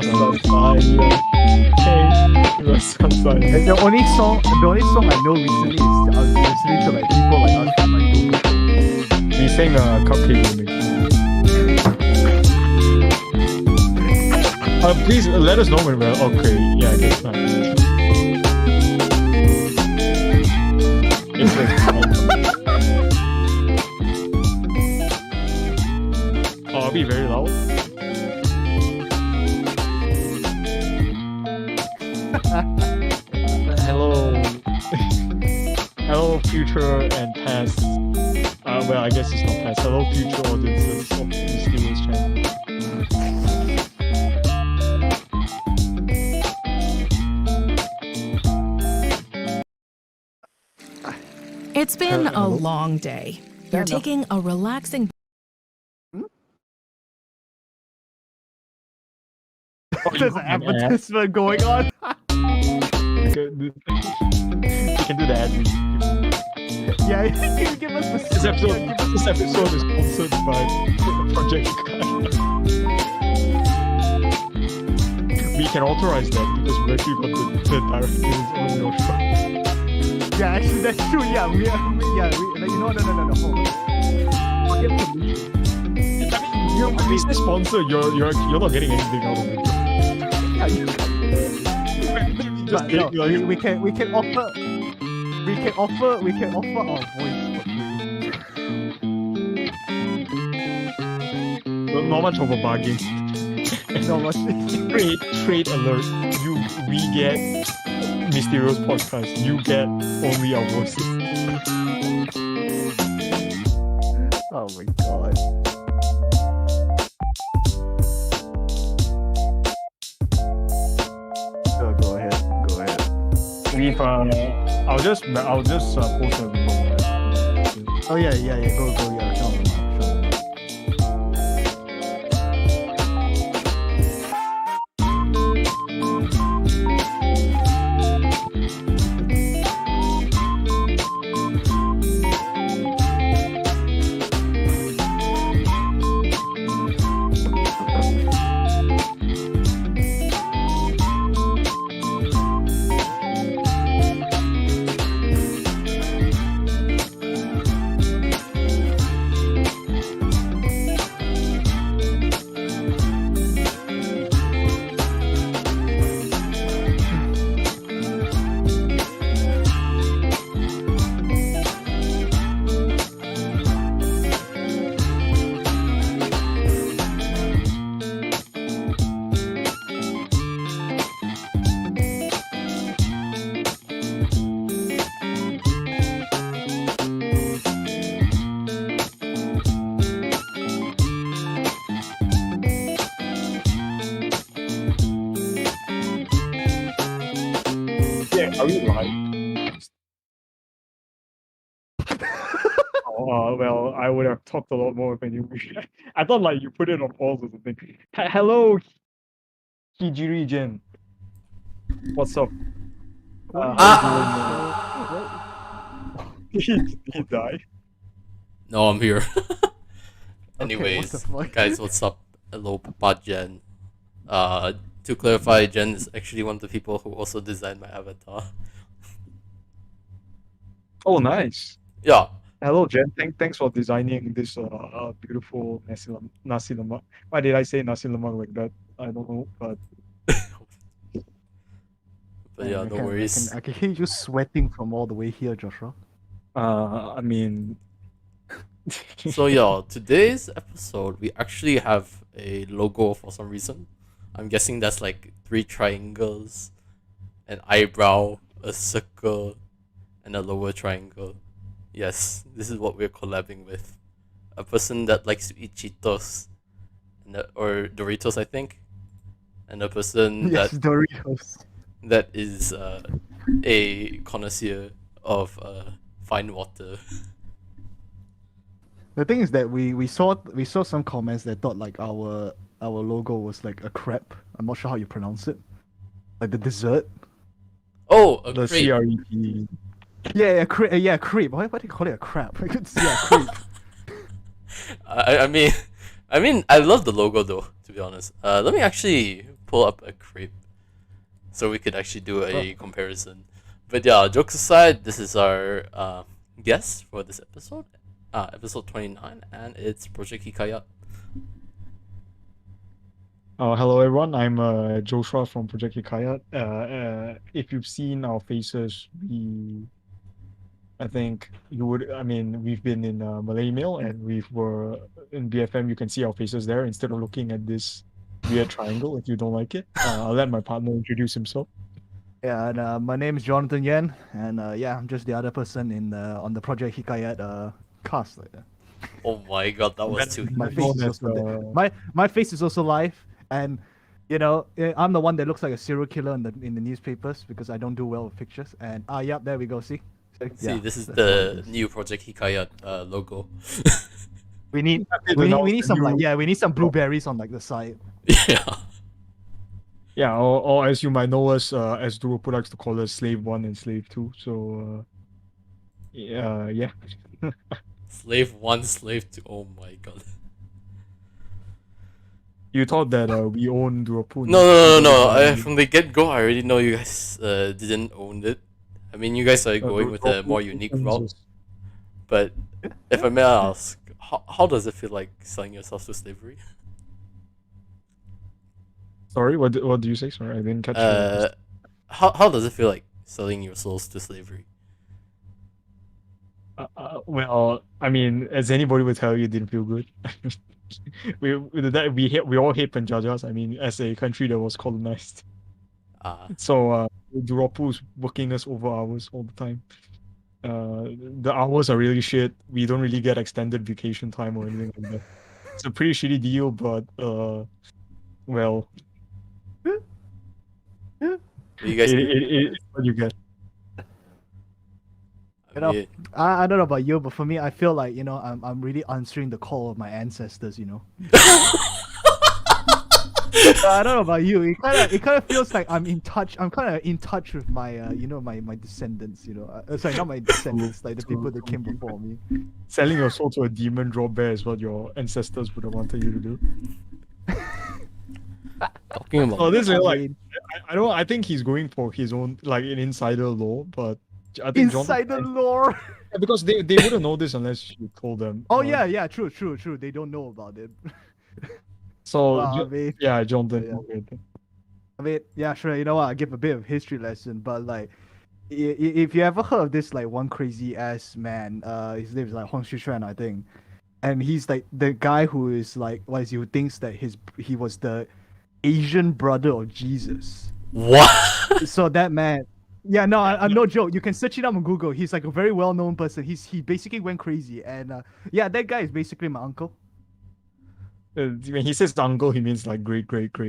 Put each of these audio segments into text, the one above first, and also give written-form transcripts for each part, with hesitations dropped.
Masasaya. Hey, Masasaya. And the only song I know recently is I was listening to like people like us from like Doom. We sang a cupcake remix. Please let us know when we're okay. Yeah, I guess not. It's like, I'll be very loud. Hello. Hello, future and past. Well, I guess it's not past. Hello, future audiences of the Studios channel. It's been a Hello? long day. You're taking a relaxing. There's an advertisement going on. You can do that. Yeah, you give us the This episode is sponsored by Projek. We can authorize that because we actually got the directors on your show. Yeah, actually that's true. Yeah, we like, no. Hold on. I'll get permission. When we say sponsor, you're not getting anything out of it. Yeah, you Just but no, take, like, we can offer our voice for free. not much of a bargain. No much. Trade alert. We get Mysterious Podcast. You get only our voices. Oh my god. Go ahead. We've I'll just post a video. Oh yeah. Go yeah. Show them. Are we live? Well, I would have talked a lot more when you. I thought like you put it on pause or something. Hello, Hijiri Jin. What's up? He died. No, I'm here. what Anyways, the fuck? guys, what's up? Hello, Papa Jen. To clarify, Jen is actually one of the people who also designed my avatar. Oh, nice. Yeah. Hello, Jen. Thanks for designing this beautiful nasi lemak. Why did I say nasi lemak like that? I don't know, but But yeah, no worries. I can hear you sweating from all the way here, Joshua. I mean, So yeah, today's episode we actually have a logo for some reason. I'm guessing that's like 3 triangles, an eyebrow, a circle, and a lower triangle. Yes, this is what we're collabing with. A person that likes to eat Cheetos, or Doritos, I think, and a person Yes, Doritos. that is a connoisseur of fine water. The thing is that we saw some comments that thought like our logo was like a crepe. I'm not sure how you pronounce it. Like the dessert. Oh, a the crepe. CREP. Yeah, crepe. Why do you call it a crepe? Yeah, crepe. I mean, I love the logo though. To be honest, let me actually pull up a crepe so we could actually do a comparison. But yeah, jokes aside, this is our guest for this episode, episode 29, and it's Projek Hikayat. Hello everyone, I'm Joshua from Projek Hikayat. If you've seen our faces, I think you would. I mean, we've been in Malay Mail and we were in BFM. You can see our faces there instead of looking at this weird triangle. If you don't like it, I'll let my partner introduce himself. Yeah, and my name is Jonathan Yen, and yeah, I'm just the other person in on the Project Hikayat cast. Oh my god, that was too. My face is also my face is also live, and you know I'm the one that looks like a serial killer in the newspapers because I don't do well with pictures. And yeah, there we go. See, See, this is the new Project Hikayat logo. We need some we need some blueberries on like the side. Yeah. Yeah, or as you might know us, as Duropu likes to call us, Slave 1 and Slave 2. So, yeah. Slave 1, Slave 2. Oh my god. You thought that we own Duropu? No. From the get-go, I already know you guys didn't own it. I mean, you guys are going with a more unique route. But if I may ask, how does it feel like selling yourself to slavery? Sorry, what do you say? Sorry, I didn't catch that. How does it feel like selling your souls to slavery? Well, I mean, as anybody would tell you, it didn't feel good. we all hate Panjajas. I mean, as a country that was colonized. So Duropu's working us over hours all the time. The hours are really shit. We don't really get extended vacation time or anything like that. It's a pretty shitty deal, but well. You guys, it's what you get. I don't know about you, but for me, I feel like I'm really answering the call of my ancestors. I don't know about you. It kind of feels like I'm in touch. I'm kind of in touch with my my descendants. Sorry, not my descendants, like the people that came before me. Selling your soul to a demon drop bear is what your ancestors would have wanted you to do. Talking about. Oh, this is like I think he's going for his own like an insider lore, but I think insider lore. Yeah, because they wouldn't know this unless you told them. Oh yeah, true. They don't know about it. So yeah, Jonathan. Yeah. I mean, yeah, sure. You know what? I give a bit of history lesson, but like, if you ever heard of this like one crazy ass man, his name is like Huang Shuchuan, I think, and he's like the guy who is like, who thinks that he was the Asian brother of Jesus. What? So that man, yeah, no, I'm no joke. You can search it up on Google. He's like a very well known person. He basically went crazy, and yeah, that guy is basically my uncle. When he says uncle, he means like great, because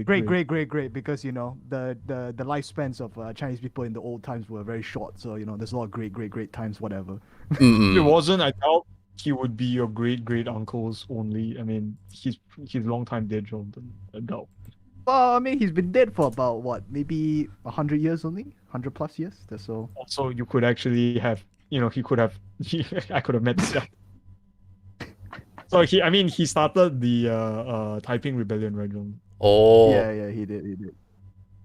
the lifespans of Chinese people in the old times were very short. So there's a lot of great times, whatever. If it wasn't, I doubt he would be your great uncles only. I mean, he's long time dead, Jonathan. I doubt. Well, I mean, he's been dead for about what, maybe 100 years only, 100+ years. That's all. Also, you could actually have, he could have. I could have met this guy. So he started the Taiping Rebellion, right, John? Oh. Yeah, he did.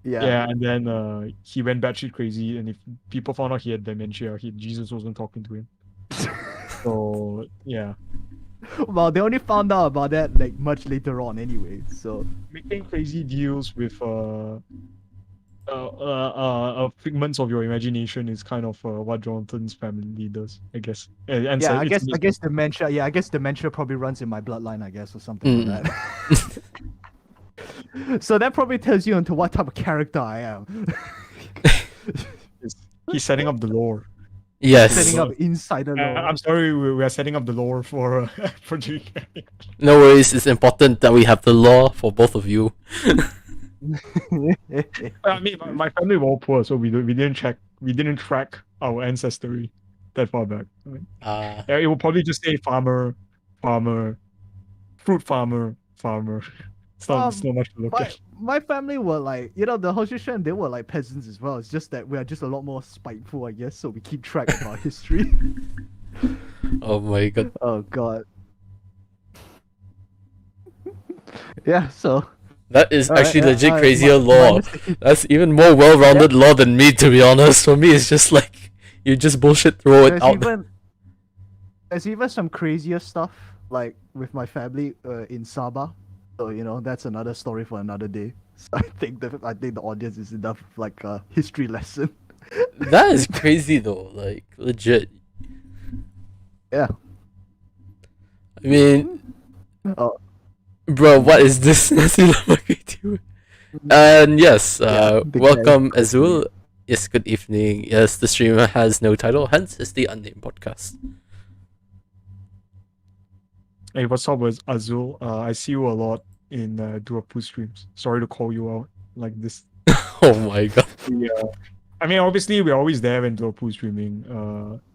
Yeah. Yeah, and then he went batshit crazy, and if people found out he had dementia, Jesus wasn't talking to him. So yeah. Well, they only found out about that like much later on, anyway. So making crazy deals with figments of your imagination is kind of what Jonathan's family does, I guess. And yeah, so I guess dementia. Yeah, I guess dementia probably runs in my bloodline, I guess, or something like that. So that probably tells you into what type of character I am. He's setting up the lore. Yes. Setting up insider lore. I'm sorry, we are setting up the lore for Projek. No worries. It's important that we have the lore for both of you. I mean, my family were all poor, so we didn't track our ancestry that far back. I mean, it will probably just say farmer, fruit farmer. It's not much to look at. My family were like, the Hoshishan, they were like peasants as well. It's just that we are just a lot more spiteful, I guess, so we keep track of our history. Oh my god. Oh god. Yeah, so That is Alright, actually yeah, legit my crazier lore. mistake. That's even more well-rounded lore than me, to be honest. For me, it's just like you just bullshit throw it There's out. even some crazier stuff like with my family in Sabah. So that's another story for another day. So I think the audience is enough of, like a history lesson. That is crazy though, like legit. Yeah. I mean, Oh, bro, what is this? Nasi lemak YouTuber? And yes, Yeah, the guy welcome is Azul. Yes, good evening. Yes, the streamer has no title, hence it's the Unnamed Podcast. Hey, what's up with Azul? I see you a lot in Durapu streams. Sorry to call you out like this. Oh my god. I mean, obviously, we're always there when Durapu streaming.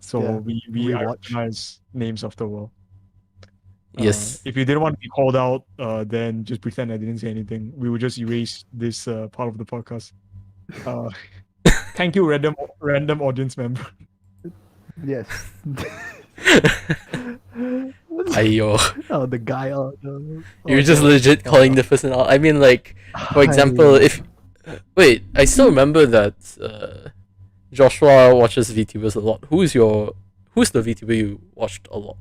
So Yeah, we we watch. recognize names after a while. Yes. If you didn't want to be called out, then just pretend I didn't say anything. We would just erase this part of the podcast. Thank you, random audience member. yes. Ayo. Oh, the guy. You're just legit calling the person out. I mean, like, for example, if wait, I still remember that Joshua watches VTubers a lot. Who's the VTuber you watched a lot?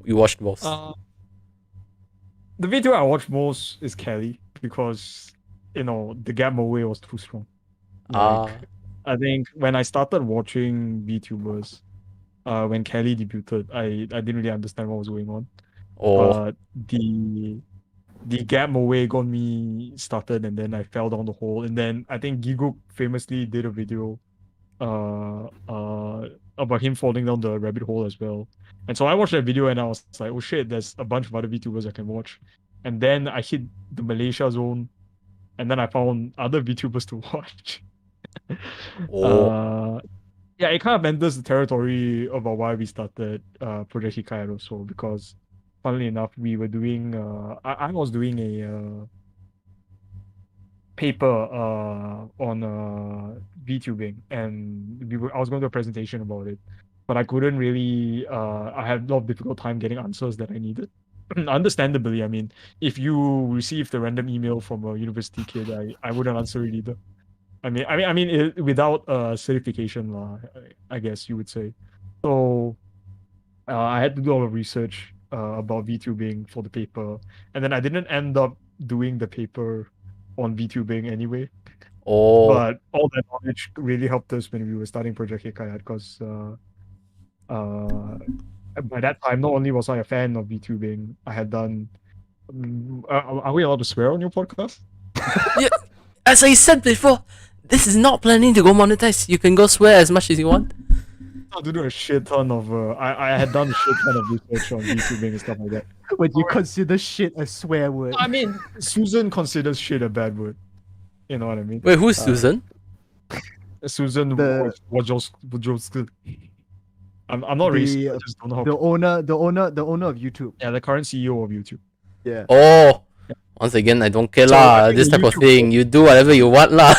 You watched most. The video I watch most is Kelly because the gap away was too strong. I think when I started watching VTubers, when Kelly debuted, I didn't really understand what was going on. Oh, The gap away got me started, and then I fell down the hole. And then I think Giguk famously did a video about him falling down the rabbit hole as well. And so I watched that video and I was like, oh shit, there's a bunch of other VTubers I can watch. And then I hit the Malaysia zone, and then I found other VTubers to watch. Yeah, it kind of enters the territory about why we started Project Hikayat also, because funnily enough, we were doing I was doing a paper on VTubing, and I was going to do a presentation about it, but I couldn't really I had a lot of difficult time getting answers that I needed. Understandably, I mean, if you received a random email from a university kid, I wouldn't answer it either. Without certification, I guess you would say. So I had to do a lot of research about VTubing for the paper, and then I didn't end up doing the paper on VTubing anyway. But all that knowledge really helped us when we were starting Project Hikayat, because by that time, not only was I a fan of VTubing, I had done. Are we allowed to swear on your podcast? yeah. As I said before, this is not planning to go monetize. You can go swear as much as you want. I did a shit ton of. I had done a shit ton of research on VTubing and stuff like that. When you consider shit a swear word. I mean, Susan considers shit a bad word. You know what I mean? Wait, who's Susan? Susan Wojcicki. I'm not racist. I just don't know how. The owner of YouTube. Yeah, the current CEO of YouTube. Yeah. Oh, once again, I don't care So, lah. I think This type of YouTube- thing, you do whatever you want lah.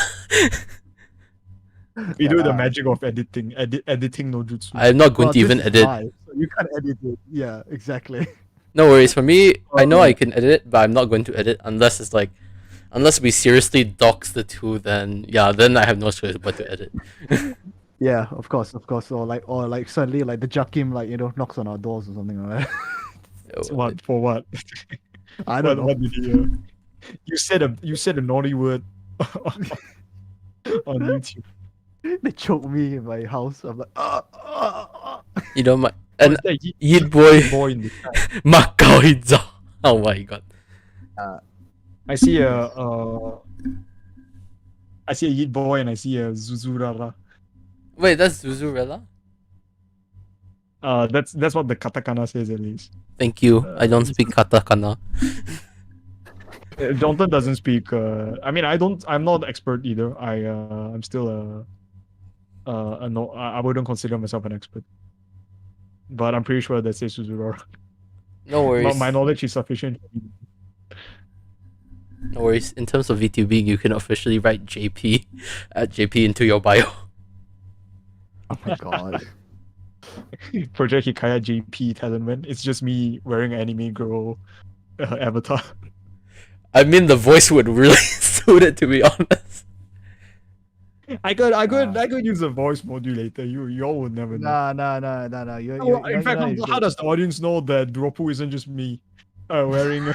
We do the magic of editing. Editing no jutsu. I'm not going to This even is edit. live, so you can't edit it. Yeah, exactly. No worries. For me, I know I can edit, but I'm not going to edit unless unless we seriously dox the two. Then I have no choice but to edit. Yeah, of course. Or like suddenly like the Jakim knocks on our doors or something like that. What for? What? I don't know. What did he? You said a naughty word on YouTube. They choke me in my house. I'm like, You know my and What's that? Yeet boy Boy in the chat. Macau Hidza. Oh my god. I see a Yeet boy and I see a Zuzurara. Wait, that's Zuzurella? That's what the katakana says at least. Thank you. I don't speak katakana. Jonathan doesn't speak. I'm not expert either. I'm still no. I wouldn't consider myself an expert. But I'm pretty sure that says Suzurara. No worries. My knowledge is sufficient. No worries. In terms of VTubing, you can officially write JP at JP into your bio. oh my god. Project Hikayat JP talent man. It's just me wearing anime girl avatar. I mean, the voice would really suit it, to be honest. I could use a voice modulator. Y'all would never know. No. In fact, how does the audience know that Dropu isn't just me wearing a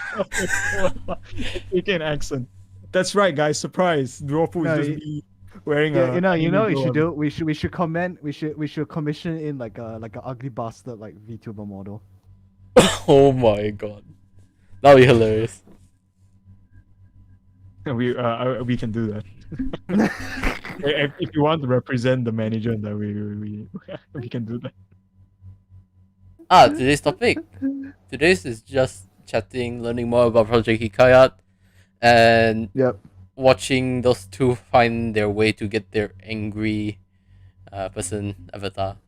freaking accent? That's right, guys. Surprise! Dropu is just me wearing a. We should comment. We should commission in like a ugly bastard like VTuber model. Oh my god, that'll be hilarious. We can do that. If you want to represent the manager, then we can do that. Today's topic. Today's is just chatting, learning more about Project Hikayat, and watching those two find their way to get their angry person avatar.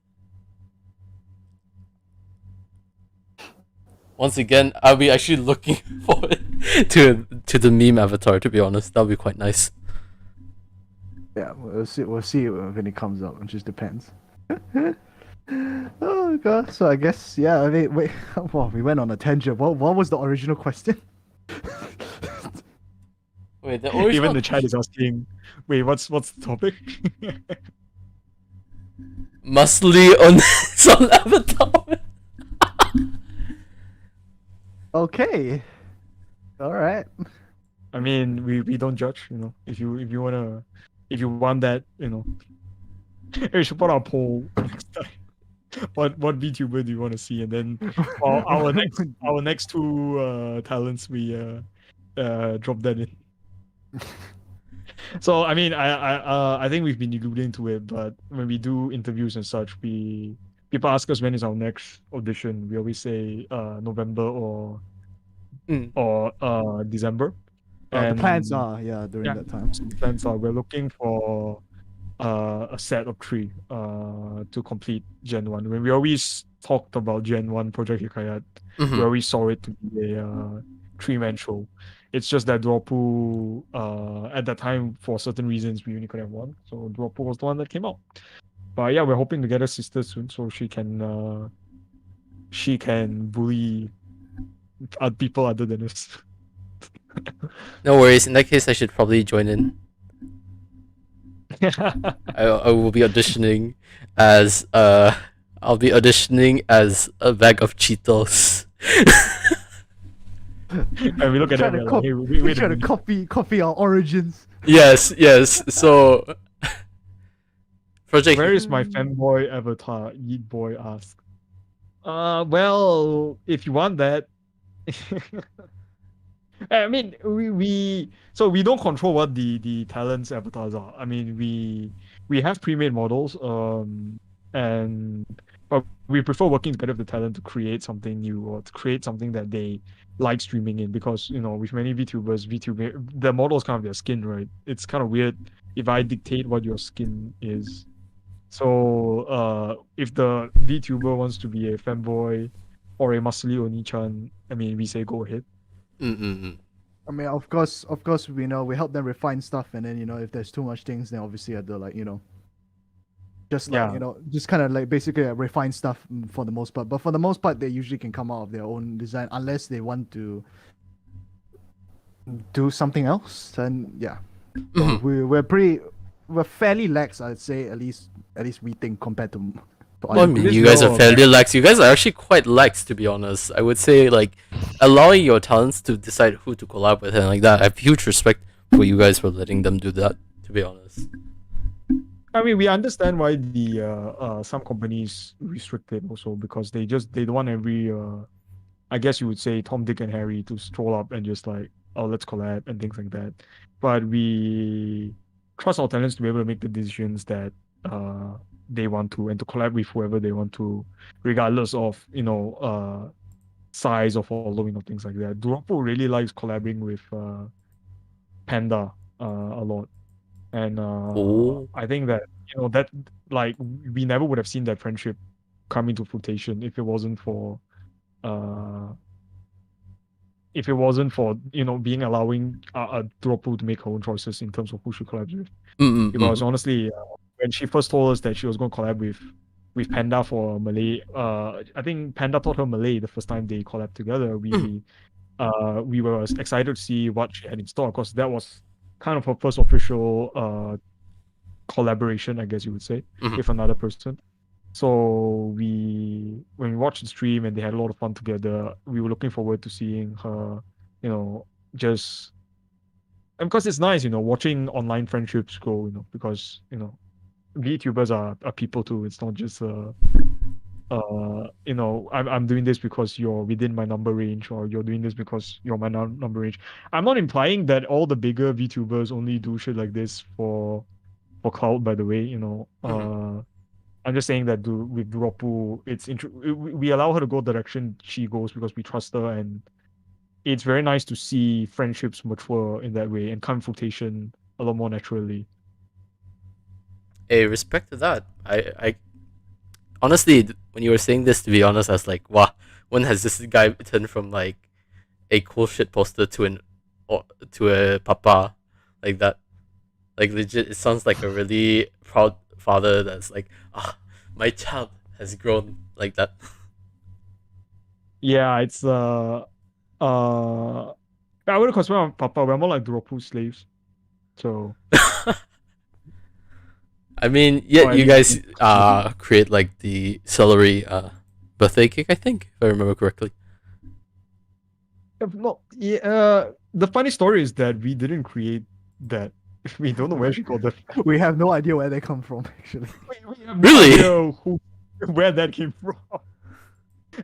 Once again, I'll be actually looking forward to the meme avatar. To be honest, that'll be quite nice. Yeah, we'll see when it comes out. It just depends. Oh god. So I guess I mean, wait. Well, we went on a tangent. What was the original question? Wait, the original... Even the chat is asking. Wait, what's the topic? Muscly on avatar. Okay. All right. I mean, we don't judge. If you want that, we should put our poll next time. What VTuber do you want to see? And then our next two talents, we drop that in. So I mean, I think we've been alluding to it, but when we do interviews and such, people ask us when is our next audition. We always say November or December. The plans are during that time. So the plans are we're looking for a set of 3 to complete Gen 1. When we always talked about Gen 1 Project Hikayat, we always saw it to be a 3-man show. It's just that Dropu at that time, for certain reasons, we only could have 1. So Dropu was the one that came out. But yeah, we're hoping to get a sister soon so she can bully people other than us. No worries. In that case, I should probably join in. I will be auditioning as I'll be auditioning as a bag of Cheetos. And we look at them and like, hey, we try to copy our origins. Yes. So Project. Where is my fanboy avatar? Yeet Boy asks. Well, if you want that. I mean, we don't control what the talents avatars are. I mean, we have pre-made models, but we prefer working together with the talent to create something new or to create something that they like streaming in, because with many VTubers, the model is kind of their skin, right? It's kind of weird if I dictate what your skin is. So if the VTuber wants to be a fanboy or a muscly Oni-chan, I mean, we say go ahead. I mean, of course, we help them refine stuff, and then if there's too much things, then obviously I do just kind of like basically refine stuff for the most part. But for the most part, they usually can come out of their own design unless they want to do something else. Then so we're fairly lax, I'd say, at least we think, compared to. Well, I mean, you guys are fairly lax. You guys are actually quite lax, to be honest. I would say, like, allowing your talents to decide who to collab with and like that. I have huge respect for you guys for letting them do that, to be honest. I mean, we understand why the some companies restrict it also, because they don't want every I guess you would say Tom, Dick, and Harry to stroll up and just like, oh, let's collab and things like that. But we trust our talents to be able to make the decisions that they want to, and to collab with whoever they want to, regardless of size or following or things like that. Dropu really likes collaborating with Panda a lot, and I think that that like we never would have seen that friendship come into fruition if it wasn't for being allowing Dropu to make her own choices in terms of who she collabs with. Because honestly, when she first told us that she was going to collab with Panda for Malay, I think Panda taught her Malay the first time they collabed together. We we were excited to see what she had in store because that was kind of her first official collaboration, I guess you would say, with another person. So when we watched the stream and they had a lot of fun together, we were looking forward to seeing her, just and because it's nice, watching online friendships grow, because VTubers are people too. It's not just I'm doing this because you're within my number range, or you're doing this because you're my number range. I'm not implying that all the bigger VTubers only do shit like this for clout, by the way, I'm just saying that with Dropu, we allow her to go the direction she goes because we trust her, and it's very nice to see friendships mature in that way and come flotation a lot more naturally. Hey, respect to that. I honestly, when you were saying this, to be honest, I was like, wow, when has this guy turned from like a cool shit poster to a papa like that? Like legit, it sounds like a really proud father that's like, my child has grown like that. Yeah, it's I wouldn't consider him papa. We're more like Dropu slaves. So I mean, yeah, you guys create like the celery birthday cake, I think, if I remember correctly. No, yeah. The funny story is that we didn't create that. We don't know where she got that. We have no idea where they come from, actually. We have Really? no idea where that came from.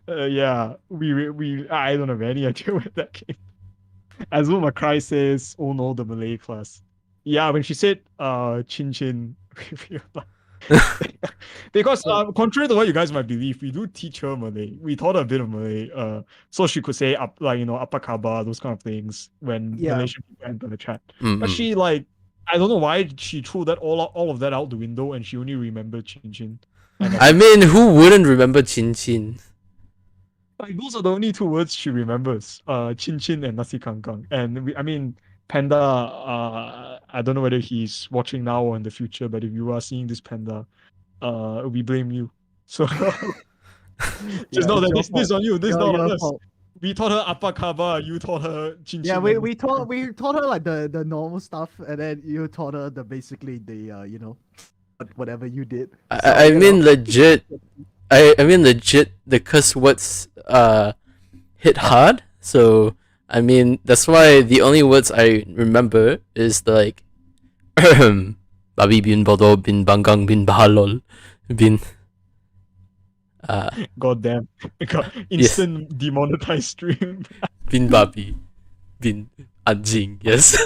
Yeah, I don't have any idea where that came. As Makrai says, oh no, the Malay class. Yeah, when she said chin chin, because contrary to what you guys might believe, we do teach her Malay. We taught her a bit of Malay, so she could say apa khabar, those kind of things when Malaysian people enter the chat. But she I don't know why she threw that all of that out the window and she only remembered chin chin. I mean, who wouldn't remember chin chin? Like those are the only two words she remembers. Chin chin and nasi kangkang. And Panda, I don't know whether he's watching now or in the future, but if you are seeing this, Panda, we blame you. So just know that this is on you. This is not on us. We taught her apa khabar, you taught her chin chin. Yeah, we taught her like the normal stuff, and then you taught her basically the whatever you did. I mean legit, the curse words hit hard. So I mean that's why the only words I remember is like babi bin bodo bin banggang bin bahalol bin God damn. Instant demonetized stream. Bin babi. Bin anjing. Yes.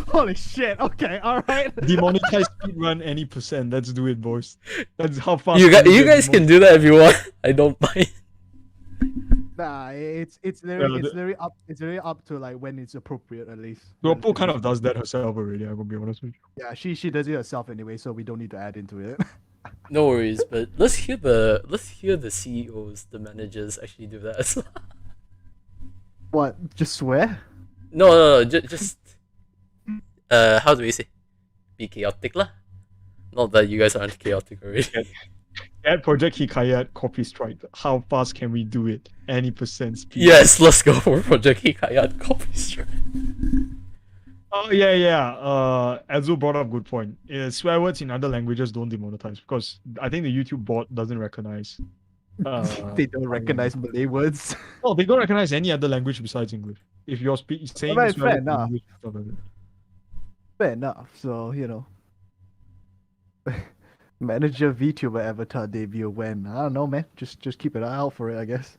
Holy shit. Okay, alright. Demonetized speedrun any percent. Let's do it, boys. That's how fast you guys can do that if you want. I don't mind. Nah, it's very up to like when it's appropriate, at least. Dropu kind of does that herself already, I'm gonna be honest with you. Yeah, she does it herself anyway, so we don't need to add into it. No worries, but let's hear the CEOs, the managers actually do that as well. What? Just swear? No, just how do we say? Be chaotic lah. Not that you guys aren't chaotic already. At Project Hikayat, copy strike. How fast can we do it? Any percent speed? Yes, let's go for Project Hikayat copy strike. Oh yeah. Azu brought up a good point. Swear words in other languages don't demonetize because I think the YouTube bot doesn't recognize. They don't recognize Malay words. No, they don't recognize any other language besides English. If you're saying Right, swear fair words in enough. English, stuff like that. Fair enough. So manager VTuber avatar debut when? I don't know, man. Just keep an eye out for it, I guess.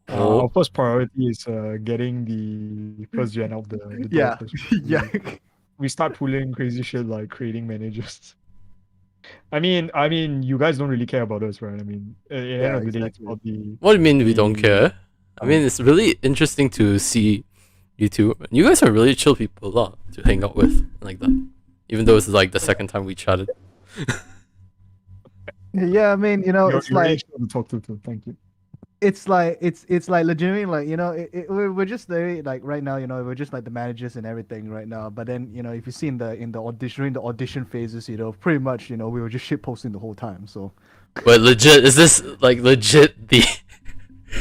Our first priority is getting the first gen out the door Yeah, first. yeah. We start pulling crazy shit like creating managers. I mean, you guys don't really care about us, right? I mean, at the end of the day, it's exactly. about the. What do you mean we don't care? I mean, it's really interesting to see you two. You guys are really chill people to hang out with like that. Even though it's like the second time we chatted. Yeah, I mean, it's You're really like chill to talk to. Thank you. it's like legitimately like we're just very like right now we're just like the managers and everything right now, but then if you see in the audition during the audition phases pretty much we were just shit posting the whole time. So But legit, is this like legit the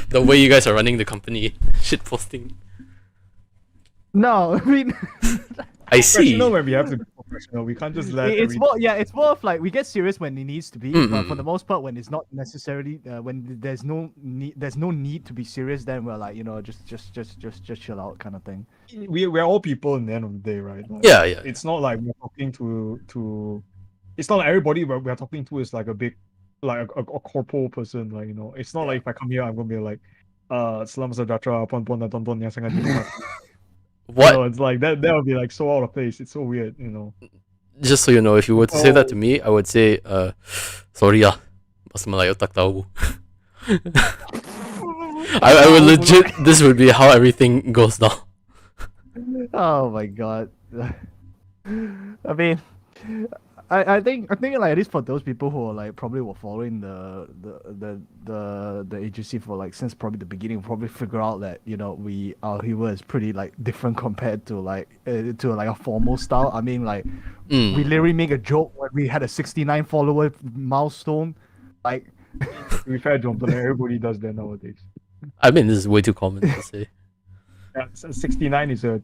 the way you guys are running the company, shit posting. No, I mean, I see. Professional when we have to be professional. We can't just let it's more. Yeah, it's more of like we get serious when it needs to be, but for the most part, when it's not necessarily, when there's no need to be serious, then we're like, just chill out, kind of thing. we're all people in the end of the day, right? Like, Yeah. It's not like we're talking to. It's not like everybody we're talking to is like a big, like a corporal person. Like it's not like if I come here, I'm gonna be like, selamat sejahtera, pon dan tonton yang sangat nikmat. What? It's like that. That would be like so out of place. It's so weird. Just so you know, if you were to say that to me, I would say, sorry bahasa Melayu tak tahu. I would legit. This would be how everything goes now. Oh my god. I mean, I think like at least for those people who are like probably were following the agency for like since probably the beginning, probably figure out that our humor is pretty like different compared to like a formal style. I mean, like we literally make a joke when we had a 69 follower milestone. Like, to be fair, John, but everybody does that nowadays. I mean, this is way too common to say. Yeah, 69 is a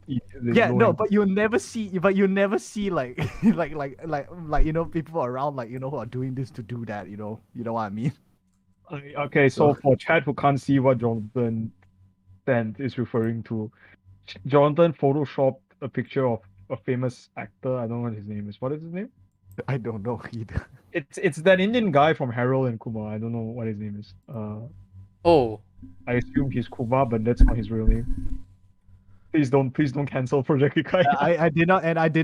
but you'll never see like people around like who are doing this to do that. You know what I mean? Okay, so for Chad who can't see what Jonathan sent is referring to, Jonathan photoshopped a picture of a famous actor. I don't know what his name is. What is his name? I don't know either. It's that Indian guy from Harold and Kumar. I don't know what his name is. Oh, I assume he's Kumar, but that's not his real name. Please don't cancel Project Hikayat. I did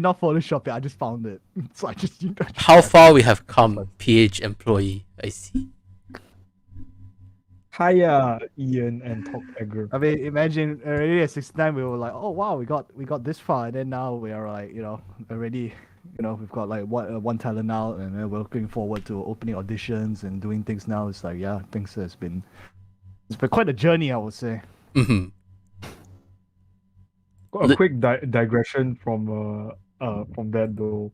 not Photoshop it. I just found it. So I just. how far we have come, PH employee. I see. Hiya, Ian and Talk Egger. I mean, imagine already at 69 we were like, oh wow, we got this far, and then now we are like, already, we've got like one talent now, and we're looking forward to opening auditions and doing things now. It's like, yeah, things it's been quite a journey, I would say. Mm-hmm. A quick digression from that though.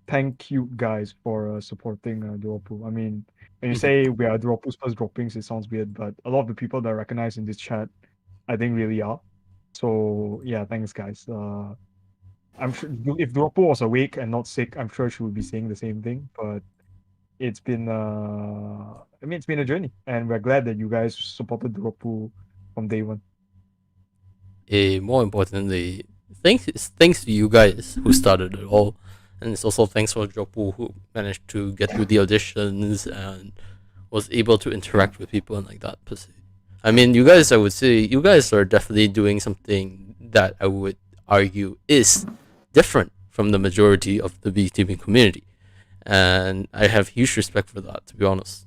Thank you guys for supporting Dropoo. I mean, when you say we are Dropoo's first droppings, it sounds weird, but a lot of the people that I recognize in this chat, I think really are. So yeah, thanks guys. I'm sure if Dropoo was awake and not sick, I'm sure she would be saying the same thing. But it's been it's been a journey, and we're glad that you guys supported Dropoo from day one. More importantly, thanks to you guys who started it all, and it's also thanks for Dropoo who managed to get through the auditions and was able to interact with people and like that per se. I mean, you guys, I would say, you guys are definitely doing something that I would argue is different from the majority of the VTubing community, and I have huge respect for that, to be honest.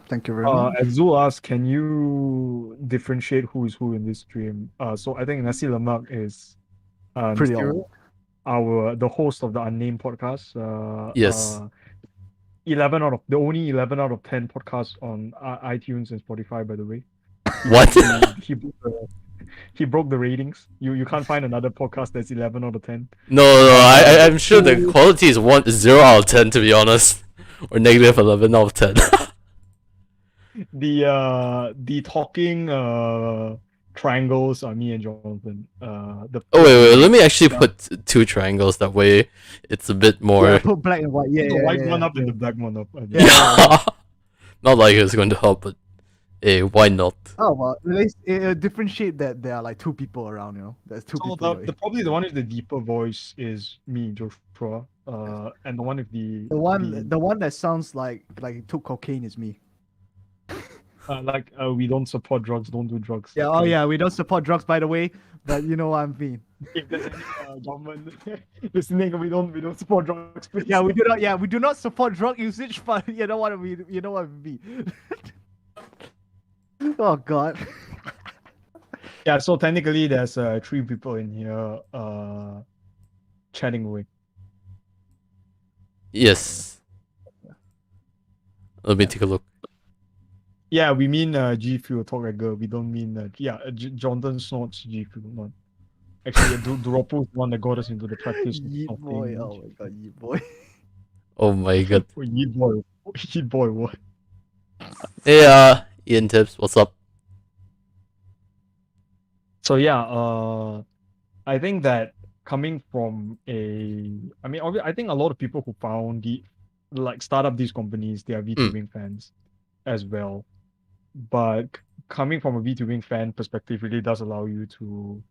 Thank you very much. Azul asks, can you differentiate who is who in this stream? So I think Nasi Lemak is Pretty Nastiro, the host of the Unnamed Podcast. Yes. 11 out of the only 11 out of 10 podcasts on iTunes and Spotify, by the way. What? He broke the ratings. You can't find another podcast that's 11 out of 10. No, I'm sure the quality is 0 out of 10, to be honest, or negative 11 out of 10. The talking triangles are me and Jonathan. Wait, let me actually put 2 triangles, that way it's a bit more. Yeah, put black and white. Yeah, the white yeah, one yeah. up and the black one up. Not like it's going to help, but why not? Oh well, differentiate that there are like 2 people around. There's 2 people. Probably the one with the deeper voice is me, Joshua. And the one with the one that sounds like he took cocaine is me. We don't support drugs, don't do drugs. Yeah, okay. Oh yeah, we don't support drugs, by the way, but you know what I mean. If there's any government listening, we don't support drugs, please. Yeah, we do not support drug usage, but you know what I mean. Oh god. Yeah, so technically there's 3 people in here chatting away. Yes. Let me take a look. Yeah, we mean G Fuel Talk Regular. We don't mean Jonathan Snorts G Fuel. Not actually. Dropoo is the one that got us into the practice. Yeet boy, oh my god, yeet boy. Oh my god. Yeet boy, what? Hey, Ian Tibbs, what's up? So yeah, I think that coming from I think a lot of people who found start up these companies, they are VTubing fans as well. But coming from a VTubing fan perspective really does allow you to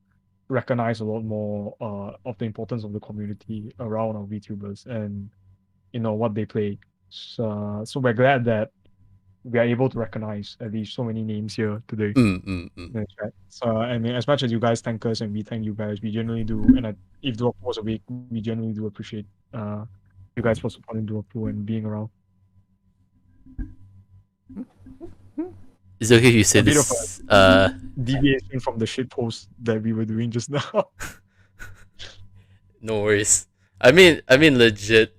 recognize a lot more of the importance of the community around our VTubers and what they play. So we're glad that we are able to recognize at least so many names here today. That's right. So I mean, as much as you guys thank us and we thank you guys, we generally do. And if Duopo was a week, we generally do appreciate you guys for supporting Duopo and being around. Is it okay if you say this? Deviation from the shit post that we were doing just now. No worries. I mean, legit.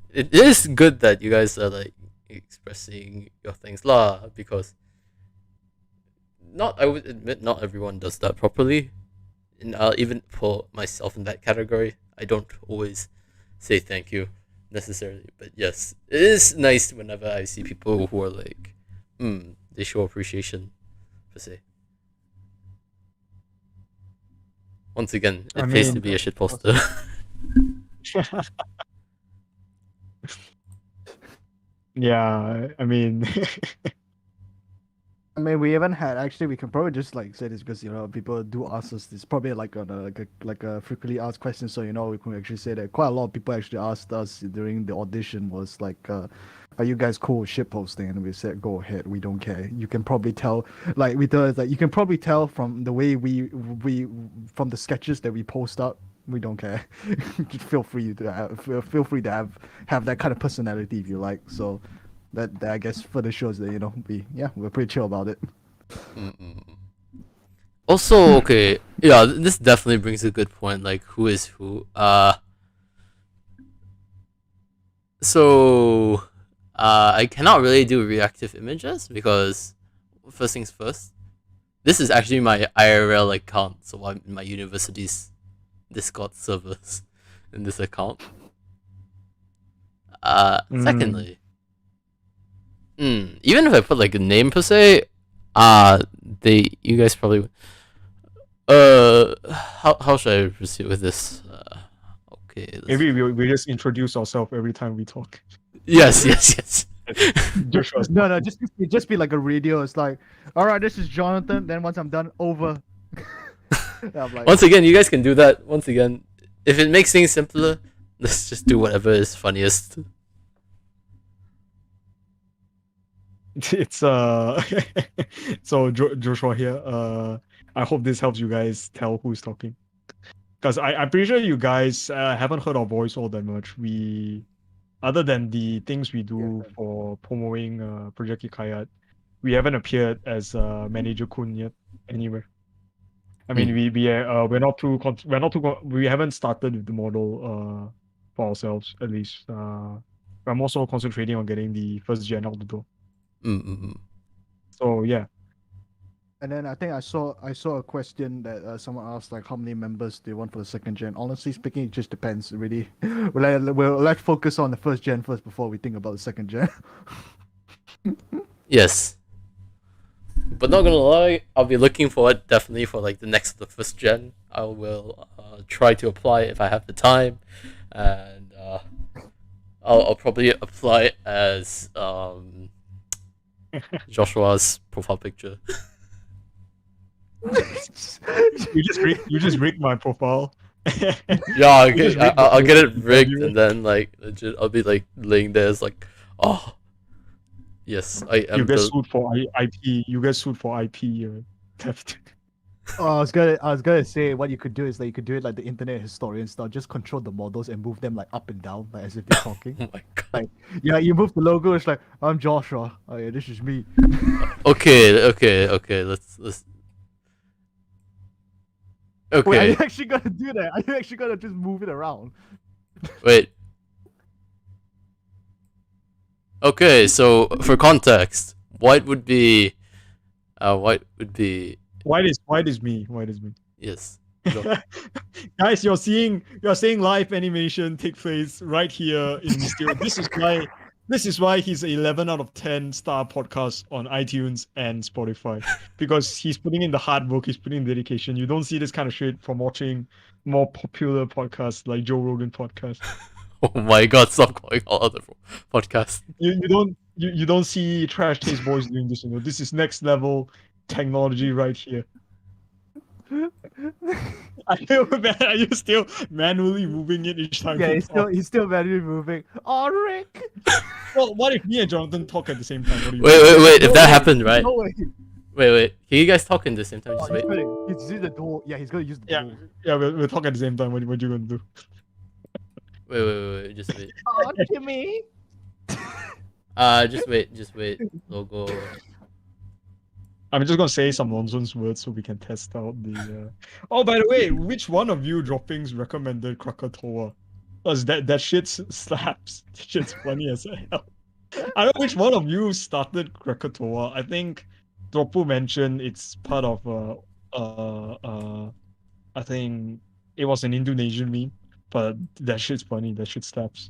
It is good that you guys are like expressing your things lah, because I would admit not everyone does that properly, and even for myself in that category, I don't always say thank you necessarily. But yes, it is nice whenever I see people who are like, they show appreciation per se. Once again, it pays to be a shit poster. Yeah, I mean, we haven't had, actually. We can probably just like say this because people do ask us this, probably like on a frequently asked question. So we can actually say that quite a lot of people actually asked us during the audition was like, are you guys cool with shit posting? And we said, go ahead, we don't care. You can probably tell, like you can probably tell from the way we from the sketches that we post up. We don't care. Just feel free to have that kind of personality if you like. So that I guess further shows that we're pretty chill about it. Also, okay, yeah, this definitely brings a good point. Like, who is who? So I cannot really do reactive images because first things first. This is actually my IRL account, so I'm in my university's Discord servers in this account. Secondly, even if I put like a name per se, you guys probably how should I proceed with this? Okay, maybe we just introduce ourselves every time we talk. Yes. No, just be like a radio. It's like, all right, this is Jonathan. Then once I'm done, over. Like, once again, you guys can do that. Once again, if it makes things simpler, let's just do whatever is funniest. It's so Joshua here. I hope this helps you guys tell who's talking, because I'm pretty sure you guys haven't heard our voice all that much. Other than the things we do for promoting Projek Hikayat, we haven't appeared as Manager Kun yet anywhere. I mean, we haven't started with the model for ourselves, at least. We're more so concentrating on getting the first gen out the door. So yeah. And then I think I saw a question that someone asked, like, how many members do you want for the second gen? Honestly speaking, it just depends, really. Let's focus on the first gen first before we think about the second gen. Yes. But not gonna lie, I'll be looking forward definitely for like the first gen. I will try to apply if I have the time, and I'll probably apply as Joshua's profile picture. You just rigged my profile. Yeah, I'll get it rigged, and then like legit, I'll be like laying there as like, oh. Yes, I am. You get sued for IP. You get sued for IP theft. Oh, I was gonna say what you could do is like you could do it like the internet historian style. Just control the models and move them like up and down, like as if they're talking. Oh my god! Like, yeah, you move the logo. It's like, I'm Joshua. Oh yeah, this is me. Okay. Let's. Okay. Wait, are you actually gonna do that? Are you actually gonna just move it around? Wait. Okay, so for context, white is me. Yes. Guys, you're seeing live animation take place right here in Mysterio. This is why This is why he's 11 out of 10 star podcast on iTunes and Spotify, because he's putting in the hard work, he's putting in dedication. You don't see this kind of shit from watching more popular podcasts like Joe Rogan podcast. Oh my god! Stop calling all other podcasts. You don't see Trash Taste Boys doing this. This is next level technology right here. Are you still manually moving it each time? Yeah, he's still manually moving. Oh, Rick. Well, what if me and Jonathan talk at the same time? What do you Wait! If that happened, right? No way. Wait! Can you guys talk in the same time? Just wait. He's using the door. Yeah, he's gonna use the door. Yeah, we'll talk at the same time. What you gonna do? Wait! Just wait. Oh, Jimmy. Just wait. Logo. I'm just gonna say some nonsense words so we can test out the. Oh, by the way, which one of you droppings recommended Krakatoa? Cause that shit slaps. That shit's funny as hell. I don't know which one of you started Krakatoa. I think Dropu mentioned it's part of I think it was an Indonesian meme, but that shit's funny. That shit slaps.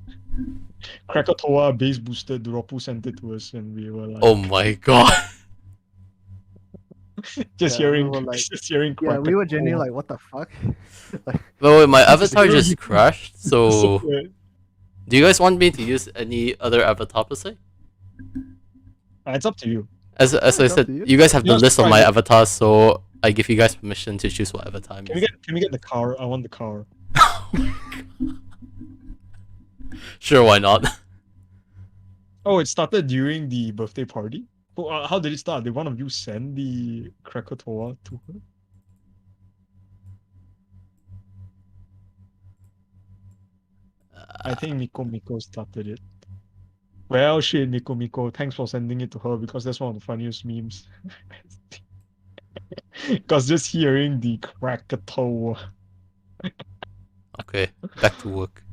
Krakatoa base boosted. Dropu sent it to us, and we were like, Oh my god. just Yeah, we hearing, were like- just hearing. Yeah, we were Krakatoa. genuinely like, what the fuck? Like, Wait, my avatar just crashed. So So, weird. do you guys want me to use any other avatar per se? It's up to you. As I it's up said, to you. you guys have the Yes, list of try my it. avatars, so I give you guys permission to choose what avatar I'm Can using. we get the car? I want the car. Sure, why not? Oh, it started during the birthday party. But how did it start? Did one of you send the Krakatoa to her? I think Miko started it. Well, shit, Miko. Thanks for sending it to her because that's one of the funniest memes. Because just hearing the Krakatoa. Okay, back to work.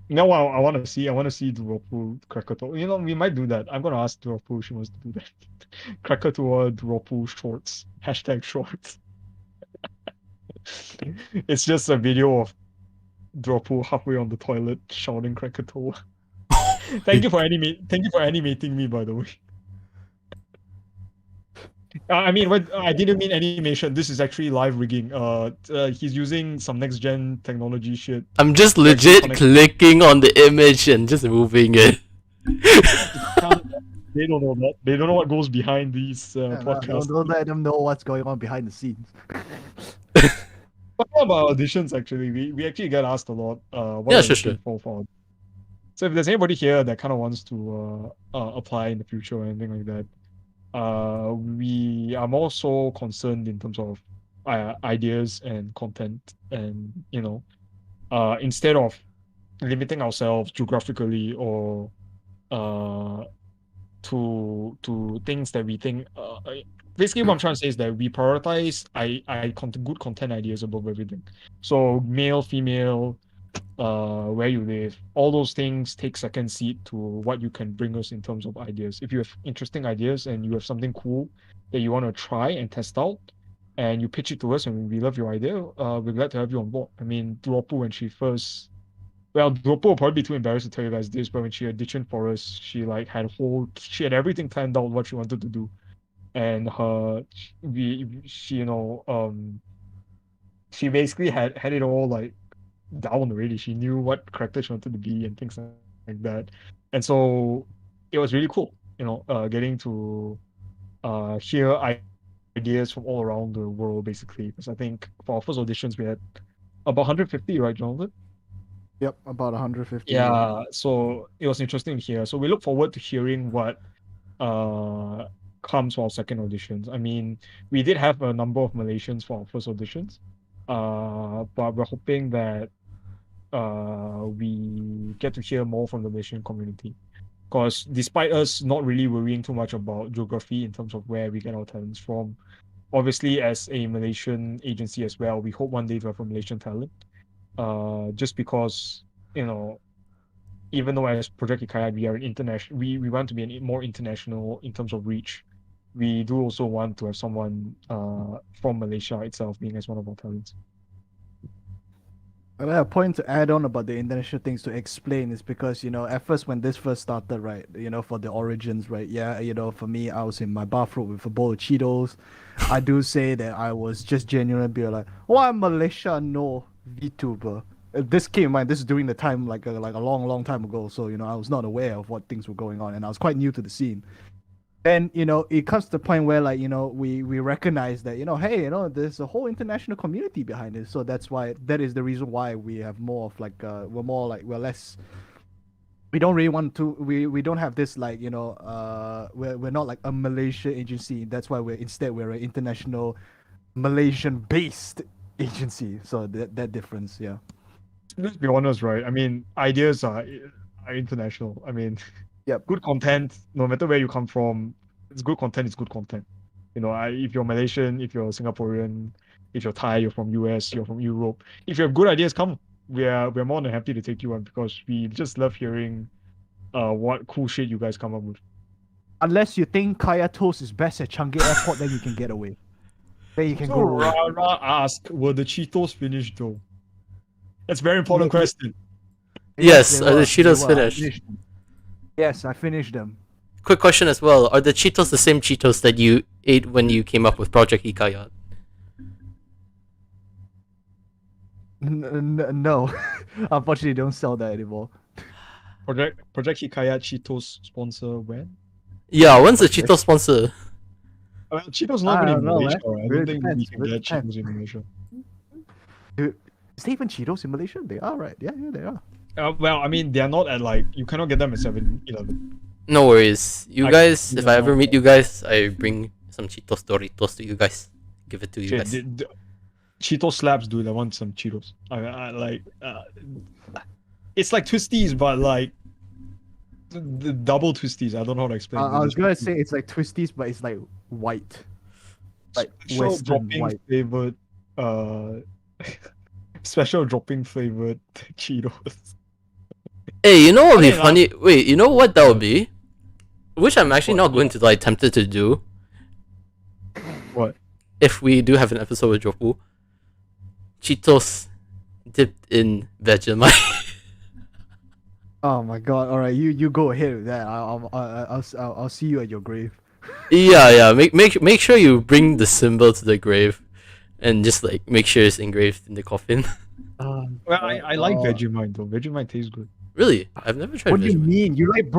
No, I want to see Dropu Krakatoa. You know, we might do that. I'm gonna ask Dropu if she wants to do that. Krakatoa Dropu shorts. # shorts. It's just a video of Dropu halfway on the toilet shouting Krakatoa. Thank you for animating me, by the way. I mean, I didn't mean animation. This is actually live rigging. He's using some next gen technology shit. I'm just Actually legit connect- clicking on the image and just moving it. They don't know that. They don't know what goes behind these podcasts. don't let them know what's going on behind the scenes. Talking about auditions, actually, we actually get asked a lot. What Yeah, are sure, you looking sure. for. So if there's anybody here that kind of wants to apply in the future or anything like that, we are more so concerned in terms of ideas and content, and instead of limiting ourselves geographically or to things that we think. Basically, what I'm trying to say is that we prioritize good content ideas above everything. So male, female, where you live, all those things take second seat to what you can bring us in terms of ideas. If you have interesting ideas and you have something cool that you want to try and test out, and you pitch it to us and we love your idea, we're glad to have you on board. I mean, Dropu, when she first, well, Dropu will probably be too embarrassed to tell you guys this, but when she auditioned for us, she had everything planned out what she wanted to do, and she basically had it all like down already. She knew what character she wanted to be and things like that, and so it was really cool, getting to hear ideas from all around the world, basically. Because I think for our first auditions we had about 150, right, Jonathan? Yep, about 150. Yeah, so it was interesting to hear. So we look forward to hearing what comes for our second auditions. I mean, we did have a number of Malaysians for our first auditions, but we're hoping that we get to hear more from the Malaysian community. Because despite us not really worrying too much about geography in terms of where we get our talents from, obviously as a Malaysian agency as well, we hope one day to have a Malaysian talent. Just because, even though as Projek Hikayat we are an international, we want to be more international in terms of reach. We do also want to have someone from Malaysia itself being as one of our talents. Well, a point to add on about the international things to explain is because, at first when this first started, right, for the origins, right, yeah, for me, I was in my bathroom with a bowl of Cheetos. I do say that I was just genuinely be like, why Malaysia no VTuber? This came in mind, this is during the time, like a long, long time ago. So, I was not aware of what things were going on and I was quite new to the scene. Then it comes to the point where like we recognize that hey there's a whole international community behind it, so that is the reason why we have more of like we're less, we don't really want to, we don't have this like we're not like a Malaysia agency. That's why we're an international Malaysian based agency, so that difference. Yeah, Let's be honest, right? I mean, ideas are international. I mean, Yep. good content, no matter where you come from, it's good content. It's good content. If you're Malaysian, if you're Singaporean, if you're Thai, you're from US, you're from Europe. If you have good ideas, come. We're more than happy to take you on because we just love hearing what cool shit you guys come up with. Unless you think Kaya Toast is best at Changi Airport, then you can get away. Then you can So go away. Rara asked, were the Cheetos finished though? That's a very important Yeah, question. Yes, they are the were, Cheetos they were. I finished? finished them. Yes, I finished them. Quick question as well. Are the Cheetos the same Cheetos that you ate when you came up with Project Hikayat? No, unfortunately, they don't sell that anymore. Project Hikayat Cheetos sponsor when? Yeah, when's the Cheetos sponsor? Cheetos not I even in don't know, Malaysia. man. Right? I Really don't think we depends, can really get depends. Cheetos in Malaysia. Dude, is there even Cheetos in Malaysia? They are, right? Yeah, they are. Well, I mean, they're not at like, you cannot get them at 7-Eleven. No worries. You I- guys, you if I know. ever meet you guys, I bring some Cheetos Doritos to you guys. Give it to you Shit, guys. the Cheetos slabs, dude. I want some Cheetos. I like. It's like twisties, but like the double twisties. I don't know how to explain. I was gonna say it's like Twisties, but it's like white, like special Western dropping white. flavored. Special dropping flavored Cheetos. Hey, you know what would be Funny funny? Wait, you know what that would be? Which I'm actually not going to like tempted to do. What? If we do have an episode with Jopu. Cheetos dipped in Vegemite. Oh my god! All right, you go ahead with that. I'll see you at your grave. yeah. Make sure you bring the symbol to the grave, and just like make sure it's engraved in the coffin. Well, I like Vegemite though. Vegemite tastes good. Really? I've never tried What do you Vegemite. mean? You like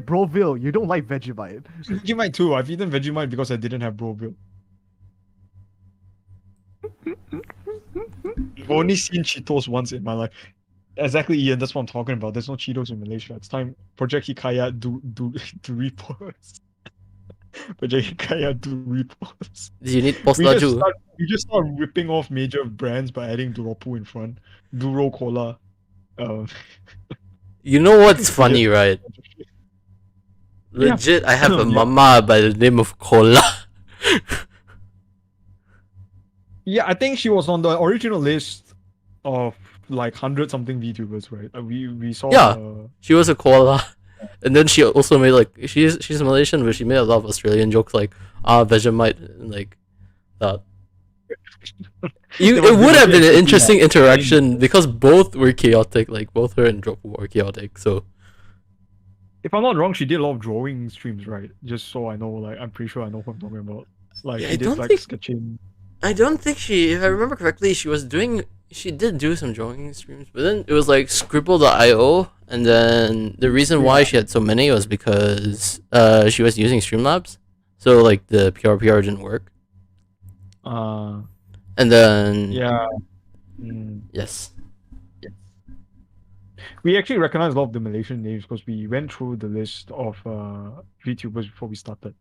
Broville? You don't like Vegemite? Vegemite too. I've eaten Vegemite because I didn't have Broville. I've only seen Cheetos once in my life. Exactly, Ian. That's what I'm talking about. There's no Cheetos in Malaysia. It's time Project Hikayat do repos. Project Hikayat do repos. Do you need post We just, laju? start ripping off major brands by adding Duropu in front. Duro Cola. You know what's funny, right? Legit, I have a Yeah. mama by the name of Cola. Yeah, I think she was on the original list of like 100 something VTubers, right? We saw. Yeah. She was a koala, and then she also made like she's Malaysian, but she made a lot of Australian jokes like Vegemite and like that. It would have been an interesting interaction because both were chaotic. Like both her and Dropu were chaotic. So If I'm not wrong, she did a lot of drawing streams, right? Just so I know, like I'm pretty sure I know what I'm talking about. Like Yeah, she I did don't like think- sketching. I don't think she, if I remember correctly, she did do some drawing streams, but then it was like Scribble.io, and then the reason why she had so many was because she was using Streamlabs, so like the PR didn't work, Uh, and then yeah. Mm. yes, We actually recognize a lot of the Malaysian names because we went through the list of VTubers before we started,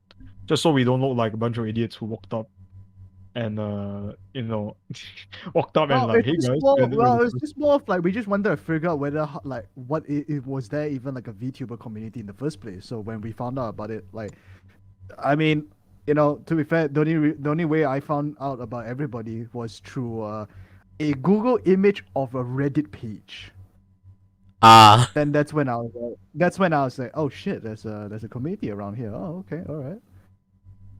just so we don't look like a bunch of idiots who walked up and walked up and like, hey guys. It's just more of like we just wanted to figure out whether like what it was there even like a VTuber community in the first place. So when we found out about it, like, I mean, to be fair, the only way I found out about everybody was through a Google image of a Reddit page. Then that's when I was like, oh shit, there's a community around here. Oh, okay, all right.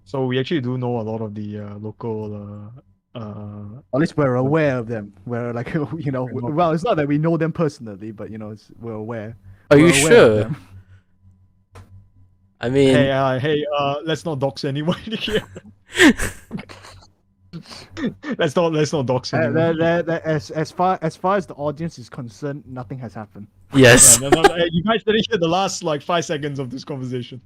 So we actually do know a lot of the local At least we're aware of them. We're like, well, it's not that we know them personally, but we're aware. Are We're you aware of sure? them. I mean, Hey, let's not dox anyone here. let's not dox anyone. As far as the audience is concerned, nothing has happened. yes. No, you guys didn't hear the last like 5 seconds of this conversation.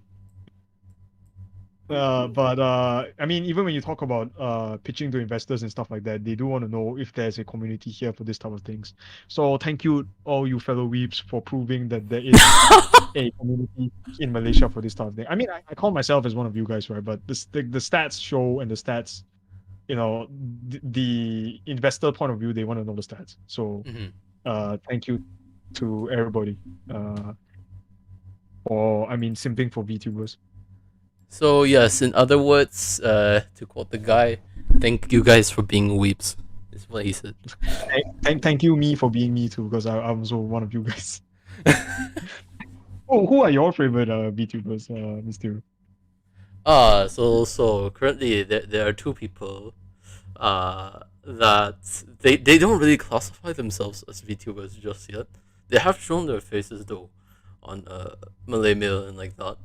But I mean, even when you talk about pitching to investors and stuff like that, they do want to know if there's a community here for this type of things. So thank you, all you fellow weeps, for proving that there is a community in Malaysia for this type of thing. I mean, I call myself as one of you guys, right? But the stats show, and the stats, the investor point of view, they want to know the stats. So thank you to everybody for simping for VTubers. So yes, in other words, to quote the guy, thank you guys for being weeps. Is what he said. Thank you me for being me too, because I'm also one of you guys. Who are your favorite VTubers, Mr. So currently there are two people that they don't really classify themselves as VTubers just yet. They have shown their faces though on Malay Mail and like that.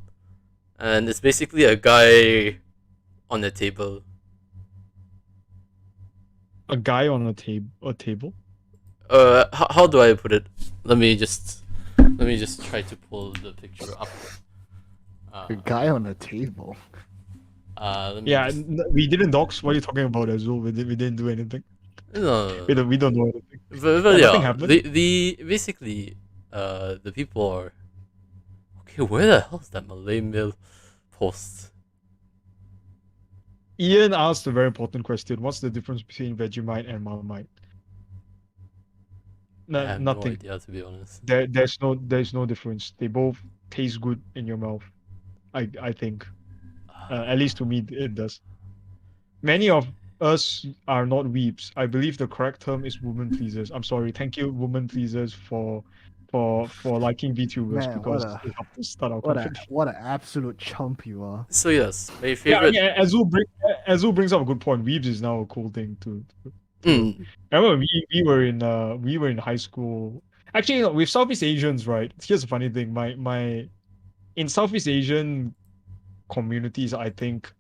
And it's basically a guy on a table. A guy on a table? How do I put it? Let me just try to pull the picture up. A guy on a table. We didn't dox. What are you talking about, Azul? We didn't do anything. No. We don't know anything. But nothing happened. The basically the people are okay. Where the hell is that Malay Mail post? Ian asked a very important question. What's the difference between Vegemite and Marmite? I have Nothing. no idea, to be honest. There's no difference. They both taste good in your mouth. I think. At least to me, it does. Many of us are not weeps. I believe the correct term is woman pleasers. I'm sorry. Thank you, woman pleasers, for liking VTubers. Man, because it helped us start our conversation. what an absolute chump you are. So yes, my favorite. Azul brings up a good point. Weebs is now a cool thing to Mm. Remember we were in high school. Actually, with Southeast Asians, right? Here's a funny thing. My in Southeast Asian communities, I think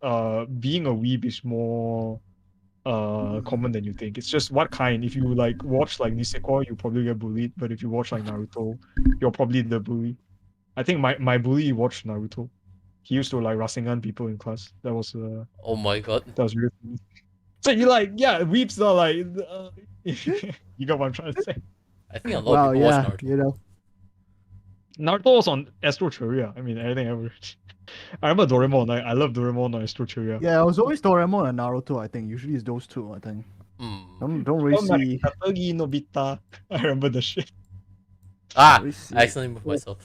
being a weeb is more common than you think. It's just what kind. If you like watch like Nisekoi, you probably get bullied. But if you watch like Naruto, you're probably the bully. I think my bully watched Naruto. He used to like Rasengan people in class. That was Oh my god. that was really funny. So you like, weeps are like you got what I'm trying to say. I think a lot of people watch Naruto. Naruto was on Astro Cheria. I mean, anything ever. I remember Doraemon. I love Doraemon on Astro Cheria. Yeah, it was always Doraemon and Naruto, I think. Usually it's those two, I think. Don't really see. Katagi Nobita. I remember the shit. I accidentally moved myself.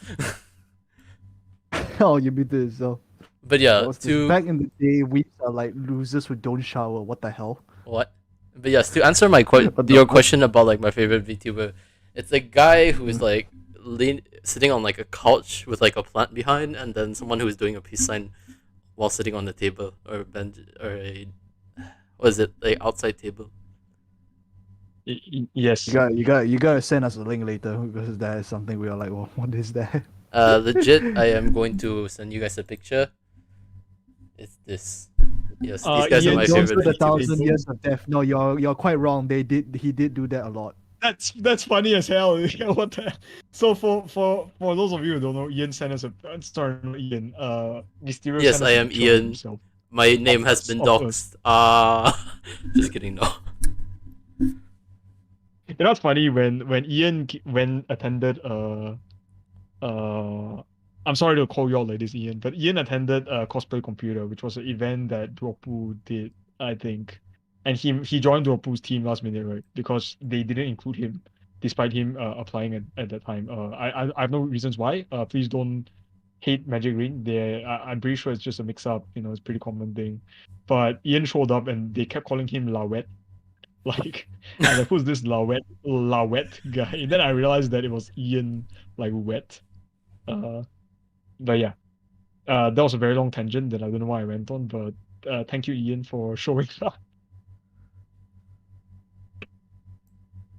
Oh, you beat this, so. But yeah, back in the day, weeps are like losers who don't shower. What the hell? What? But yes, to answer your question about like my favorite VTuber, it's a guy who is like sitting on like a couch with like a plant behind, and then someone who is doing a peace sign while sitting on the table or a bench or a what is it, like outside table. Yes. You gotta send us a link later, because that is something we are like, well, what is that? Legit, I am going to send you guys a picture. It's this. Yes, these guys are my favorite. The 1,000 Years of Death. No, you're quite wrong. He did do that a lot. That's funny as hell. What the? So for those of you who don't know, Ian sent us sorry, not Ian. Mysterio. Yes, I am Ian. Himself. My name has been doxed. Just kidding, no. You know what's funny, when Ian attended I'm sorry to call you all like this, Ian, but Ian attended Cosplay Computer, which was an event that Dropu did, I think. And he joined Dropu's team last minute, right? Because they didn't include him, despite him applying at that time. I have no reasons why. Please don't hate Magic Ring. I'm pretty sure it's just a mix-up. It's a pretty common thing. But Ian showed up and they kept calling him Lawet. Like, I was like, who's this Lawet guy? And then I realized that it was Ian, like, Wet. But yeah, that was a very long tangent that I don't know why I went on, but thank you, Ian, for showing up.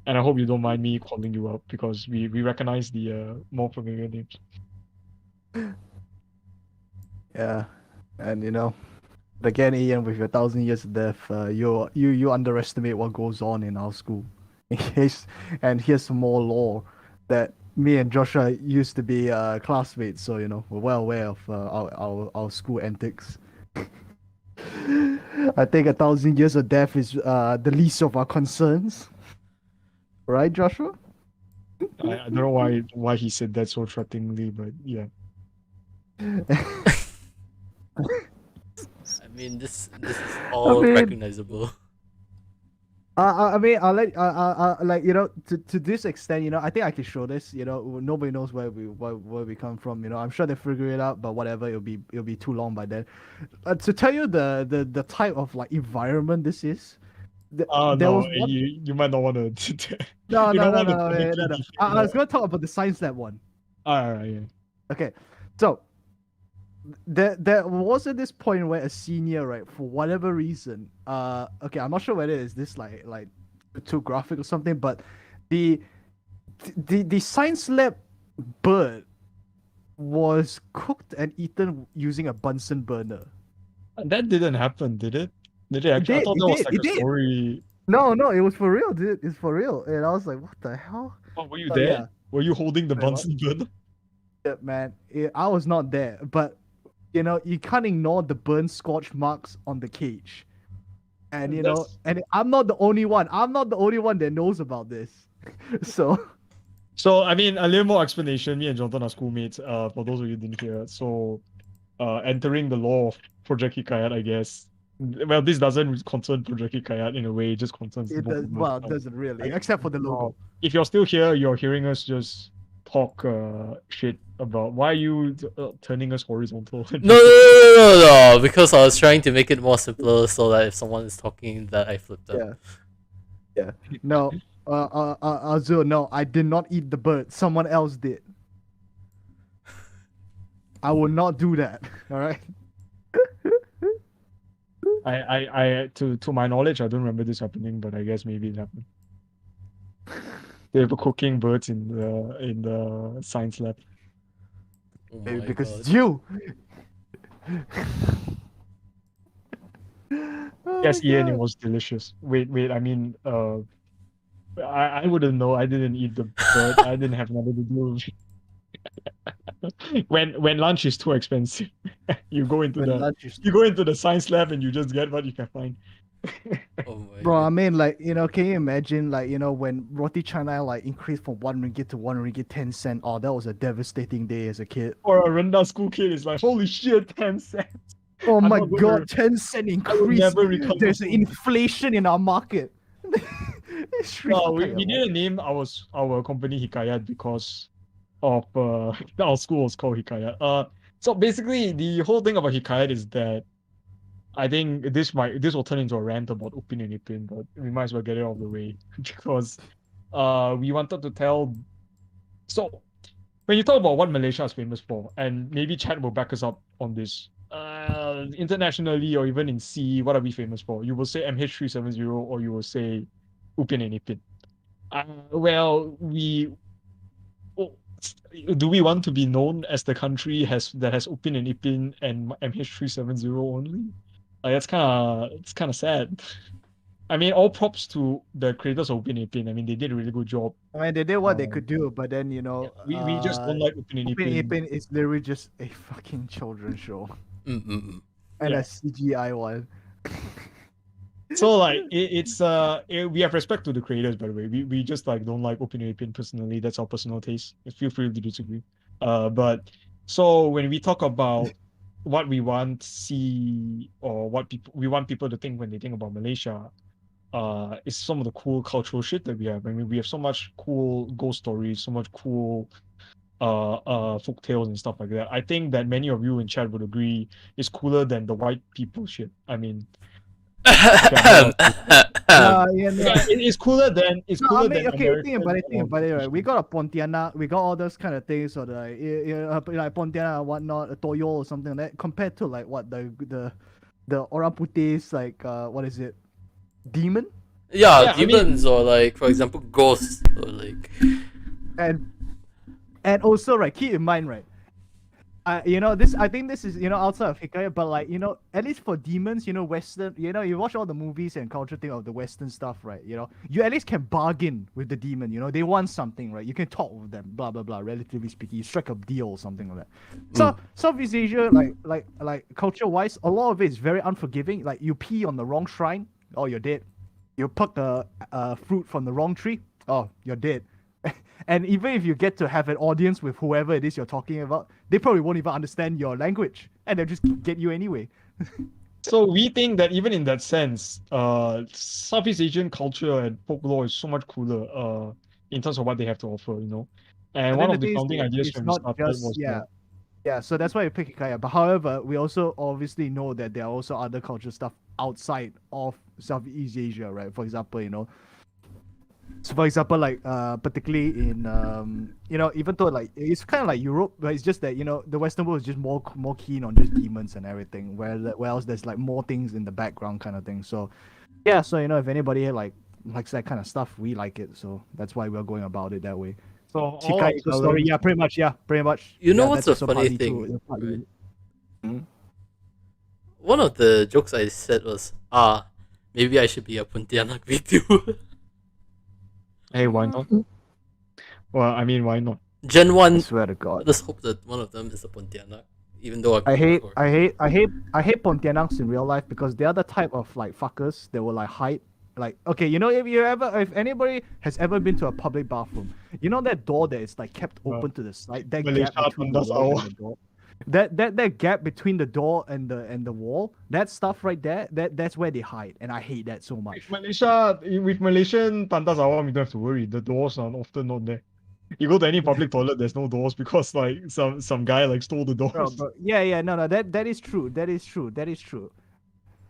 And I hope you don't mind me calling you out because we recognize the more familiar names. Yeah, and again, Ian, with your 1,000 years of death, you underestimate what goes on in our school. And here's some more lore that me and Joshua used to be classmates, so we're well aware of our school antics. I think 1,000 years of death is the least of our concerns, right, Joshua? I don't know why he said that so threateningly, but yeah. I mean, this is all recognizable. I mean, like to this extent, I think I can show this. Nobody knows where we come from. I'm sure they figure it out, but whatever, it'll be too long by then. To tell you the type of like environment this is. There no, was one... you might not want to. No. No. I was gonna talk about the science lab one. Alright, yeah. Okay, so there was at this point where a senior, right, for whatever reason, okay, I'm not sure whether it's this like too graphic or something, but the science lab bird was cooked and eaten using a Bunsen burner. That didn't happen, did it? Did it actually? I thought that was like a story. No, it was for real, dude. It's for real. And I was like, what the hell? Oh, were you there? Yeah. Were you holding the Bunsen burner? Yeah, man, I was not there, but you can't ignore the burn scorch marks on the cage. And and I'm not the only one. I'm not the only one that knows about this. So I mean, a little more explanation. Me and Jonathan are schoolmates. For those of you who didn't hear, so entering the law of Project Hikayat, I guess. Well, this doesn't concern Project Hikayat in a way. It just concerns it both does, of us. well, it doesn't really, except for the logo. If you're still here, you're hearing us just talk shit about why are you turning us horizontal. No, because I was trying to make it more simpler so that if someone is talking that I flipped up. Yeah. No, Azul, no, I did not eat the bird. Someone else did. I will not do that. All right. I to my knowledge, I don't remember this happening, but I guess maybe it happened. They were cooking birds in the science lab. Oh Maybe because God. it's you. Yes, Ian, it was delicious. Wait, I mean, I wouldn't know. I didn't eat the bird. I didn't have nothing to do with it. When lunch is too expensive, you go into the science lab and you just get what you can find. Oh my Bro, God. I mean, like, can you imagine, like, when roti canai like increased from 1 ringgit to 1 ringgit 10 cent? Oh, that was a devastating day as a kid. Or a Renda school kid is like, holy shit, 10 cents. Oh my God, 10 cent increase. There's an inflation in our market. No, we didn't name our company Hikayat because of our school was called Hikayat. So basically the whole thing about Hikayat is that I think this will turn into a rant about Upin and Ipin, but we might as well get it out of the way because we wanted to tell. So when you talk about what Malaysia is famous for, and maybe Chad will back us up on this, internationally or even in C, what are we famous for? You will say MH370 or you will say Upin and Ipin. Well, do we want to be known as the country that has Upin and Ipin and MH370 only? It's kind of sad. I mean, all props to the creators of Upin and Ipin. I mean, they did a really good job. I mean, they did what they could do, but then we just don't like Upin and Ipin. Upin and Ipin is literally just a fucking children's show, and a CGI one. So like we have respect to the creators, by the way. We just like don't like Upin and Ipin personally. That's our personal taste. Feel free to disagree. But so when we talk about what we want to see or what we want people to think when they think about Malaysia, is some of the cool cultural shit that we have. I mean, we have so much cool ghost stories, so much cool folk tales and stuff like that. I think that many of you in chat would agree is cooler than the white people shit. I mean, it's cooler than but anyway, we got a Pontianak, we got all those kind of things, or like Pontianak and whatnot, a Toyo or something like that, compared to like what the Orang Putih's like what is it, demon? Yeah, Yeah, I mean- demons or like, for example, ghosts or like. And also, right, keep in mind, right, this, I think this is, outside of Hikayat, but like, at least for demons, Western, you watch all the movies and culture thing of the Western stuff, right? You at least can bargain with the demon, they want something, right? You can talk with them, blah blah blah. Relatively speaking, you strike a deal or something like that. So Southeast Asia, like culture wise, a lot of it is very unforgiving. Like you pee on the wrong shrine, oh, you're dead. You pluck the fruit from the wrong tree, oh, you're dead. And even if you get to have an audience with whoever it is you're talking about, they probably won't even understand your language, and they'll just get you anyway. So we think that even in that sense, Southeast Asian culture and folklore is so much cooler, in terms of what they have to offer, And But one then of the thing is, founding ideas it's when we not started just was that yeah. So that's why we pick Hikayat. But however, we also obviously know that there are also other cultural stuff outside of Southeast Asia, right? For example, so for example, like particularly in even though like it's kind of like Europe, but it's just that the Western world is just more keen on just demons and everything, where else there's like more things in the background kind of thing. So yeah, so if anybody likes that kind of stuff, we like it. So that's why we're going about it that way. so all Hikayat our story, talents- yeah, pretty much. You know Yeah, what's that's a also funny partly thing, true, partly- right? One of the jokes I said was, maybe I should be a Pontianak VTuber. Hey, why not? Well, I mean, why not? Gen I 1, swear to God. let's hope that one of them is a Pontianak. Even though I hate hate. Pontianaks in real life because they're the type of like fuckers that will like hide. Like, okay, if anybody has ever been to a public bathroom, that door that is like kept open to the side, that Malaysia gap between the Tandas wall Awal. and the door, that gap between the door and the wall, that stuff right there, that's where they hide, and I hate that so much. With Malaysian Tandas Awam, you don't have to worry. The doors are often not there. You go to any public toilet, there's no doors because like some guy like stole the doors. Bro, yeah, no, that is true. That is true.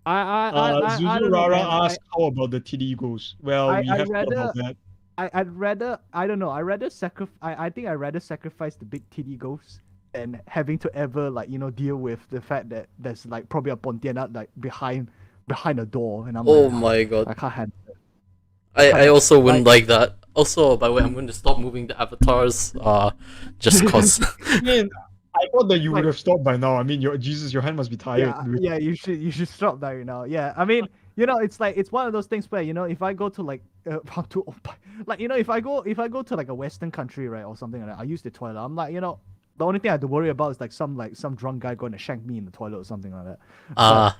I Zuzu don't know, Rara man. asked how about the TD goes. Well, we have thought about that. I'd rather, I don't know, I think I'd rather sacrifice the big titty ghosts than having to ever like deal with the fact that there's like probably a Pontianak like behind a door, and I'm Oh like, my god. I can't handle it. I also wouldn't like that. Also, by the way, I'm going to stop moving the avatars. Just cause. I mean, I thought that you would have stopped by now. I mean, your hand must be tired. Yeah, you should stop that now. Yeah, I mean, it's one of those things where if I go to like if I go to like a Western country, right, or something like that, I use the toilet. I'm like, the only thing I have to worry about is like some drunk guy going to shank me in the toilet or something like that.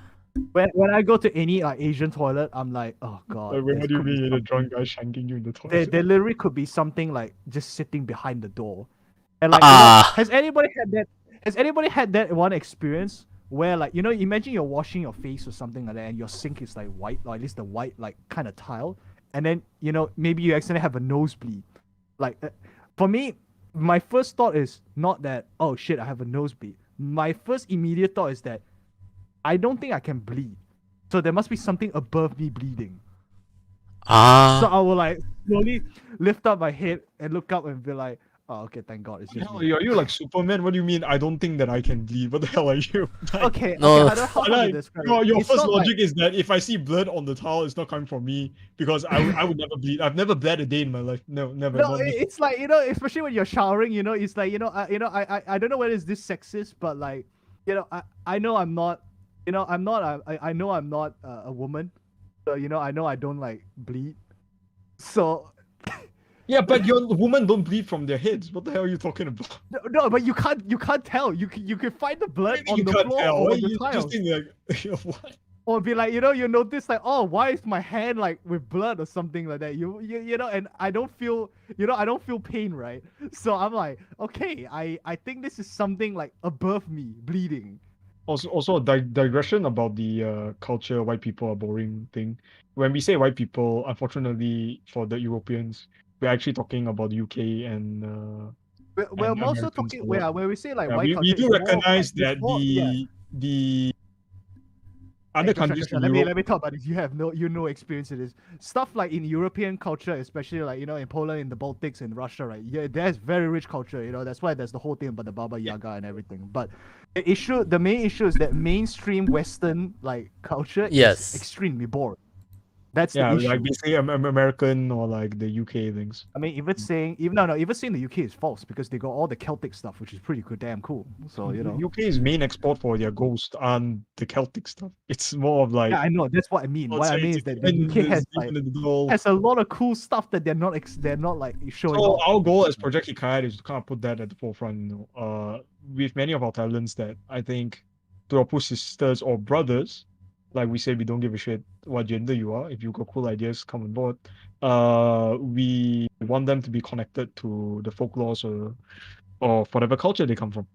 When I go to any like Asian toilet, I'm like, oh god. Like, what do you could be mean, a something- drunk guy shanking you in the toilet? There literally could be something like just sitting behind the door, and like has anybody had that? Has anybody had that one experience where like imagine you're washing your face or something like that, and your sink is like white, or at least the white like kind of tile, and then maybe you accidentally have a nosebleed. Like for me, my first thought is not that, oh shit, I have a nosebleed. My first immediate thought is that I don't think I can bleed, so there must be something above me bleeding. So I will like slowly lift up my head and look up and be like, oh, okay, thank God, it's just Hell, me. are you like Superman? What do you mean? I don't think that I can bleed. What the hell are you? Like, Okay, No. I don't know how to like, describe your it. It's first not like- logic is that if I see blood on the towel, it's not coming from me because I would never bleed. I've never bled a day in my life. No, never. No, not me. it's like especially when you're showering, it's like I don't know whether it's this sexist, but like I know I'm not, I know I'm not a woman, so I know I don't like bleed, so Yeah, but your women don't bleed from their heads. What the hell are you talking about? no, but you can't tell. You can find the blood Maybe on you the can't floor tell. or Why on the you tiles, just think like what? or be like you notice like, oh, why is my hand like with blood or something like that? You and I don't feel pain, right? So I'm like, okay, I think this is something like above me bleeding. Also a digression about the culture white people are boring thing. When we say white people, unfortunately for the Europeans, we're actually talking about the UK and We're and more so Americans talking a lot. when we say like Yeah, white we culture, do it's more of, recognize like, that it's more- yeah. the other countries in Let Europe. me talk about this. You have no experience in this stuff, like in European culture, especially like in Poland, in the Baltics, in Russia, right? Yeah, there's very rich culture. That's why there's the whole thing about the Baba Yaga and everything. But the main issue is that mainstream Western like culture Yes. is extremely boring. That's the issue. like basically American or like the UK things. I mean, even saying even saying the UK is false because they got all the Celtic stuff, which is pretty good, damn cool. So UK's main export for their ghost and the Celtic stuff. It's more of like yeah, I know that's what I mean. What I mean is that the UK has a lot of cool stuff that they're not like showing. So off. our goal as Project Hikayat is to kind of put that at the forefront. With many of our talents that I think to our poor sisters or brothers, like we say, we don't give a shit what gender you are. If you got cool ideas, come on board. We want them to be connected to the folklore or whatever culture they come from.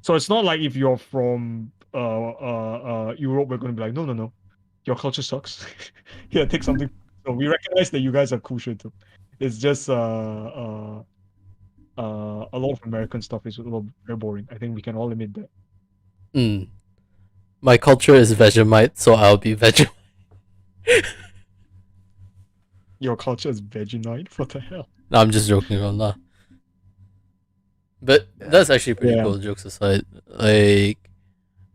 So it's not like if you're from Europe, we're going to be like, no, your culture sucks. Here, take something. So we recognize that you guys have cool shit too. It's just a lot of American stuff is a little very boring. I think we can all admit that. My culture is Vegemite, so I'll be Vegemite. Your culture is Vegemite? What the hell? No, I'm just joking around that. But that's actually pretty cool, jokes aside. Like,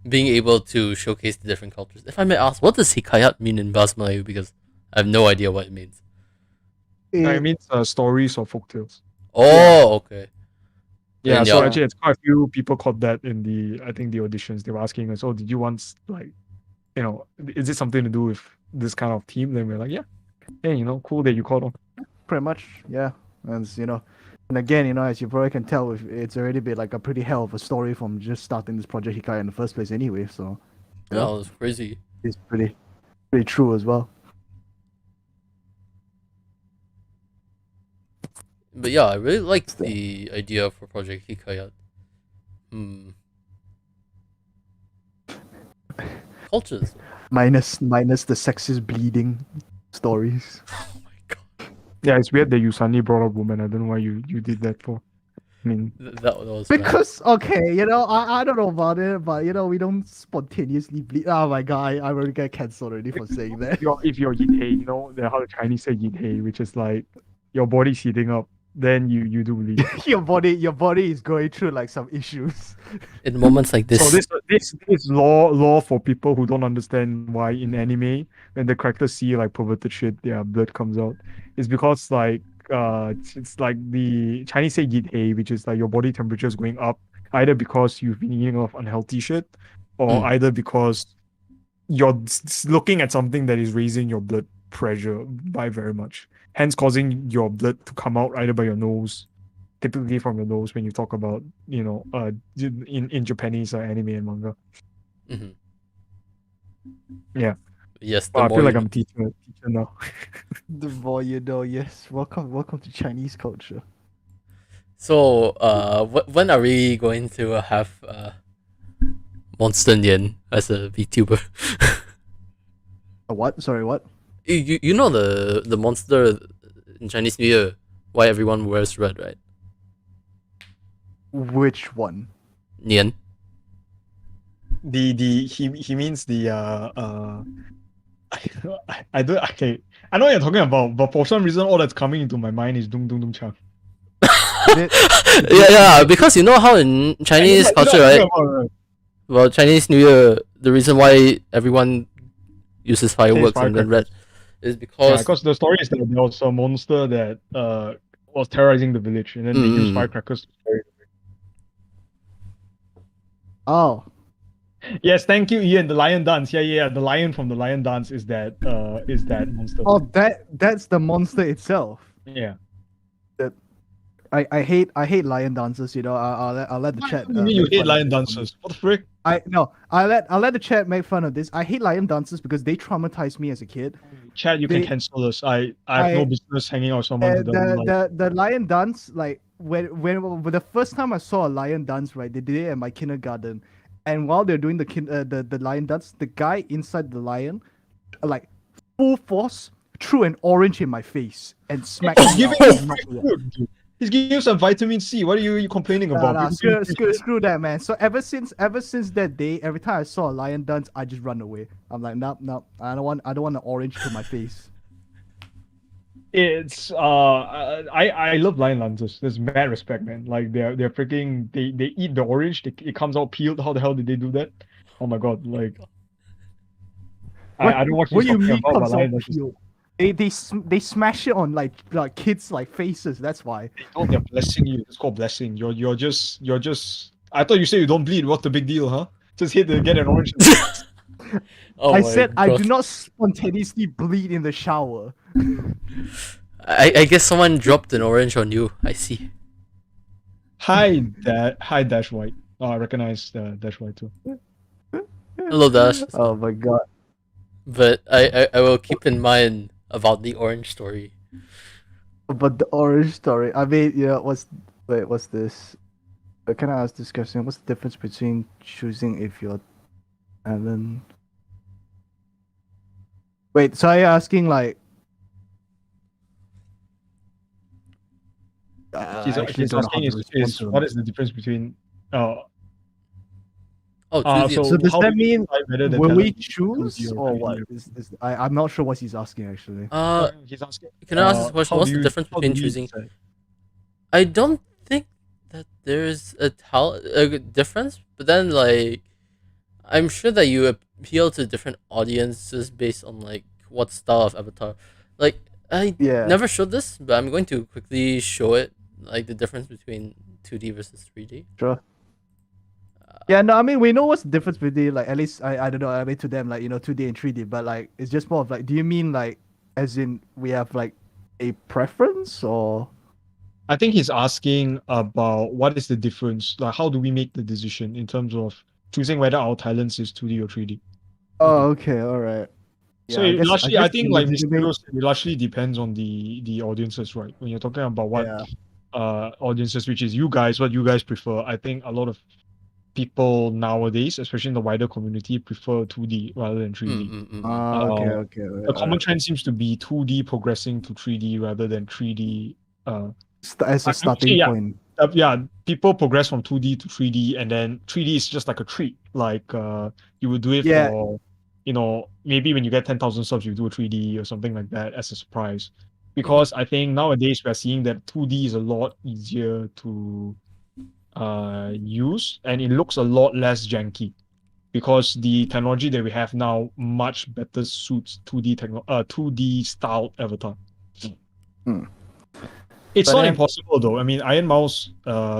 being able to showcase the different cultures. If I may ask, what does Hikayat mean in Bahasa Melayu? Because I have no idea what it means. It means stories or folktales. Oh, okay. Yeah, so actually, it's quite a few people caught that in the auditions. They were asking us, "Oh, did you want is it something to do with this kind of team?" Then we're like, "Yeah, hey, cool that you caught on." Pretty much, yeah, and and again, as you probably can tell, it's already been like a pretty hell of a story from just starting this Project Hikayat in the first place, anyway. So yeah, it's crazy. It's pretty true as well. But yeah, I really liked the idea for Project Hikayat. Cultures. Minus the sexist bleeding stories. Oh my god. Yeah, it's weird that you suddenly brought up women. I don't know why you did that for. I mean, that was because okay, I don't know about it, but we don't spontaneously bleed. Oh my god, I already get cancelled already for saying that. If you're yin hei, how the Chinese say yin hei, which is like your body's heating up, then you do bleed. your body is going through like some issues. In moments like this. So this law for people who don't understand why in anime when the characters see like perverted shit, their blood comes out. It's because like it's like the Chinese say yin hei, which is like your body temperature is going up either because you've been eating a lot of unhealthy shit, or either because you're looking at something that is raising your blood pressure by very much, hence causing your blood to come out either by your nose, typically from your nose when you talk about in Japanese anime and manga. Yeah. Yes, I feel like I'm a teacher now. The more you know. Yes, welcome to Chinese culture. So when are we going to have Monster Nian as a VTuber? A what? Sorry, what? You know the monster in Chinese New Year, why everyone wears red, right? Which one? Nian. He means the I don't okay. I know what you're talking about, but for some reason all that's coming into my mind is Dung Dung Dung Chang. Yeah, because you know how in Chinese culture, right? Well, Chinese New Year, the reason why everyone uses fireworks and then red is because the story is that there was a monster that was terrorizing the village, and then they used firecrackers to scare it away. Oh. Yes, thank you, Ian. The lion dance. Yeah. The lion from the lion dance is that monster. Oh, that's the monster itself. Yeah. I hate lion dancers. I'll let the chat. What do you mean you hate lion dancers? What the frick? I'll let the chat make fun of this. I hate lion dancers because they traumatized me as a kid. Chat, you can cancel us. I have no business hanging out with someone who doesn't like. The lion dance, like when the first time I saw a lion dance, right? They did it at my kindergarten, and while they're doing the lion dance, the guy inside the lion, like full force, threw an orange in my face and smacked me. He's giving you some vitamin C. What are you complaining about? Screw that, man. So ever since that day, every time I saw a lion dance, I just run away. I'm like, no, I don't want an orange to my face. It's I love lion dancers. There's mad respect, man. Like they're freaking they eat the orange. It comes out peeled. How the hell did they do that? Oh my god! Like I don't know what What you're do you talking mean about, comes but off the field? They smash it on like kids like faces. That's why. they're blessing you. It's called blessing. You're just. I thought you said you don't bleed. What's the big deal, huh? Just hit to get an orange. Oh I my said I do God. not spontaneously bleed in the shower. I guess someone dropped an orange on you. I see. Hi, Dash White. Oh, I recognize Dash White too. Hello, Dash. Oh my god. But I will keep in mind about the orange story. But the orange story. I mean, what's this? Can I ask this question? What's the difference between choosing if you're Alan? Wait, so are you asking like? He's asking is what is the difference between Oh, choose so does how that do you mean decide whether the will we talent choose is or your what? I'm not sure what he's asking actually. he's asking Can I ask this question? how What's do the you- difference how do between you choosing? decide? I don't think that there's a difference, but then like I'm sure that you appeal to different audiences based on like what style of avatar. Like I Yeah. never showed this, but I'm going to quickly show it, like the difference between 2D versus 3D. Sure. Yeah, no, I mean we know what's the difference between like at least I don't know, I mean to them like 2D and 3D, but like it's just more of like do you mean like as in we have like a preference or I think he's asking about what is the difference, like how do we make the decision in terms of choosing whether our talents is 2D or 3D. Oh, okay, all right. So Yeah, it largely, I guess think, the like Mr. legitimate- Rose, it largely depends on the audiences, right? When you're talking about what Yeah. audiences, which is you guys, what you guys prefer. I think a lot of people nowadays, especially in the wider community, prefer 2D rather than 3D. Okay. The common trend seems to be 2D progressing to 3D rather than 3D. As a starting yeah. point. Yeah, people progress from 2D to 3D, and then 3D is just like a treat. Like you would do it Yeah. for, maybe when you get 10,000 subs, you do a 3D or something like that as a surprise. Because I think nowadays we're seeing that 2D is a lot easier to use, and it looks a lot less janky. Because the technology that we have now much better suits 2D styled avatar. It's But not then- impossible though. I mean, Iron Mouse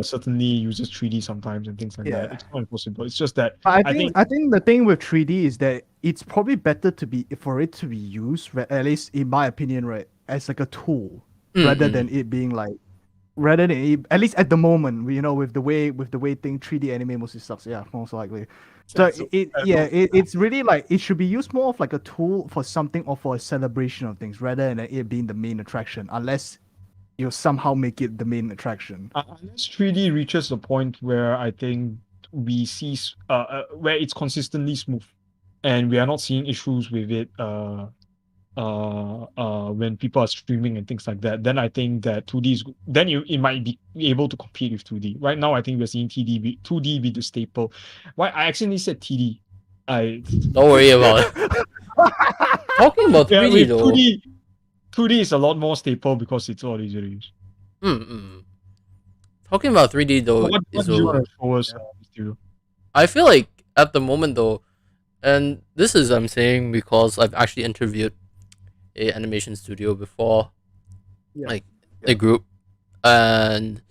certainly uses 3D sometimes and things like that. Yeah. It's not impossible. It's just that I think the thing with 3D is that it's probably better for it to be used, at least in my opinion, right, as like a tool rather than it being like at least at the moment, with the way 3D anime mostly sucks. Yeah, most likely. So it's really like it should be used more of like a tool for something or for a celebration of things rather than it being the main attraction, unless you somehow make it the main attraction. unless 3D reaches the point where I think we see where it's consistently smooth, and we are not seeing issues with it when people are streaming and things like that, then I think that 2D is then it might be able to compete with 2D. Right now, I think we're seeing 2D be the staple. Why I accidentally said TD. Don't worry about it. Talking about 3D though. 2D is a lot more staple because it's a lot easier to use. Talking about 3D though, What do you want to show us, Mysterio? I feel like at the moment though, and this is I'm saying because I've actually interviewed a animation studio before, like a group, and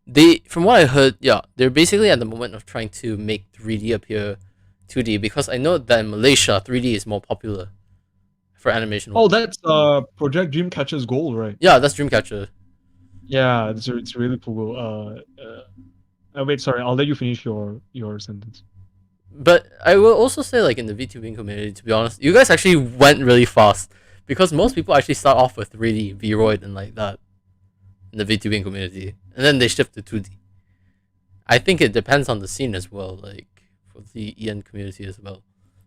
they, from what I heard, they're basically at the moment of trying to make 3D appear 2D because I know that in Malaysia 3D is more popular for animation. Oh, that's Project Dreamcatcher's goal, right? Yeah, that's Dreamcatcher. Yeah, it's really cool. Wait, sorry, I'll let you finish your sentence. But I will also say, like in the VTubing community, to be honest, you guys actually went really fast because most people actually start off with 3D, Vroid, and like that in the VTubing community, and then they shift to 2D. I think it depends on the scene as well, like for the EN community as well,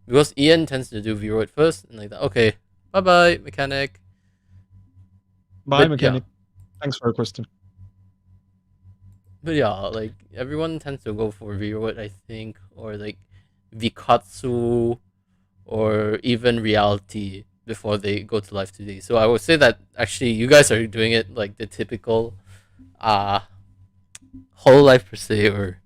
because EN tends to do Vroid first and like that. Okay, bye bye mechanic. Bye, But, mechanic. Thanks for your question. But yeah, like everyone tends to go for Vroid, I think, or like Vikatsu, or even Reality before they go to Live 2D. So I would say that actually you guys are doing it like the typical whole life per se, or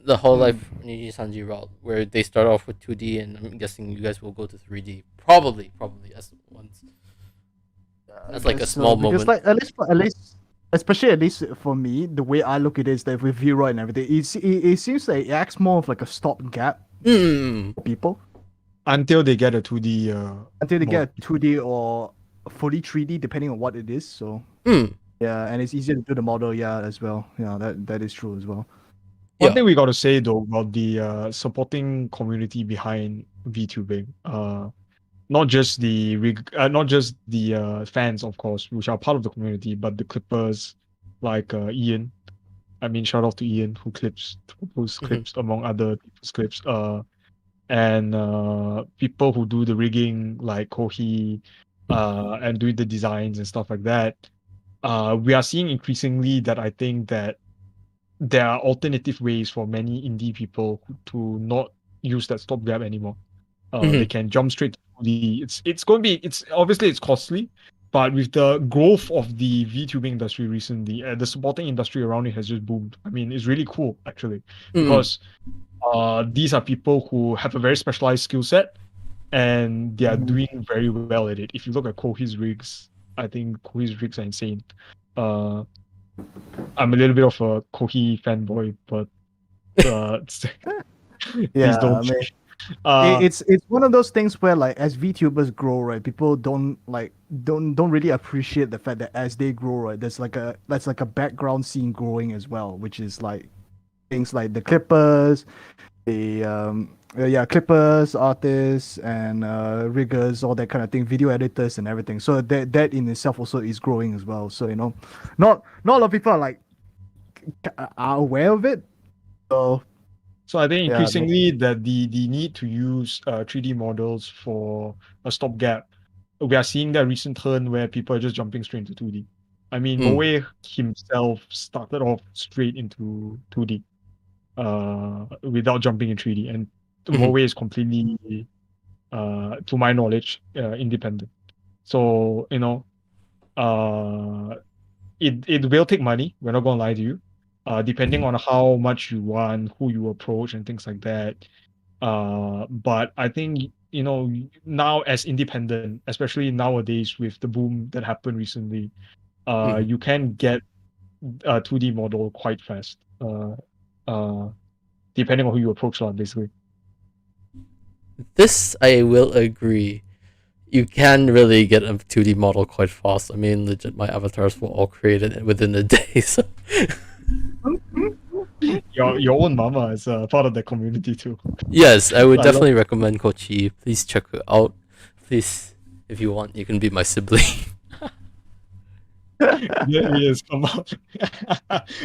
the whole life Niji Sanji route, where they start off with 2D, and I'm guessing you guys will go to 3D. Probably as once. That's like a small because moment. like at least especially at least for me, the way I look at it is that with Vero and everything, it seems like it acts more of like a stopgap for people Until they get a 2D. until they get a 2D or fully 3D, depending on what it is. So yeah, and it's easier to do the model, as well. Yeah, that is true as well. One thing we got to say though about the supporting community behind VTubing, not just the fans, of course, which are part of the community, but the clippers like Ian. I mean, shout out to Ian who posts clips among other people's clips. And people who do the rigging like Kohi, and doing the designs and stuff like that. We are seeing increasingly that I think that there are alternative ways for many indie people to not use that stopgap anymore. They can jump straight to the. It's going to be. It's obviously it's costly, but with the growth of the VTubing industry recently, the supporting industry around it has just boomed. I mean, it's really cool actually because these are people who have a very specialized skill set, and they are doing very well at it. If you look at Kohi's rigs, I think Kohi's rigs are insane. I'm a little bit of a Kohi fanboy, but please don't. It's one of those things where like as VTubers grow, right, people don't really appreciate the fact that as they grow, right, that's like a background scene growing as well, which is like things like the clippers, clippers, artists, and riggers, all that kind of thing, video editors and everything. So that in itself also is growing as well. So not a lot of people are aware of it. So I think increasingly that the need to use 3D models for a stopgap, we are seeing that recent turn where people are just jumping straight into 2D. I mean, Moe himself started off straight into 2D without jumping in 3D, and Moe is completely, to my knowledge, independent. So it will take money. We're not gonna lie to you. Depending on how much you want, who you approach, and things like that. But I think now as independent, especially nowadays with the boom that happened recently, you can get a 2D model quite fast. Depending on who you approach, basically. This I will agree. You can really get a 2D model quite fast. I mean, legit, my avatars were all created within a day. So. Your own mama is part of the community too. Yes, I would definitely recommend Kochi. Please check her out. Please, if you want, you can be my sibling. Yes, come on.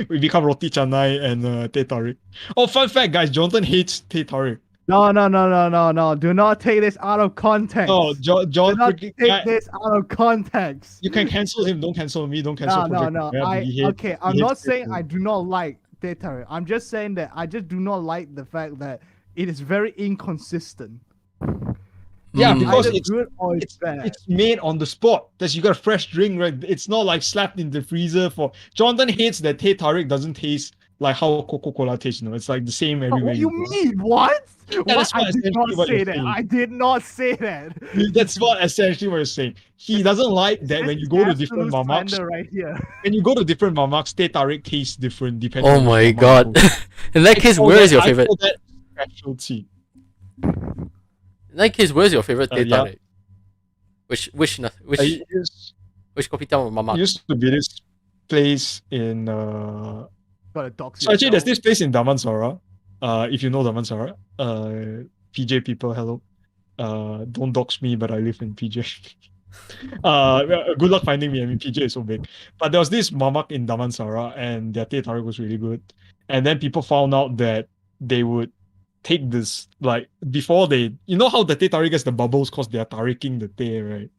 We become Roti Canai and Teh Tarik. Oh, fun fact, guys! Jonathan hates Teh Tarik. No! Do not take this out of context. No, John. Do not take this out of context. You can cancel him. Don't cancel me. Don't cancel Projek. No. I'm not saying I do not like Teh Tarik. I'm just saying that I just do not like the fact that it is very inconsistent. Yeah, because it's good or it's bad. It's made on the spot. That you got a fresh drink, right? It's not like slapped in the freezer for. Jonathan hates that Teh Tarik doesn't taste like how Coca-Cola tastes. It's like the same everywhere. What do you mean? What? That's I did not say that. I did not say that. That's what essentially what you're saying. He doesn't like that when you go to different mamaks. Right here. When you go to different mamaks, Teh Tarik tastes different depending. Oh my god! In that case, where is your favorite? Specialty. In that case, where's your favorite Teh Tarik? Which kopitiam mamak? It used to be this place in So actually there's this place in Damansara. If you know Damansara. PJ people, hello. Don't dox me, but I live in PJ. Good luck finding me. I mean, PJ is so big. But there was this mamak in Damansara, and their Teh Tarik was really good. And then people found out that they would take this, like, before they, how the Teh Tarik gets the bubbles because they are tariking the teh, right?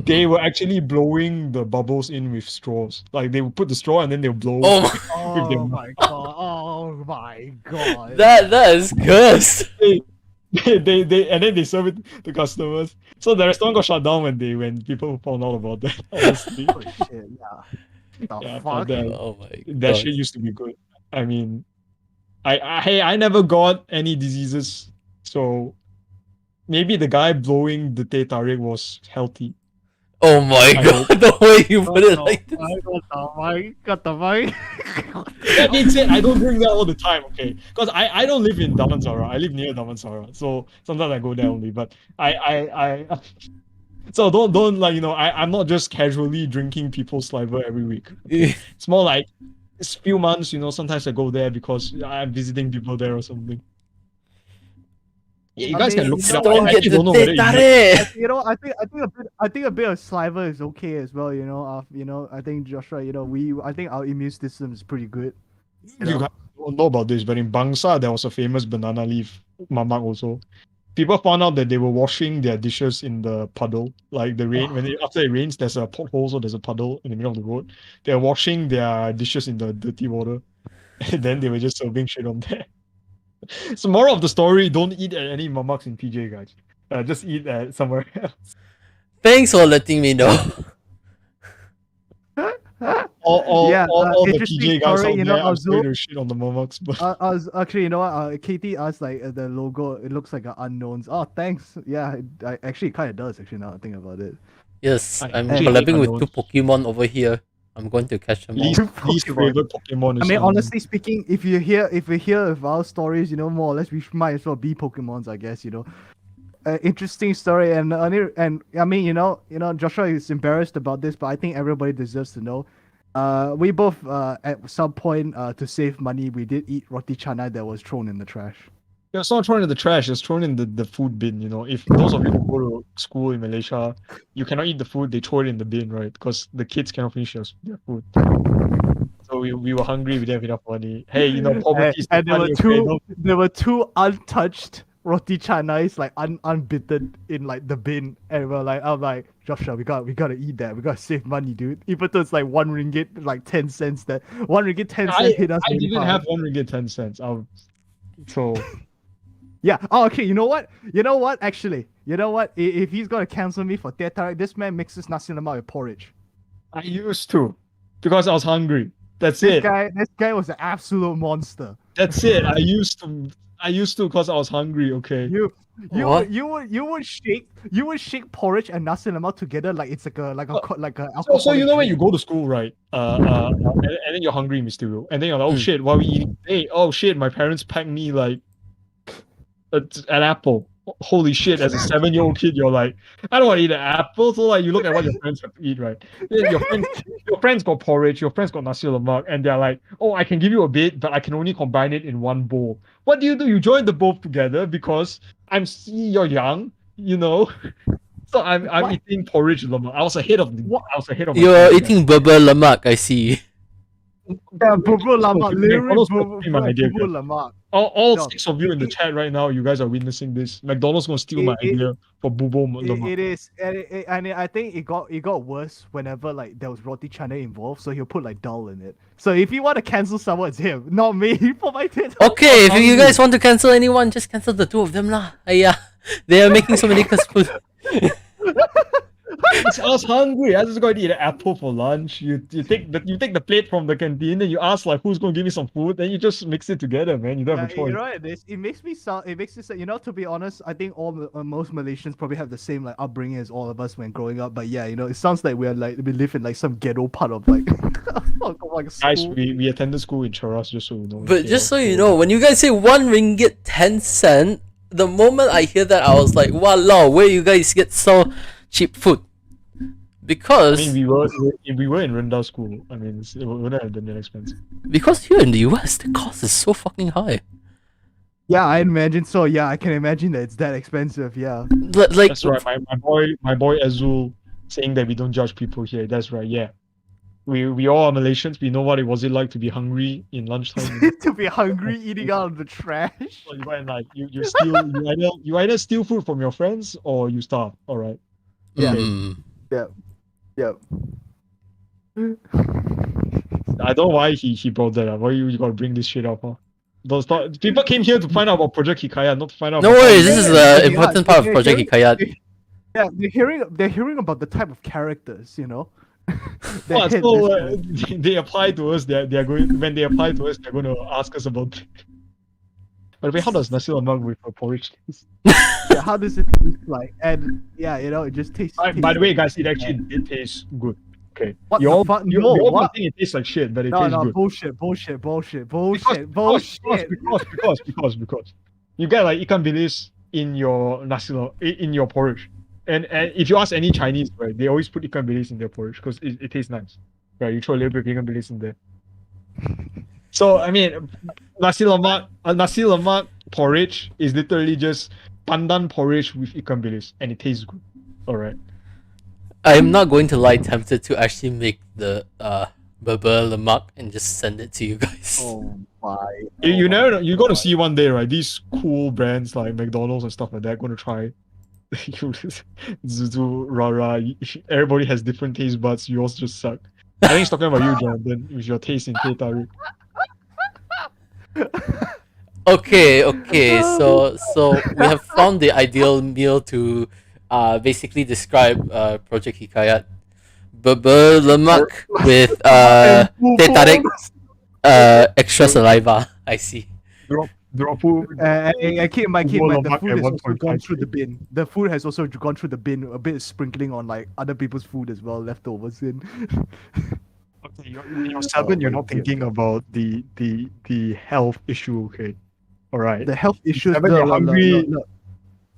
They were actually blowing the bubbles in with straws. Like, they would put the straw and then they'll blow. Oh my god! Oh my god! That is cursed. They and then they serve it to customers. So the restaurant got shut down when people found out about that. Honestly. Oh shit! Yeah. Fuck? Oh my god. That shit used to be good. I mean, I never got any diseases, so maybe the guy blowing the teh tarik was healthy. Oh my I god, the way you put it like this. Got the mic. That being said, I don't drink that all the time, okay? Because I don't live in Damansara. I live near Damansara, so sometimes I go there only. But I so don't like I'm not just casually drinking people's saliva every week. Okay? It's more like it's few months. Sometimes I go there because I'm visiting people there or something. Yeah, you guys can look it up. Don't I get actually the don't know whether teh it tarik. I think a bit of saliva is okay as well. I think Joshua, I think our immune system is pretty good. You guys don't know about this, but in Bangsa there was a famous banana leaf mamak also. People found out that they were washing their dishes in the puddle, like the rain. After it rains, there's a pothole, so there's a puddle in the middle of the road. They're washing their dishes in the dirty water, and then they were just serving shit on there. So moral of the story: don't eat at any mamaks in PJ, guys. Just eat at somewhere else. Thanks for letting me know. All the interesting PJ guys story, out there are Azul. going to shit on the mamaks, but I was actually, Katie asked like the logo. It looks like an unknowns. Oh, thanks. Yeah, it actually kind of does. Actually, now I think about it. Yes, I'm actually collabing hate with two Pokemon over here. I'm going to catch them all. least Pokemon. favorite Pokemon is. I mean, honestly speaking, if you hear of our stories, more or less, we might as well be Pokemons, I guess. Interesting story, and I mean, Joshua is embarrassed about this, but I think everybody deserves to know. We both at some point to save money, we did eat roti canai that was thrown in the trash. Yeah, it's not thrown in the trash, it's thrown in the food bin, If those of you who go to school in Malaysia, you cannot eat the food, they throw it in the bin, right? Because the kids cannot finish their food. So we were hungry, we didn't have enough money. Hey, poverty is And money, there were two untouched roti canais, like unbitten in like the bin, and I'm like, Joshua, we gotta eat that. We gotta save money, dude. Even though it's like 1 ringgit, like 10 cents. That 1 ringgit 10 cents hit us. I really didn't hard. have 1 ringgit 10 cents. So Yeah. Oh, okay. You know what? Actually, If he's gonna cancel me for teh tarik, this man mixes nasi lemak with porridge. I used to, because I was hungry. That's This it. guy was an absolute monster. That's it. I used to because I was hungry. Okay. You What? would shake porridge and nasi lemak together like it's like a So alcoholic when you drink. go to school, right? And then you're hungry, Mr. Will, and then you're like, oh shit, what are we eating today? Oh shit, my parents packed me like an apple. Holy shit! As a 7-year-old kid, you're like, I don't want to eat an apple. So like, you look at what your friends have to eat, right? Then your friends got porridge, your friends got nasi lemak, and they're like, oh, I can give you a bit, but I can only combine it in one bowl. What do? You join the both together because you're young, So I'm What? eating porridge lemak. I was ahead of my You're friends, eating bubur lemak, I see. Yeah, bubur lemak, literally McDonald's gonna steal my idea, bubur guys. lemak. All No, 6 of you in the chat right now, you guys are witnessing this. McDonald's gonna steal my idea for bubo lemak. It is, and I think it got worse whenever like there was roti canai involved. So he'll put like dal in it. So if you want to cancel someone, it's him, not me. For my teh tarik. Okay, if you guys want to cancel anyone, just cancel the two of them lah. Yeah, they are making so many food. I was hungry. I was just going to eat an apple for lunch. You take the plate from the canteen and you ask like who's going to give me some food. Then you just mix it together, man. You don't have a choice. You're right. It makes me sound. It makes it sound. To be honest, I think most Malaysians probably have the same like upbringing as all of us when growing up. But yeah, it sounds like we live in like some ghetto part of like, like school. Guys, we attended school in Cheras, just so you know. But just so you know, when you guys say 1 ringgit 10 cent, the moment I hear that, I was like, wow, where you guys get so cheap food? Because I mean, we were in Rendau school. I mean, it wouldn't have been that expensive. because here in the US, the cost is so fucking high. Yeah, I imagine so. Yeah, I can imagine that it's that expensive. Yeah. Like That's right. My boy Azul saying that we don't judge people here. That's right. Yeah, we all are Malaysians. We know what it was like to be hungry in lunchtime. To be hungry, eating out of the trash. So you go and like you steal. You either steal food from your friends or you starve. All right. Yeah. mm, Yep. I don't know why he brought that up. Why you gotta bring this shit up, huh? Don't start. People came here to find out about Projek Hikayat, not to find out. no about worries, this is Yeah, the important part of Project Hikayat. Yeah, they're hearing about the type of characters, Well, that so hit this, they apply to us. They're going when they apply to us. They're going to ask us about By the way, how does nasi lemak with a porridge taste? Yeah, how does it taste like? And yeah, it just tastes. By the way, tastes guys, it actually did taste good. Okay. What you the all, fuck? you, No, you all what? might think it tastes like shit, but it No, tastes no, good. bullshit. Because you get like ikan bilis in your in your porridge, and if you ask any Chinese, right, they always put ikan bilis in their porridge because it tastes nice. Right, you throw a little bit of ikan bilis in there. So I mean, nasi lemak porridge is literally just pandan porridge with ikan bilis, and it tastes good. All right. I'm not going to lie, tempted to actually make the baba lemak and just send it to you guys. Oh my! You never know, you're gonna see one day, right? These cool brands like McDonald's and stuff like that gonna try. Zuzu, Rara. Everybody has different taste buds. Yours just suck. I think he's talking about you, Jonathan, with your taste in Caturteer. Okay. So we have found the ideal meal to basically describe Project Hikayat. Baba lemak with teh tarik, extra saliva. I see. Drop food. Keep in mind, the food at has also 1.5K. gone through the bin. The food has also gone through the bin, a bit sprinkling on like other people's food as well, leftovers in. Okay, you're 7. You're not thinking about the health issue. Okay, all right. The health issues. 7, you're hungry. No.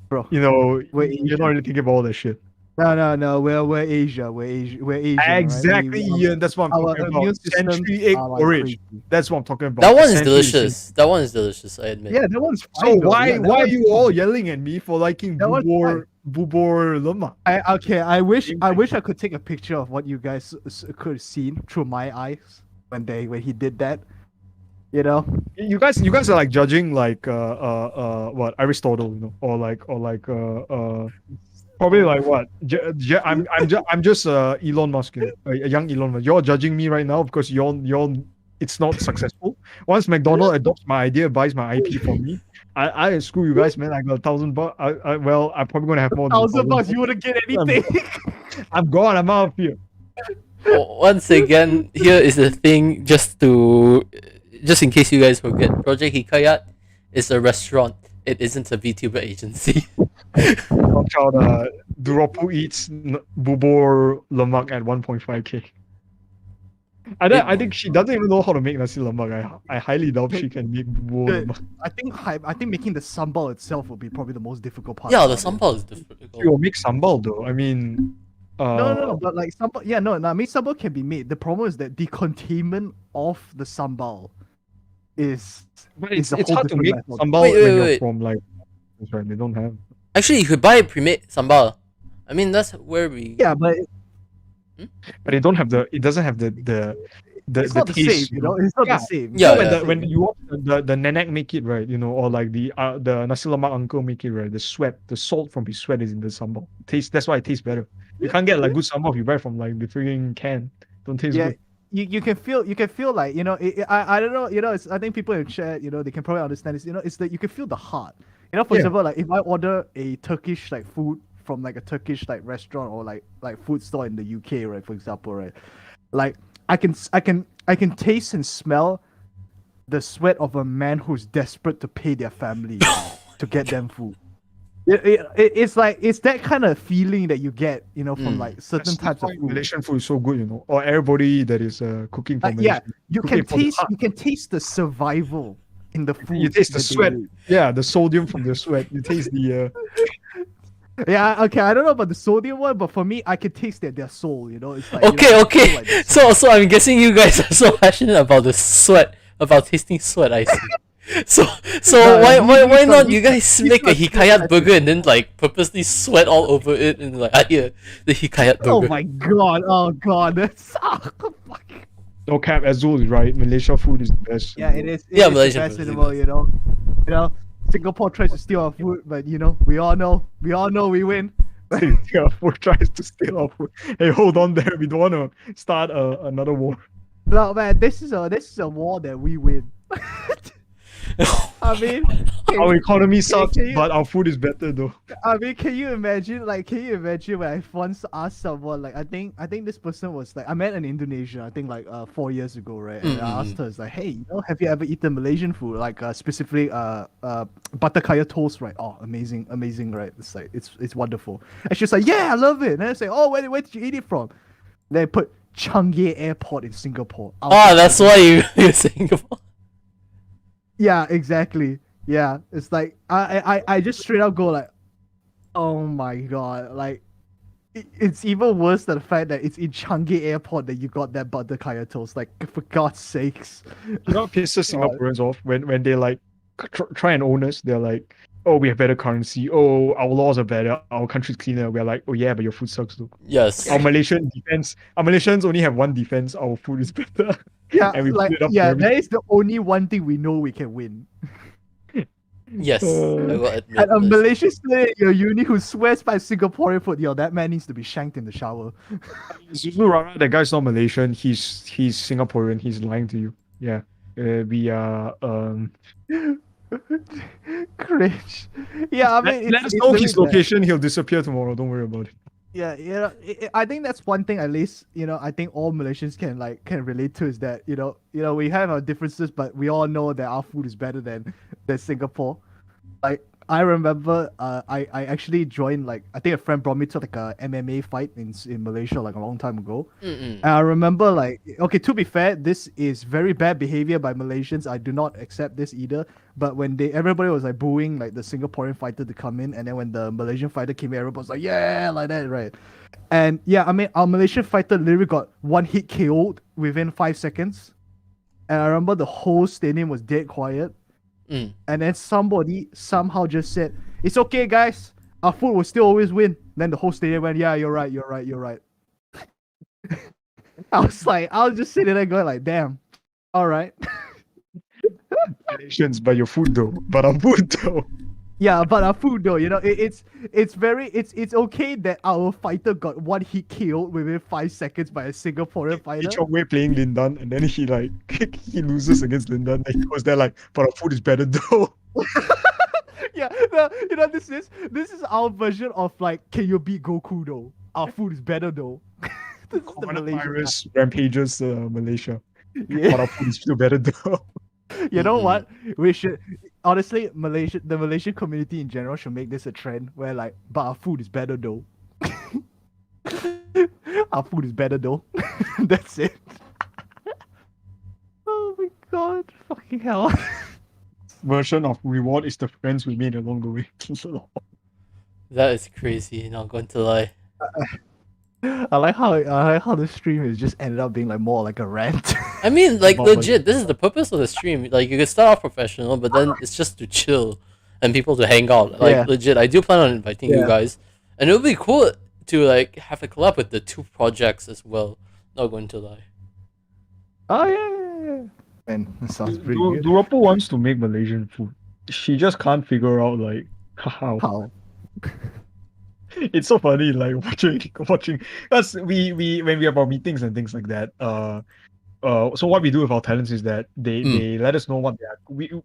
Bro, You know, We're you're not really thinking about all that shit. no. We're Asia. We're Asian. Exactly, right? Ian. That's what I'm Our talking immune about. systems Century egg are, like, porridge. crazy. That's what I'm talking about. That one is Century delicious. That one is delicious. I admit. Yeah, that one's So fine. though. why Yeah, that are one's you all yelling at me for liking That one's bubor lemak? I wish I could take a picture of what you guys could have seen through my eyes when he did that. You know, You guys are like judging like what Aristotle, you know, or like probably like what I'm just Elon Musk, you know, a young Elon Musk. You're judging me right now because you're it's not successful. Once McDonald adopts my idea, buys my IP from me, I screw you guys, man. I got $1,000. I'm probably gonna have more than $1,000, you wouldn't get anything. I'm gone. I'm out of here. Once again, here is the thing. Just in case you guys forget, Project Hikayat is a restaurant. It isn't a VTuber agency. Watch out, Duropu eats bubur lemak at 1.5K. I think she doesn't even know how to make nasi lemak. I highly doubt she can make bubur lemak. I think making the sambal itself will be probably the most difficult part. Yeah, the sambal is difficult. She will make sambal though. I mean, No, but like sambal, yeah, no, I mean sambal can be made. The problem is that the containment of the sambal is. but it's it's a whole hard to make different method. sambal Wait, when wait, you're wait. from like. That's right. They don't have. Actually, you could buy pre-made sambal. I mean, that's where we. Yeah, but But it don't have the. It doesn't have the it's not the same. taste. You know, it's not Yeah. the same. Yeah, You know, when you watch the nenek make it, right, you know, or like the nasi lemak uncle make it, right, the salt from his sweat is in the sambal. That's why it tastes better. You can't get like good sambal if you buy from like the freaking can. Don't taste Yeah, good. you can feel like, you know, I don't know, you know, I think people in chat, you know, they can probably understand this. You know, it's that you can feel the heart. You know, for Yeah. example, like if I order a Turkish like food from like a Turkish like restaurant or like food store in the UK, right, for example, right, like I can taste and smell the sweat of a man who's desperate to pay their family to get them food. It's like it's that kind of feeling that you get, you know, from like certain That's types of why food. Malaysian food is so good, you know, or everybody that is cooking for Yeah, Malaysia. you cooking can for the taste heart. you can taste the survival in the food. You taste the that they sweat. make. Yeah, the sodium from the sweat. You taste the. Yeah, okay. I don't know about the sodium one, but for me, I can taste their soul. You know, it's like Okay, you know, I okay. feel like this- So I'm guessing you guys are so passionate about the sweat, about tasting sweat. I see. So No, why he's not not- you guys he's make a not Hikayat sweat. burger and then like purposely sweat all over it and like here the Hikayat burger. Oh my god! Oh god! That's fuck. No cap, Azul is right. Malaysia food is the best. Yeah, it is. Yeah, It is Malaysian the best food is in the the world. You know. Singapore tries to steal our food, but you know, we all know we win. Singapore tries to steal our food. Hey, hold on there. We don't want to start another war. No man, this is a war that we win. I mean, Our economy sucks, can you- but our food is better though. I mean, can you imagine? Like, can you imagine when I once asked someone, like, I think this person was like, I met an Indonesian, I think like 4 years ago, right? And I asked her, it's like, hey, have you ever eaten Malaysian food? Like, specifically, butter kaya toast, right? Oh, amazing, right? It's like, it's wonderful. And she's like, yeah, I love it. And I say, oh, where did you eat it from? They put Changi Airport in Singapore. Oh, that's why you're Singapore. Yeah, exactly. Yeah, it's like I just straight up go like, oh my god, like it's even worse than the fact that it's in Changi Airport that you got that butter kaya toast. Like, for God's sakes. You know what pisses Singaporeans off when they like try and own us? They're like, oh, we have better currency. Oh, our laws are better. Our country's cleaner. We're like, oh yeah, but your food sucks too. Yes. Our Malaysians only have one defense. Our food is better. Yeah, And we like, put it up yeah, for that is the only one thing we know we can win. Yes. I will admit. And a this. Malaysian student at your uni who swears by Singaporean food, yo, that man needs to be shanked in the shower. Zuzu Rara, that guy's not Malaysian. He's Singaporean. He's lying to you. Yeah. We are Cringe. Yeah, I mean, let us it's know really his bad. location. He'll disappear tomorrow. Don't worry about it. Yeah, I think that's one thing at least, I think all Malaysians can relate to, is that, we have our differences, but we all know that our food is better than Singapore. Like, I remember I actually joined, like, I think a friend brought me to like a MMA fight in Malaysia like a long time ago. And I remember, like, okay, to be fair, this is very bad behavior by Malaysians. I do not accept this either. But when everybody was like booing like the Singaporean fighter to come in, and then when the Malaysian fighter came in, everybody was like, yeah, like that, right? And yeah, I mean, our Malaysian fighter literally got one hit KO'd within 5 seconds. And I remember the whole stadium was dead quiet. And then somebody somehow just said, it's okay, guys. Our food will still always win. Then the whole stadium went, yeah, you're right. I was just sitting there going like, damn, all right. Malaysians, but your food though. But our food though. Yeah, but our food though, it's okay that our fighter got one hit KO'd within 5 seconds by a Singaporean fighter. Chong Wei playing Lindan, and then he like he loses against Lindan. And he goes there like, but our food is better though. Yeah, no, this is our version of like, can you beat Goku though? Our food is better though. This is the Malaysian Coronavirus rampages Malaysia. Yeah. But our food is still better though. You know what? We should honestly, the Malaysian community in general should make this a trend where like, but our food is better though. Our food is better though. That's it. Oh my god, fucking hell. Version of reward is the friends we made along the way. That is crazy. Not going to lie. I like how the stream is just ended up being like more like a rant. I mean, like, About, like- legit, this is the purpose of the stream. Like, you can start off professional, but then it's just to chill and people to hang out. Like, Yeah. legit, I do plan on inviting you Yeah. guys. And it would be cool to, like, have a collab with the two projects as well. Not going to lie. Oh yeah. Man, that sounds pretty good. Durapo wants to make Malaysian food. She just can't figure out like how. How? It's so funny, like watching. That's we when we have our meetings and things like that. So what we do with our talents is that they let us know what they are.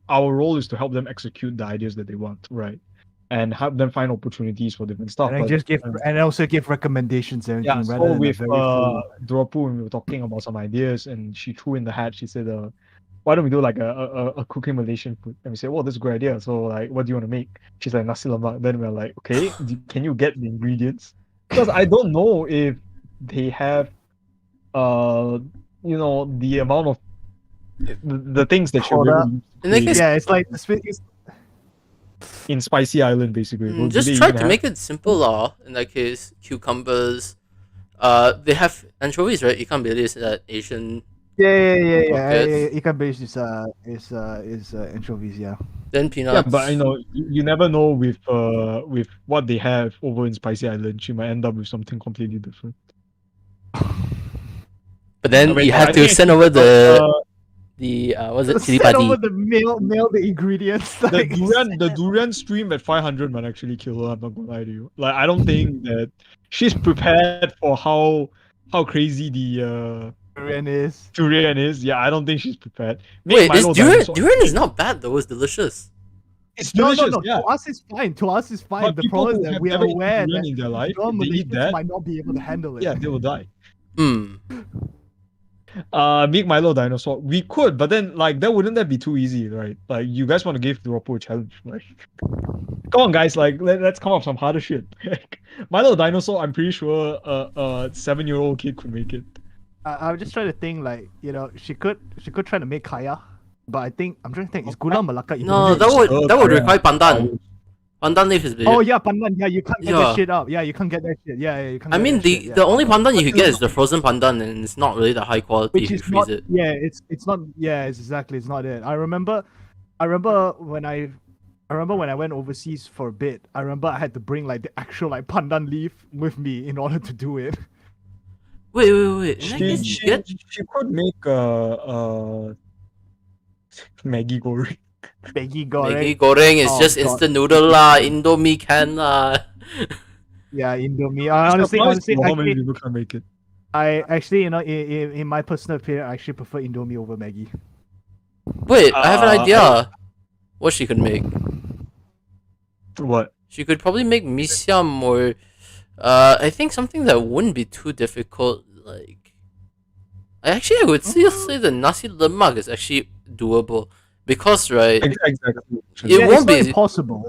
Our role is to help them execute the ideas that they want, right? And help them find opportunities for different stuff. And But, just and also give recommendations and yeah, everything. so rather than a with very full- Durapu, when we were talking about some ideas, and she threw in the hat, she said, why don't we do like a cooking Malaysian food? And we said, well, that's a great idea. So like, what do you want to make? She's like, nasi lemak. Then we're like, okay, can you get the ingredients? Because I don't know if they have, the amount of the things that she Hold up. really In that case, Yeah, it's like in Spicy Island, basically. Well, do just they try even to have- make it simple, in that case, cucumbers. They have anchovies, right? Ikan bilis, Asian. yeah. Buckets. Ikan base is anchovies. Yeah. Then peanuts. Yeah, but you never know with what they have over in Spicy Island. She might end up with something completely different. But then I mean, you I have to think send over the was it chili Send padi? over the mail the ingredients. The like- durian stream at 500 might actually kill her. I'm not gonna lie to you. Like, I don't think that she's prepared for how crazy Durian is. Durian is. Yeah, I don't think she's prepared. Wait, is Milo durian? dinosaur. Durian is not bad though. It's delicious. It's delicious. No. Yeah. To us, it's fine. To us, it's fine. But The people problem who is that have we are never eaten aware durian that in their life, if they non-Malaysians eat that, might not be able to handle it. yeah, they will die. Hmm. Make Milo dinosaur. We could, but then like wouldn't that be too easy, right? Like you guys want to give Droppo a challenge, right? Come on, guys! Like let's come up with some harder shit. Milo dinosaur. I'm pretty sure a 7-year-old kid could make it. I was just trying to think, like, you know, she could try to make kaya, but I'm trying to think, is gula melaka? No, that would require pandan. Pandan leaf is big. Oh yeah, pandan. Yeah, you can't get Yeah. that shit up. Yeah, you can't get that shit. Yeah, you can't. I get mean, that shit, yeah. the only pandan you could get is the frozen pandan, and it's not really the high quality Which if you is freeze not. it. Yeah, it's not. Yeah, it's exactly. It's not it. I remember when I went overseas for a bit. I remember I had to bring like the actual like pandan leaf with me in order to do it. Wait. In that case, you get She could make Maggie goreng. Maggi goreng. Maggi goreng is Oh, just God. instant noodle lah. Indomie can lah. Yeah, Indomie. Honestly, How many actually, people can make it? I actually, you know, in my personal opinion, I actually prefer Indomie over Maggi. Wait, I have an idea. What she could make? What? She could probably make mee siam or, I think something that wouldn't be too difficult. Like, I would still say the nasi lemak is actually doable because right, Exactly. It Yeah, won't it's not be- impossible.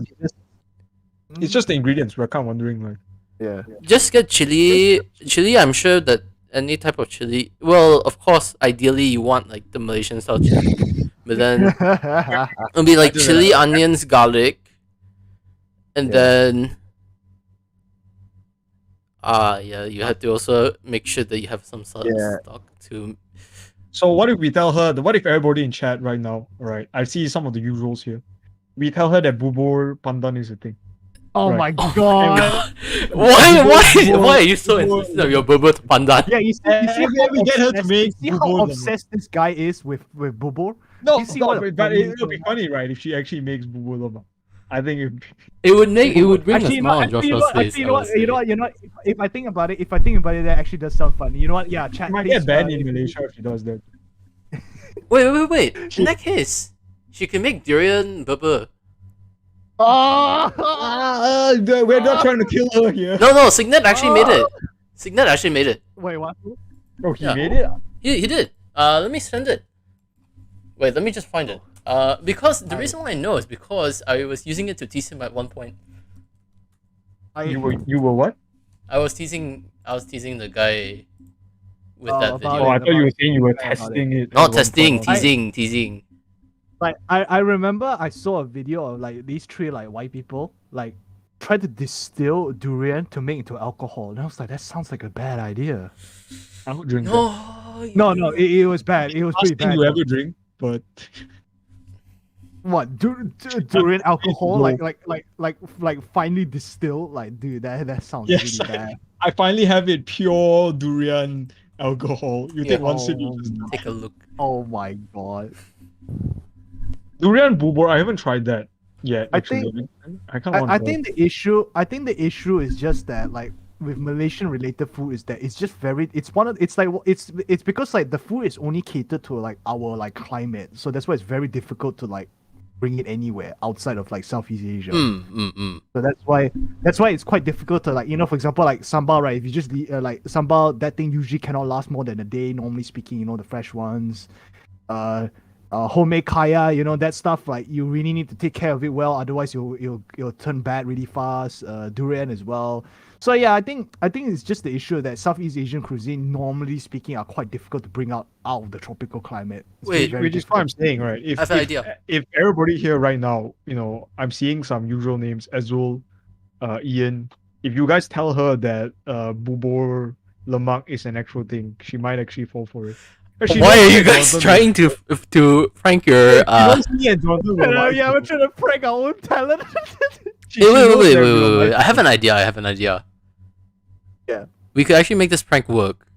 It's just the ingredients. We're kind of wondering like. Yeah. just get chili. Chili, I'm sure that any type of chili. Well, of course, ideally you want like the Malaysian style chili, but then it'll be like do chili, onions, garlic, and then. Yeah, you have to also make sure that you have some sort of Yeah. stock to. So what if we tell her? What if everybody in chat right now? All right, I see some of the usuals here. We tell her that bubur pandan is a thing. Oh Right. my god. Why are you so insistent on your bubur to pandan? Yeah, you see And how we get her to obsessed- make you see how bubur lemon. obsessed this guy is with bubur? No, You see what a but funny it'll be thing- funny, right? If she actually makes bubur lemak. I think It would bring Actually, a smile on you know Joshua's what, face. actually, I would say. you know what, if I think about it, that actually does sound funny. You know what? Yeah, chat. she might please, get banned in if- Malaysia if she does that. Wait. In that case, she can make durian bubur. We're not trying to kill her here. No, Signet actually made it. Signet actually made it. Wait, what? Oh, he Yeah. made it. He did. Let me send it. Wait, let me just find it. Because the reason why I know is because I was using it to tease him at one point. You were what? I was teasing the guy with Oh, that about video. Oh, I it, thought you were about saying you were it, about testing it. Not at one testing, point. teasing. Like I remember I saw a video of like these three like white people like try to distill durian to make into alcohol, and I was like, that sounds like a bad idea. I would drink that. No, It was bad. It was Last pretty thing bad. you ever drink, but What durian alcohol? No. Like finely distilled? Like dude, that sounds Yes. really bad. I finally have it pure durian alcohol. You take one sip, you just Take a look. Oh my god. durian bubur. I haven't tried that yet. I Actually, I kind of I think the issue is just that like with Malaysian related food is that it's just very it's because like the food is only catered to like our like climate, so that's why it's very difficult to like bring it anywhere outside of like Southeast Asia. So that's why it's quite difficult to like, you know, for example like sambal, right? If you just like sambal, that thing usually cannot last more than a day, normally speaking, you know, the fresh ones. Homemade kaya, you know, that stuff, like you really need to take care of it well, otherwise you'll turn bad really fast. Durian as well. So yeah, I think it's just the issue that Southeast Asian cuisine, normally speaking, are quite difficult to bring out of the tropical climate. It's Wait, very which is what I'm difficult. saying, right? I have an idea. If everybody here right now, you know, I'm seeing some usual names: Azul, Ian. If you guys tell her that bubur lemak is an actual thing, she might actually fall for it. But she Why knows are me you and guys Jonathan trying to prank your will- She knows me and Jonathan will like Yeah, it. we're trying to prank our own talent. She Wait, knows that we'll wait. like I have an idea. Yeah. We could actually make this prank work.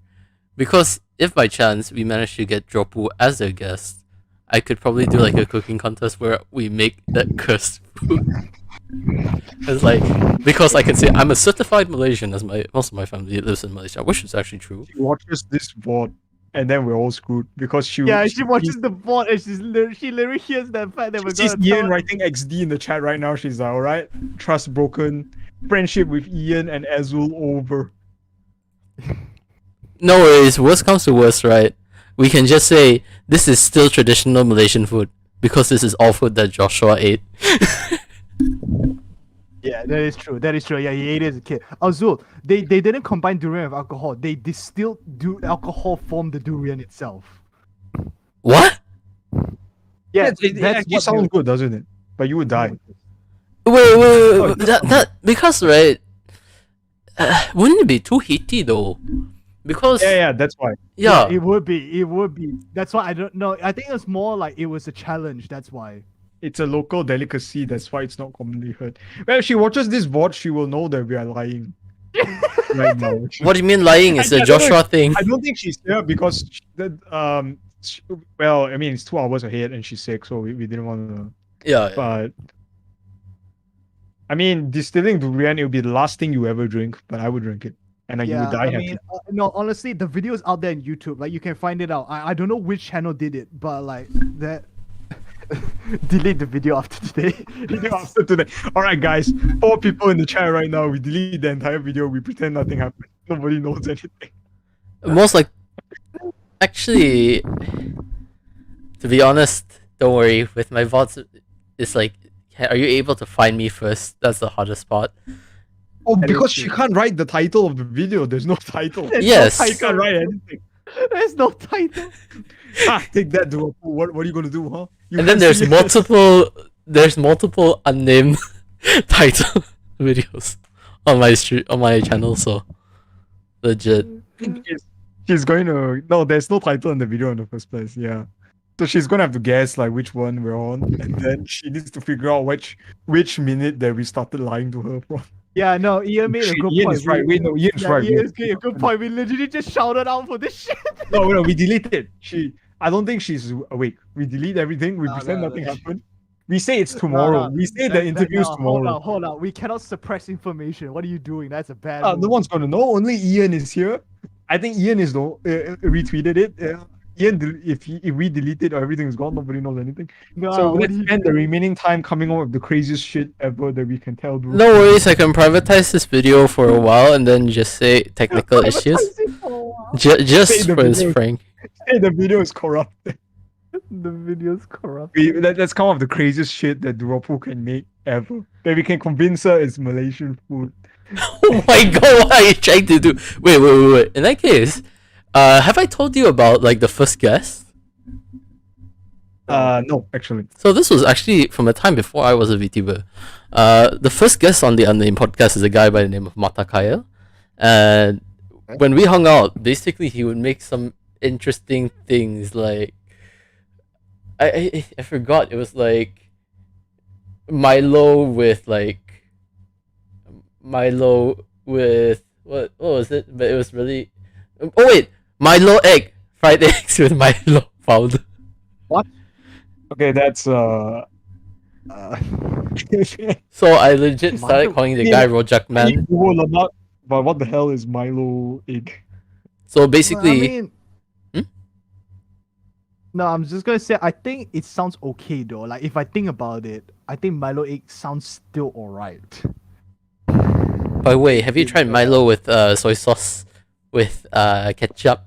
Because if by chance we manage to get Dropu as a guest, I could probably do like a cooking contest where we make that cursed food. It's like, because I can say I'm a certified Malaysian, as most of my family lives in Malaysia, which is actually true. She watches this VOD. and then we're all screwed because she watches the VOD and she literally hears that fact that we're sees gonna Ian tell writing XD in the chat right now. She's like, all right, trust broken, friendship with Ian and Azul over. No worries. Worst comes to worst, right? We can just say this is still traditional Malaysian food because this is all food that Joshua ate. Yeah, that is true. That is true. Yeah, he ate it as a kid. Azul, they didn't combine durian with alcohol. They distilled alcohol from the durian itself. What? Yeah, it actually sounds good, doesn't it? But you would die. Wait. That because right? Wouldn't it be too heaty though? Because Yeah, that's why. yeah, it would be. It would be. That's why I don't know. I think it's more like it was a challenge. That's why. It's a local delicacy. That's why it's not commonly heard. Well, if she watches this VOD, she will know that we are lying. Right now. what do you mean lying? It's I a don't Joshua thing. I don't think she's here because well, I mean, it's 2 hours ahead and she's sick, so we didn't want to. Yeah. But I mean, distilling durian, it would be the last thing you ever drink, but I would drink it, and you would die I happy. mean, no, honestly, the video is out there on YouTube. Like, you can find it out. I don't know which channel did it, but like that. Delete the video after today. After today. All right, guys, 4 people in the chat right now. We delete the entire video. We pretend nothing happened. Nobody knows anything. Most like, actually, to be honest, don't worry. With my VODs, it's like, are you able to find me first? That's the hardest part. Oh, because she can't write the title of the video. There's no title. Yes. She can't write anything. There's no title. Take that, dude. What are you gonna do, huh? You And then can't there's see it. multiple unnamed title videos on my channel. So legit. She's going to no. There's no title in the video in the first place. Yeah. So she's gonna have to guess like which one we're on, and then she needs to figure out which minute that we started lying to her from. Yeah, no, Ian made a good Ian point. is right. Wait, no, Ian's right. Ian's a good point. We literally just shouted out for this shit. No, we deleted. I don't think she's awake. We delete everything. We No, pretend no, nothing no. happened. We say it's tomorrow. No, We say the interview's tomorrow. Hold on. We cannot suppress information. What are you doing? That's a bad No move. one's gonna know. Only Ian is here. I think Ian is retweeted it. Ian, if we delete it or everything is gone, nobody knows anything. No, So what let's are you spend the doing? remaining time coming up with the craziest shit ever that we can tell. Bro. No worries. I can privatize this video for a while and then just say technical issues. Just Say the for his video. prank. Hey, the video is corrupt. The video's corrupt. Let's come up with the craziest shit that Duropu can make ever. That we can convince her it's Malaysian food. Oh my god, what are you trying to do? Wait. In that case, have I told you about like the first guest? No, actually. So this was actually from a time before I was a VTuber. The first guest on the Unnamed Podcast is a guy by the name of Matakaya. And when we hung out, basically he would make some interesting things like I forgot, it was like Milo with what was it? But it was really Milo egg, fried eggs with Milo powder. Okay, that's So I legit started calling the guy Rojak Man. But what the hell is Milo egg? So basically, No, I'm just gonna say I think it sounds okay though. Like if I think about it, I think Milo egg sounds still alright. by the way, have you tried Milo with soy sauce, with ketchup,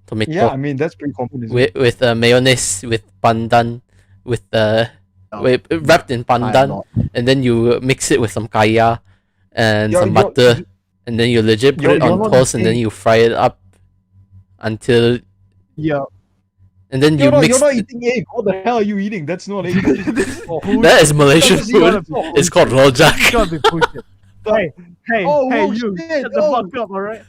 tomato, Yeah, I mean that's pretty common. Isn't it? with mayonnaise, with pandan, with wrapped in pandan, and then you mix it with some kaya and some butter, and then you legit put it on toast, and then you fry it up until Yeah. and then you mix. You're not eating egg. What the hell are you eating? That's not egg. That is Malaysian food. It's called rojak. You gotta be pushing. Hey, you shit, shut the fuck up, alright?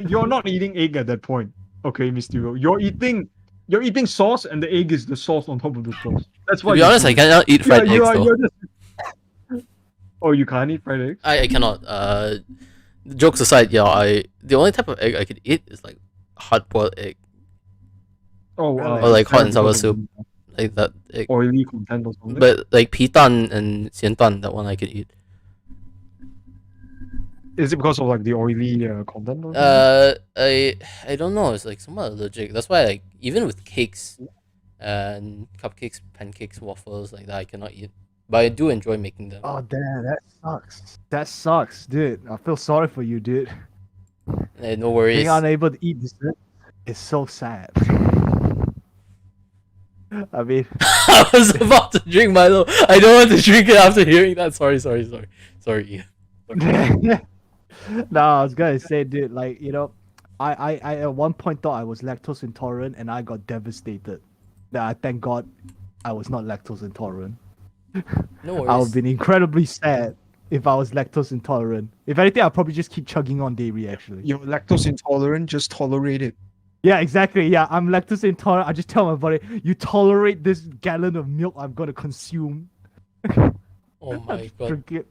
You're not eating egg at that point. Okay, Mysterio. You're eating sauce, and the egg is the sauce on top of the sauce. That's To why. be honest, I cannot eat fried eggs though. Oh, you can't eat fried eggs? I cannot. Jokes aside, the only type of egg I could eat is like hard boiled egg, Oh, or like hot and sour soup, like that egg. Oily content or something. But like pitan and xiantan, that one I could eat. Is it because of like the oily content? Or something? I don't know. It's like somewhat allergic. That's why like even with cakes and cupcakes, pancakes, waffles like that, I cannot eat. But I do enjoy making them. Oh damn, that sucks. That sucks, dude. I feel sorry for you, dude. No worries. Being unable to eat dessert is so sad. I mean, I was about to drink Milo. I don't want to drink it after hearing that. Sorry, Ian. no, I was gonna say, dude, like I at one point thought I was lactose intolerant, and I got devastated. That I thank God I was not lactose intolerant. No worries. I would have been incredibly sad if I was lactose intolerant. If anything, I'll probably just keep chugging on dairy. Actually, You're lactose intolerant, just tolerate it. yeah, exactly. Yeah, I'm lactose intolerant. I just tell my body, you tolerate this gallon of milk I'm gonna consume. Oh my god. Drink it.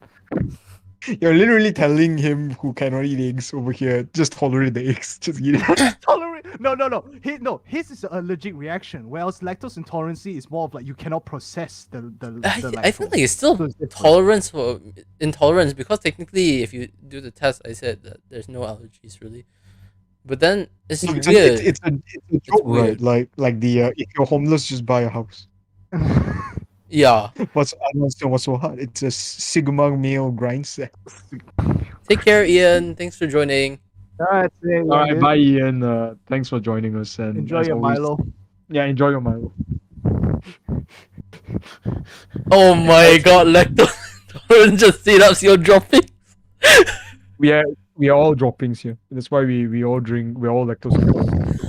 You're literally telling him who cannot eat eggs over here, just tolerate the eggs. Just eat it. Tolerate? No. His is an allergic reaction, whereas lactose intolerance is more of like you cannot process the I feel like it's still So it's different. tolerance for intolerance because technically, if you do the test, I said that there's no allergies really. But then it's No, weird. it's a joke, weird. right? Like the if you're homeless, just buy a house. Yeah. I don't understand what's so hard. It's a Sigma male grind set. Take care, Ian. Thanks for joining. Alright, All right, bye, Ian. Thanks for joining us, and Enjoy as your always- Milo. Yeah, enjoy your Milo. Oh my god, lactose intolerance just sit ups your dropping. We are all droppings here. That's why we all drink. We're all lactose intolerant.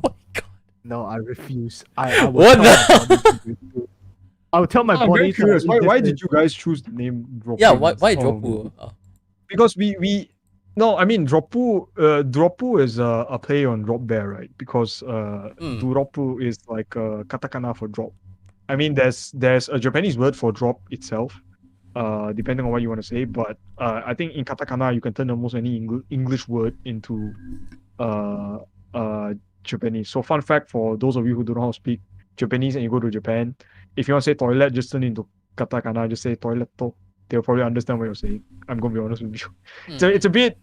Oh my god. No, I refuse. I will What tell the- my body to do it. I will tell my I'm body very to curious. eat Why this did you guys choose the name droppings? Yeah, why Oh, Dropu? Because we no, I mean Dropu is a play on drop bear, right? Because Duropu is like katakana for drop. I mean there's a Japanese word for drop itself, depending on what you want to say, but I think in katakana you can turn almost any English word into Japanese. So fun fact for those of you who don't know how to speak Japanese and you go to Japan, if you want to say toilet, just turn into katakana, just say toiletto. They'll probably understand what you're saying. I'm gonna be honest with you. So it's a bit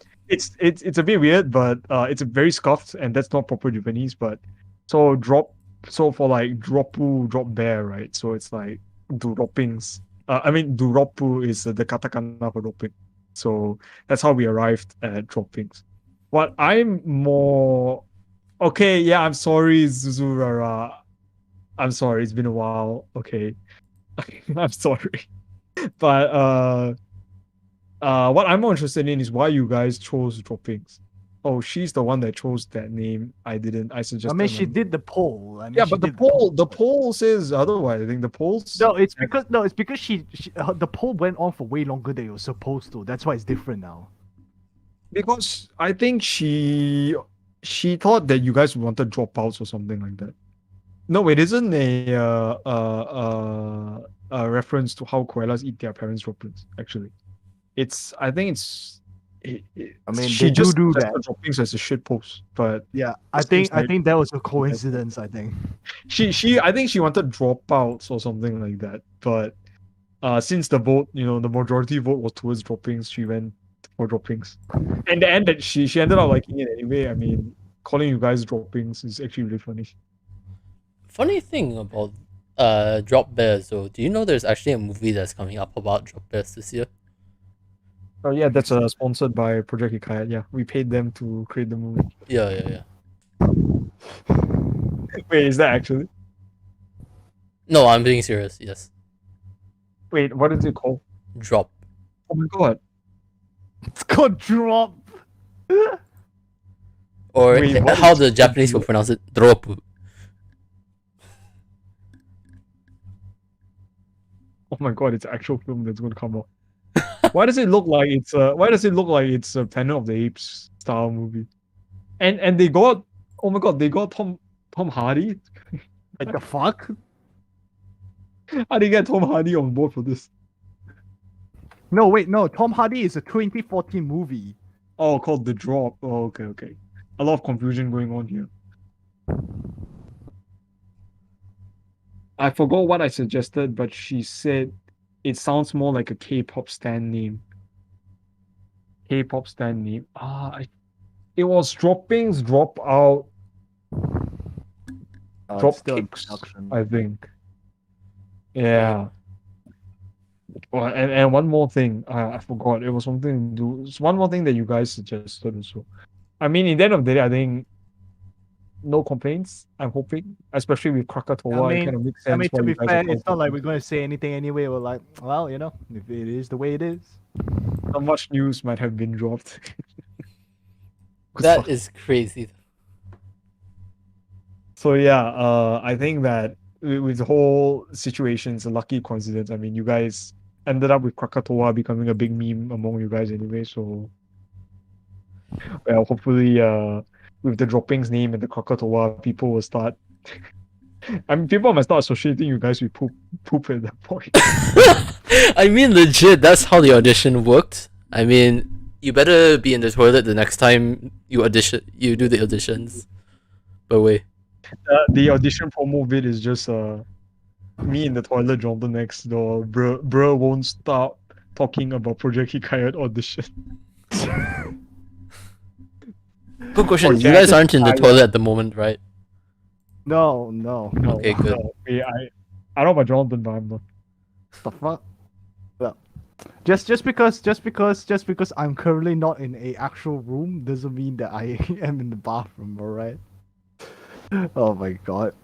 weird, but it's a very scuffed and that's not proper Japanese. But so for like dropu, drop bear, right? So it's like droppings. I mean duropu is the katakana for dropping. So that's how we arrived at droppings. What I'm more okay, yeah, I'm sorry, Zuzurara. I'm sorry, it's been a while. Okay. I'm sorry. But what I'm more interested in is why you guys chose droppings. Oh, she's the one that chose that name. I didn't. I suggested. I mean, she did the poll. I mean, Yeah, she but did the poll says otherwise. I think the polls. No, it's because she the poll went on for way longer than it was supposed to. That's why it's different now. Because I think she thought that you guys wanted dropouts or something like that. No, it isn't a reference to how koalas eat their parents' droppings. Actually, I think it's. I mean, she they just do suggested that. droppings as a shit post, but Yeah, I It seems think that was a coincidence. I think. I think she wanted dropouts or something like that. But since the vote, the majority vote was towards droppings, she went for droppings. And the end that she ended up liking it anyway. I mean, calling you guys droppings is actually really funny. Funny thing about drop bears though, do you know there's actually a movie that's coming up about drop bears this year? Oh yeah, that's sponsored by Projek Hikayat. Yeah, we paid them to create the movie. Yeah. Wait, is that actually? No, I'm being serious. Yes, Wait, what is it called? drop. Oh my god. It's called drop. Or Wait, what how is the Japanese will pronounce it, dropu. Oh my god, it's an actual film that's gonna come out. Why does it look like it's a Planet of the Apes style movie? And they got they got Tom Hardy. Like the fuck? How do you get Tom Hardy on board for this? No, wait, no. Tom Hardy is a 2014 movie. Oh, called The Drop. Oh, okay. A lot of confusion going on here. I forgot what I suggested, but she said it sounds more like a K-pop stan name. K-pop stan name. It was droppings, drop out, It's drop still in kicks, production. I think. Yeah. Well, and one more thing, I forgot. It was something to do. It's one more thing that you guys suggested also. I mean, in the end of the day, I think no complaints. I'm hoping, especially with Krakatoa, it kind of makes sense. To why be you guys fair, are it's not like we're confident. going to say anything anyway. We're like, well, if it is the way it is. Not much news might have been dropped. That is crazy. So yeah, I think that with the whole situation, it's a lucky coincidence. I mean, you guys ended up with Krakatoa becoming a big meme among you guys anyway. So, well, hopefully, with the droppings name and the Krakatoa, people will start. I mean, people might start associating you guys with poop at that point. I mean, legit, that's how the audition worked. I mean, you better be in the toilet the next time you do the auditions. But wait. The audition promo vid is just me in the toilet, Jonathan next door. Bruh won't stop talking about Project Hikayat audition. Good question. Or You guys Jack aren't in the Hikayat. toilet at the moment, right? No. Okay, good. No. I don't know about Jonathan, but I'm not. The fuck? Well, just because I'm currently not in a actual room doesn't mean that I am in the bathroom. All right. Oh my god.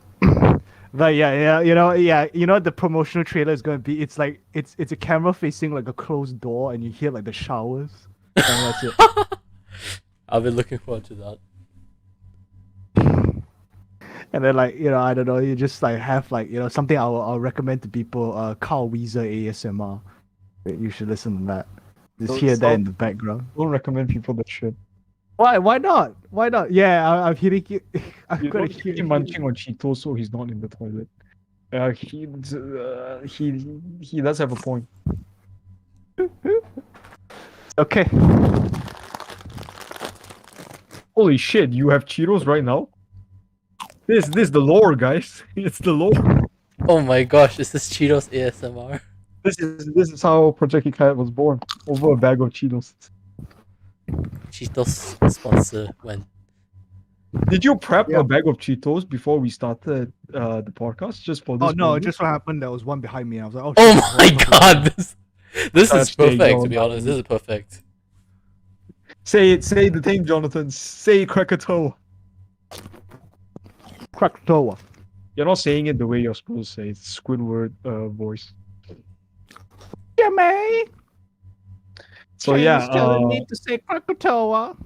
But yeah, the promotional trailer is gonna be. It's like it's a camera facing like a closed door, and you hear like the showers, and that's it. I'll be looking forward to that. And then I don't know, you just like have like something I'll recommend to people. Carl Weezer ASMR. You should listen to that. Just hear that in the background. Don't recommend people that shit. Why? Why not? Why not? Yeah, I'm hearing you. I'm You gonna don't hear keep munching on Cheetos, so he's not in the toilet. He does have a point. Okay. Holy shit! You have Cheetos right now. This is the lore, guys. It's the lore. Oh my gosh, this is Cheetos ASMR. This is how Project Hikayat was born, over a bag of Cheetos. Cheetos sponsor when? Did you prep Yeah. a bag of Cheetos before we started the podcast, just for this? Oh no, moment? just what happened. There was one behind me. I was like, oh. Oh shit, my god, this is There you perfect. go, To be honest, this is perfect. Say it. Say the thing, Jonathan. Say Krakatoa. Krakatoa. You're not saying it the way you're supposed to say it. Squidward voice. Jimmy. So yeah. telling me to say Krakatoa.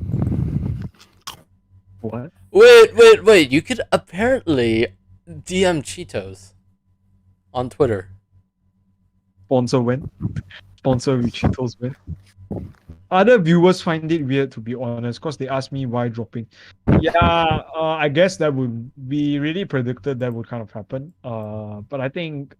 What? Wait. You could apparently DM Cheetos on Twitter. Sponsor when? Sponsor with Cheetos when? Other viewers find it weird, to be honest, because they ask me why dropping. Yeah, I guess that would be really predicted that would kind of happen. But I think,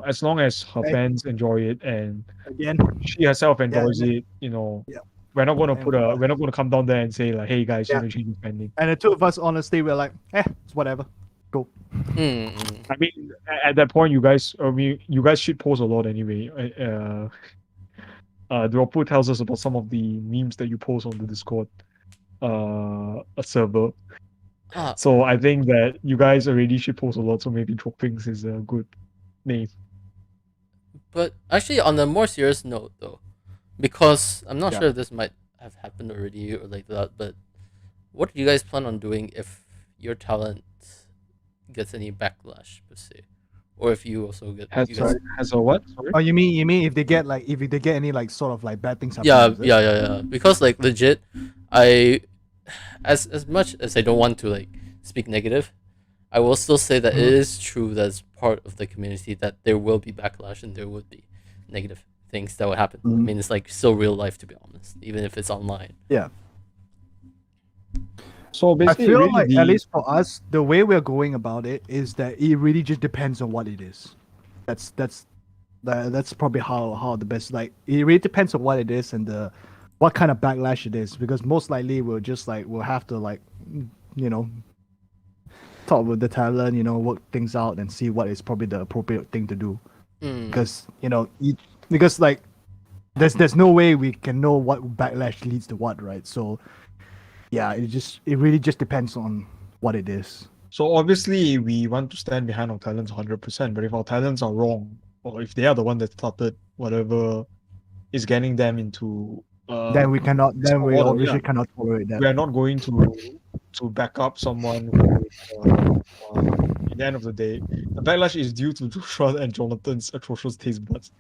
as long as her Hey. fans enjoy it and Again. she herself enjoys yeah. it, Yeah. we're not gonna And, we're not gonna come down there and say like, hey guys, Yeah. change the spending. And the two of us, honestly, we're like, it's whatever. Go. I mean, at that point, you guys shit post a lot anyway. Dropu tells us about some of the memes that you post on the Discord server. So I think that you guys already shit post a lot, so maybe droppings is a good name. But actually, on a more serious note, though, because I'm not Yeah. sure if this might have happened already or like that, but what do you guys plan on doing if your talent gets any backlash, per se, or if you also get? Has you guys- a what? Sorry? Oh, you mean if they get any like sort of like bad things happen? yeah. Because like legit, as much as I don't want to like speak negative, I will still say that it is true that as part of the community that there will be backlash and there would be negative things that would happen. I mean, it's like still real life, to be honest, even if it's online. Yeah. So I basically, feel really like at least for us, the way we're going about it is that it really just depends on what it is. That's probably how the best, like, it really depends on what it is and what kind of backlash it is, because most likely we'll have to like talk with the talent, work things out and see what is probably the appropriate thing to do. Because because like there's no way we can know what backlash leads to what, right? So yeah, it really just depends on what it is. So obviously we want to stand behind our talents 100%, but if our talents are wrong, or if they are the one that started whatever is getting them into Then we cannot. Then we order, obviously cannot tolerate that. we are not going to back up someone who at the end of the day, the backlash is due to Joshua and Jonathan's atrocious taste buds.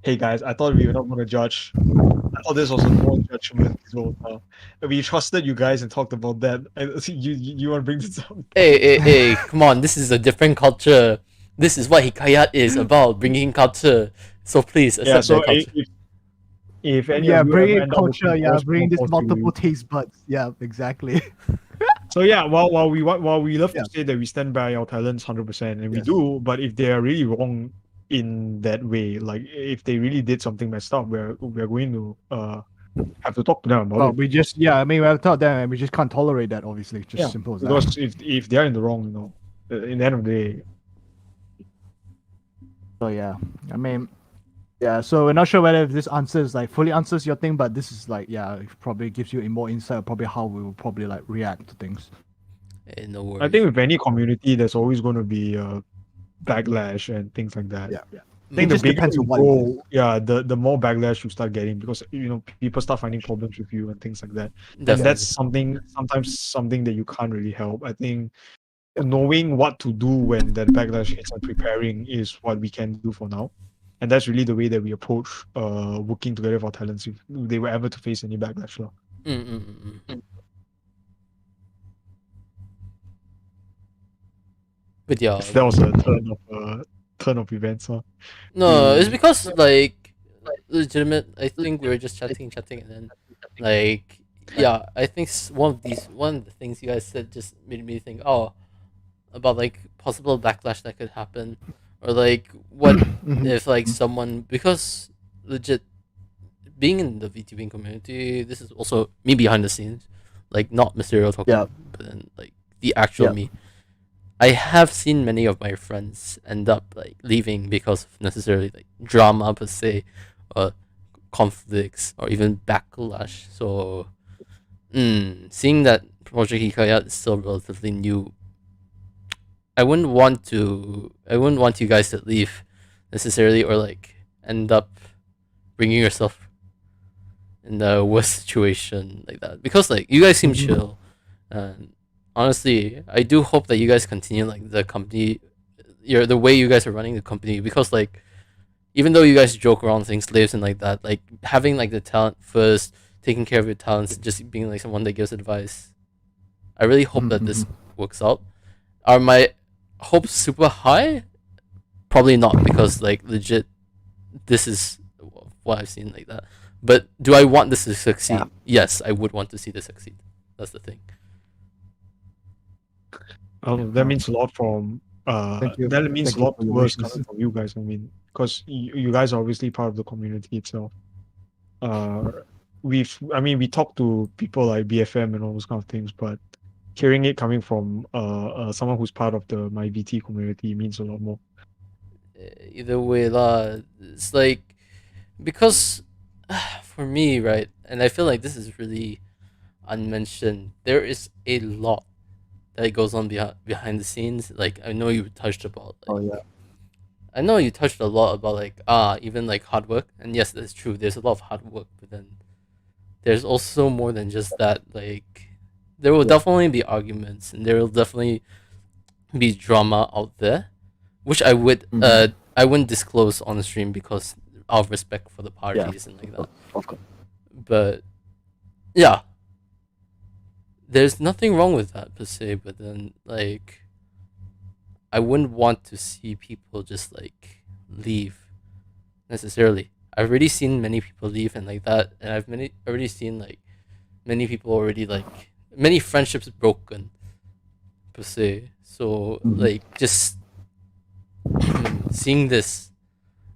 Hey guys, I thought we were not going to judge. I thought this was a non-judgment zone. We trusted you guys and talked about that. You want to bring this up? Hey, come on! This is a different culture. This is what Hikayat is about, bringing culture. So please accept that culture. If any yeah, of you bringing ever end up culture, with yeah, divorce bringing this proposal, multiple taste buds. Yeah, exactly. So yeah, while we love Yeah. to say that we stand by our talents 100%, and we Yes. do, but if they are really wrong in that way, like if they really did something messed up, we're going to have to talk to them about Well, it. we just we have taught them, and we just can't tolerate that. Obviously, just simple as that. Because if they're in the wrong, in the end of the day. So yeah, I mean, yeah. So we're not sure whether this answers fully answers your thing, but this is it probably gives you a more insight of probably how we will probably react to things. Hey, no worries. I think with any community, there's always going to be backlash and things like that. Yeah. I think It just the bigger depends you on what it is. go, the more backlash you start getting, because people start finding problems with you and things like that. And Definitely. that's something that you can't really help. I think knowing what to do when that backlash hits and preparing is what we can do for now. And that's really the way that we approach working together with our talents if they were ever to face any backlash. But yeah, That was a turn of events. no, it's because legitimate. I think we were just chatting, and then yeah, I think one of the things you guys said just made me think, about possible backlash that could happen, or what if someone, because legit being in the VTubing community, this is also me behind the scenes, not material talking, but then the actual me. I have seen many of my friends end up leaving because of necessarily drama per se, or conflicts, or even backlash. So, seeing that Project Hikayat is still relatively new, I wouldn't want you guys to leave necessarily, or end up bringing yourself in the worst situation like that, because you guys seem chill, and honestly, I do hope that you guys continue the company, the way you guys are running the company, because even though you guys joke around saying slaves and that, having the talent first, taking care of your talents, just being someone that gives advice. I really hope that this works out. Are my hopes super high? Probably not, because legit, this is what I've seen that. But do I want this to succeed? Yeah. Yes, I would want to see this succeed. That's the thing. That means a lot from that means a lot to us coming from you guys. I mean, because you guys are obviously part of the community itself. We talk to people like BFM and all those kind of things, but hearing it coming from someone who's part of the MyVT community means a lot more. Either way, it's because for me, right, and I feel this is really unmentioned. There is a lot that goes on behind the scenes. I know you touched about. I know you touched a lot about even hard work, and yes, that's true. There's a lot of hard work, but then there's also more than just that. There will definitely be arguments, and there will definitely be drama out there, which I would I wouldn't disclose on the stream because out of respect for the parties and that. Of course. But yeah, there's nothing wrong with that per se, but then I wouldn't want to see people just leave necessarily. I've already seen many people leave and that, and I've already seen many people already many friendships broken per se. So just seeing this,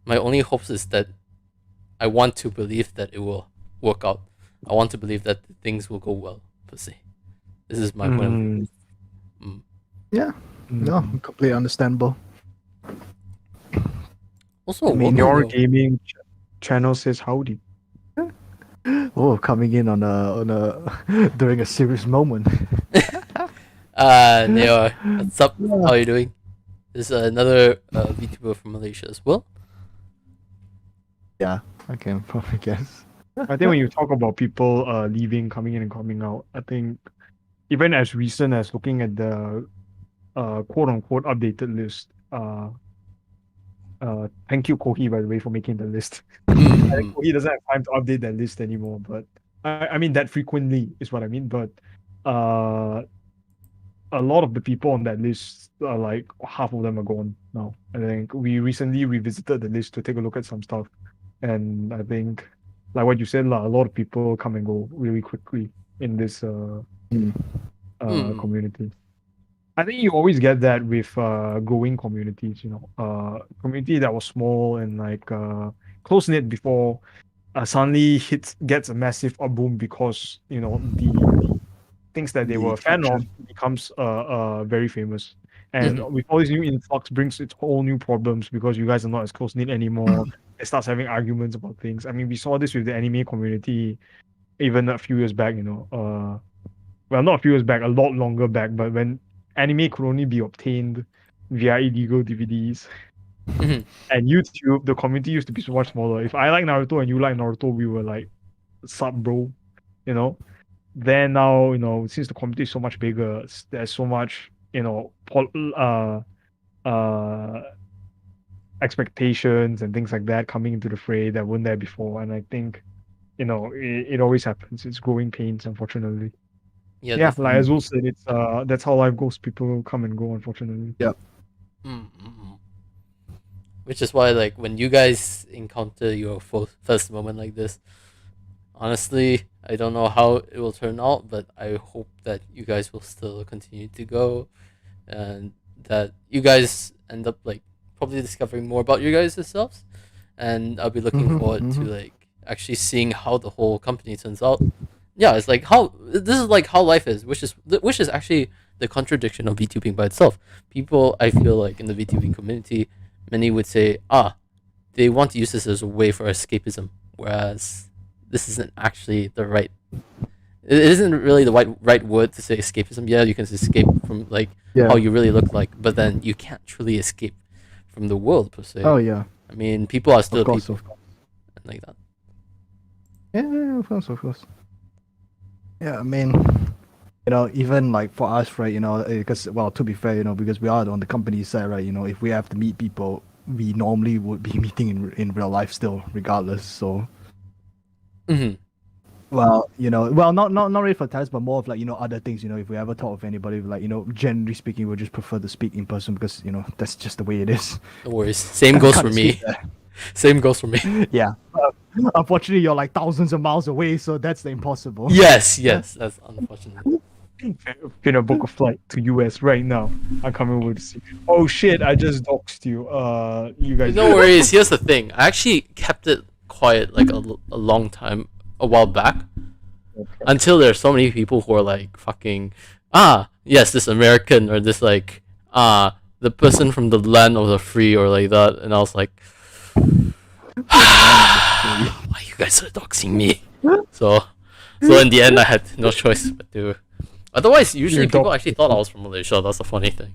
my only hopes is that I want to believe that it will work out. I want to believe that things will go well per se. This is my point. Yeah, no, completely understandable. Also, your gaming channel says howdy. Oh, coming in on a during a serious moment. Neo, what's up? How are you doing? There's another VTuber from Malaysia as well. Yeah, I can probably guess. I think when you talk about people leaving, coming in and coming out, I think even as recent as looking at the quote unquote updated list, thank you Kohi by the way for making the list. I think Kohi doesn't have time to update that list anymore, but I mean that frequently is what I mean. But a lot of the people on that list are like half of them are gone now. I think we recently revisited the list to take a look at some stuff, and I think like what you said, a lot of people come and go really quickly in this community. I think you always get that with growing communities, community that was small and like close knit before suddenly gets a massive boom because the things that they were a fan of becomes very famous. And with all this new influx brings its whole new problems because you guys are not as close knit anymore. It starts having arguments about things. I mean, we saw this with the anime community even a few years back, well, not a few years back, a lot longer back, but when anime could only be obtained via illegal DVDs and YouTube, the community used to be so much smaller. If I like Naruto and you like Naruto, we were like sub bro, Then now, since the community is so much bigger, there's so much, expectations and things like that coming into the fray that weren't there before. And I think, it always happens. It's growing pains, unfortunately. Yeah, like as Will said, it's that's how life goes. People come and go, unfortunately. Yeah. Which is why, like, when you guys encounter your first moment like this, honestly, I don't know how it will turn out, but I hope that you guys will still continue to go, and that you guys end up like probably discovering more about you guys yourselves, and I'll be looking forward to like actually seeing how the whole company turns out. Yeah, it's like this is like how life is, which is actually the contradiction of VTubing by itself. People, I feel like in the VTubing community, many would say, they want to use this as a way for escapism, whereas this isn't actually it isn't really the right word to say escapism. Yeah, you can escape from like how you really look like, but then you can't truly escape from the world per se. Oh yeah. I mean, people are still of people like that. Yeah, of course. Yeah, I mean, even like for us, right, because, well, to be fair, because we are on the company side, right, if we have to meet people, we normally would be meeting in real life still, regardless, so. Well, not really for tests, but more of like, other things, if we ever talk with anybody, like, generally speaking, we just prefer to speak in person because, that's just the way it is. No worries. Same goes for me. Same goes for me. Yeah. Unfortunately, you're like thousands of miles away, so that's the impossible. Yes, that's unfortunate. In a book a flight to US right now. I'm coming over to see. Oh shit! I just doxed you. You guys. No worries. Here's the thing. I actually kept it quiet like a long time, a while back, until there's so many people who are like fucking yes, this American or this like the person from the land of the free or like that, and I was like. Why you guys are doxing me? So in the end, I had no choice but to. Otherwise, usually people actually thought I was from Malaysia. That's the funny thing.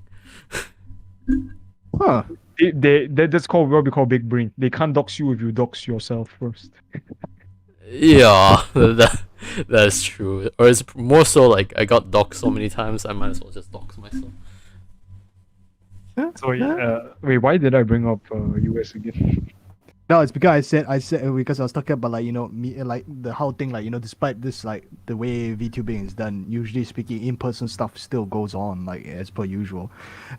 Huh? That's called what we call big brain. They can't dox you if you dox yourself first. Yeah, that's true. Or it's more so like I got doxed so many times, I might as well just dox myself. So wait, why did I bring up US again? No, it's because I said because I was talking about like me like the whole thing like despite this like the way VTubing is done, usually speaking in person stuff still goes on like as per usual,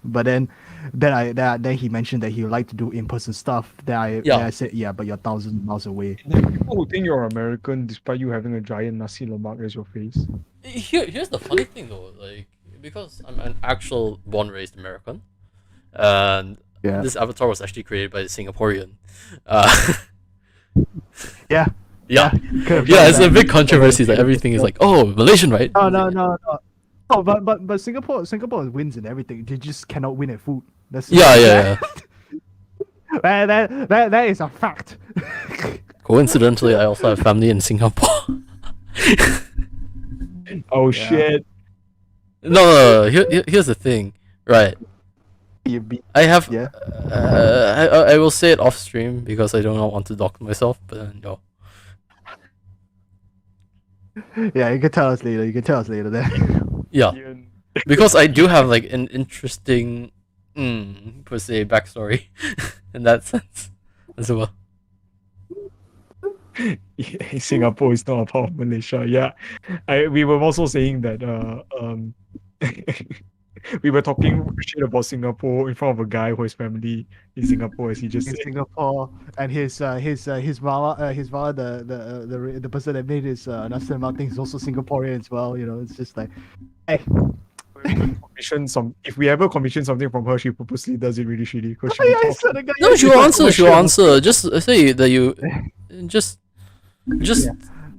but then he mentioned that he would like to do in person stuff. Then I said but you're thousands of miles away. There are people who think you're American despite you having a giant nasi lemak as your face. Here's the funny thing though, like because I'm an actual born raised American, and this avatar was actually created by the Singaporean. Yeah, it's a big controversy that everything is like, oh, Malaysian, right? No. Oh, but Singapore wins in everything. They just cannot win at food. Yeah. That is a fact. Coincidentally, I also have family in Singapore. Oh Yeah. shit! No. Here's the thing, right? I have. Yeah. I will say it off stream because I do not want to dock myself. But then no. Yeah, you can tell us later. You can tell us later then. Yeah, because I do have like an interesting, per se backstory in that sense as well. Singapore is not a part of Malaysia. Yeah, we were also saying that we were talking shit about Singapore in front of a guy who has family in Singapore, as he just In said. Singapore, and his mama, the person that made his nasi lemak thing is also Singaporean as well. You know, it's just like, hey, If we ever commission something from her, she purposely does it really shitty because she oh, yeah, I saw the guy. No, she will answer. She will answer. Just say that you, just Yeah.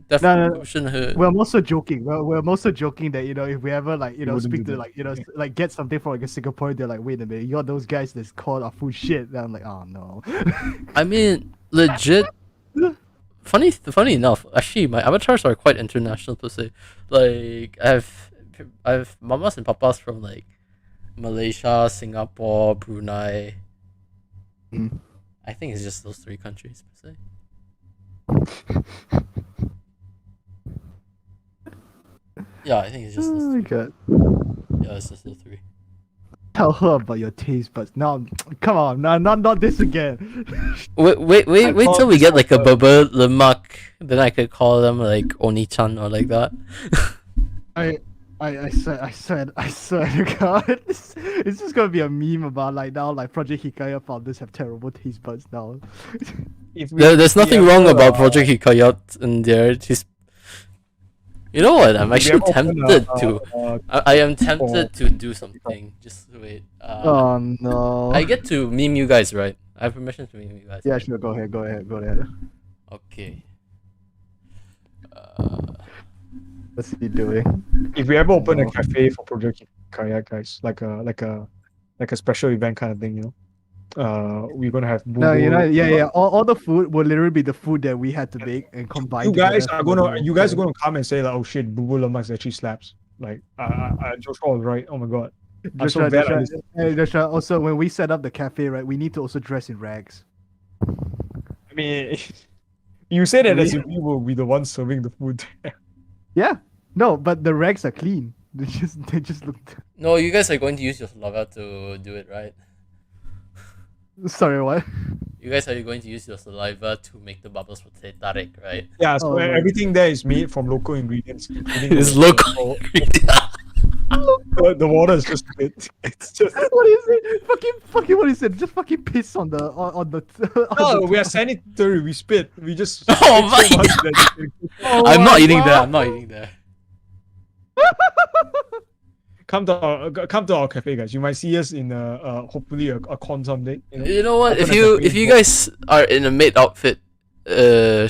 definitely No. question her. We're also joking. We're also joking that if we ever wouldn't speak do to that. get something from like a Singaporean, they're like, wait a minute, you're those guys that's called our food shit. And I'm like, oh no. I mean, legit. Funny enough, actually, my avatars are quite international per se. Like, I've mamas and papas from like Malaysia, Singapore, Brunei. Mm. I think it's just those three countries per se. Yeah, I think it's just those Oh my three. god. Yeah, it's just those three. Tell her about your taste buds. No, come on, no, not this again. Wait thought till we this get like a was bubba lemak, then I could call them like Oni-chan or like that. I swear to God, it's just gonna be a meme about like now like Projek Hikayat founders have terrible taste buds now. There's nothing wrong about Project Hikayat in there. You know what? I'm actually tempted to. I am tempted to do something. Just wait. Oh no. I get to meme you guys, right? I have permission to meme you guys. Yeah, sure. Go ahead. Okay. What's he doing? If we ever open No. a cafe for Project Hikayat, guys, like a special event kind of thing, we're gonna have No, boo-boo, yeah. All the food will literally be the food that we had to make and combine. You guys together are for gonna the- come and say like, oh shit, boo lemak actually slaps. Like, Joshua was right. Oh my god. I'm so bad at this. Joshua, also, when we set up the cafe, right, we need to also dress in rags. I mean, you say that as if we will be the ones serving the food. Yeah. No, but the rags are clean. They just look. No, you guys are going to use your saliva to do it, right? Sorry, what? You guys are going to use your saliva to make the bubbles for teh tarik, right? Yeah, so Oh my everything there is made from local ingredients. including It's the- local. The water is just it's just. What is it? Fucking what is it? Just fucking piss on the on the. No, we are sanitary. We spit. We just. Oh spit so my much that you can- I'm not eating that. I'm not eating that. Come to our cafe, guys. You might see us in hopefully a con someday. You know what? Open a If cafe you in guys are in a maid outfit,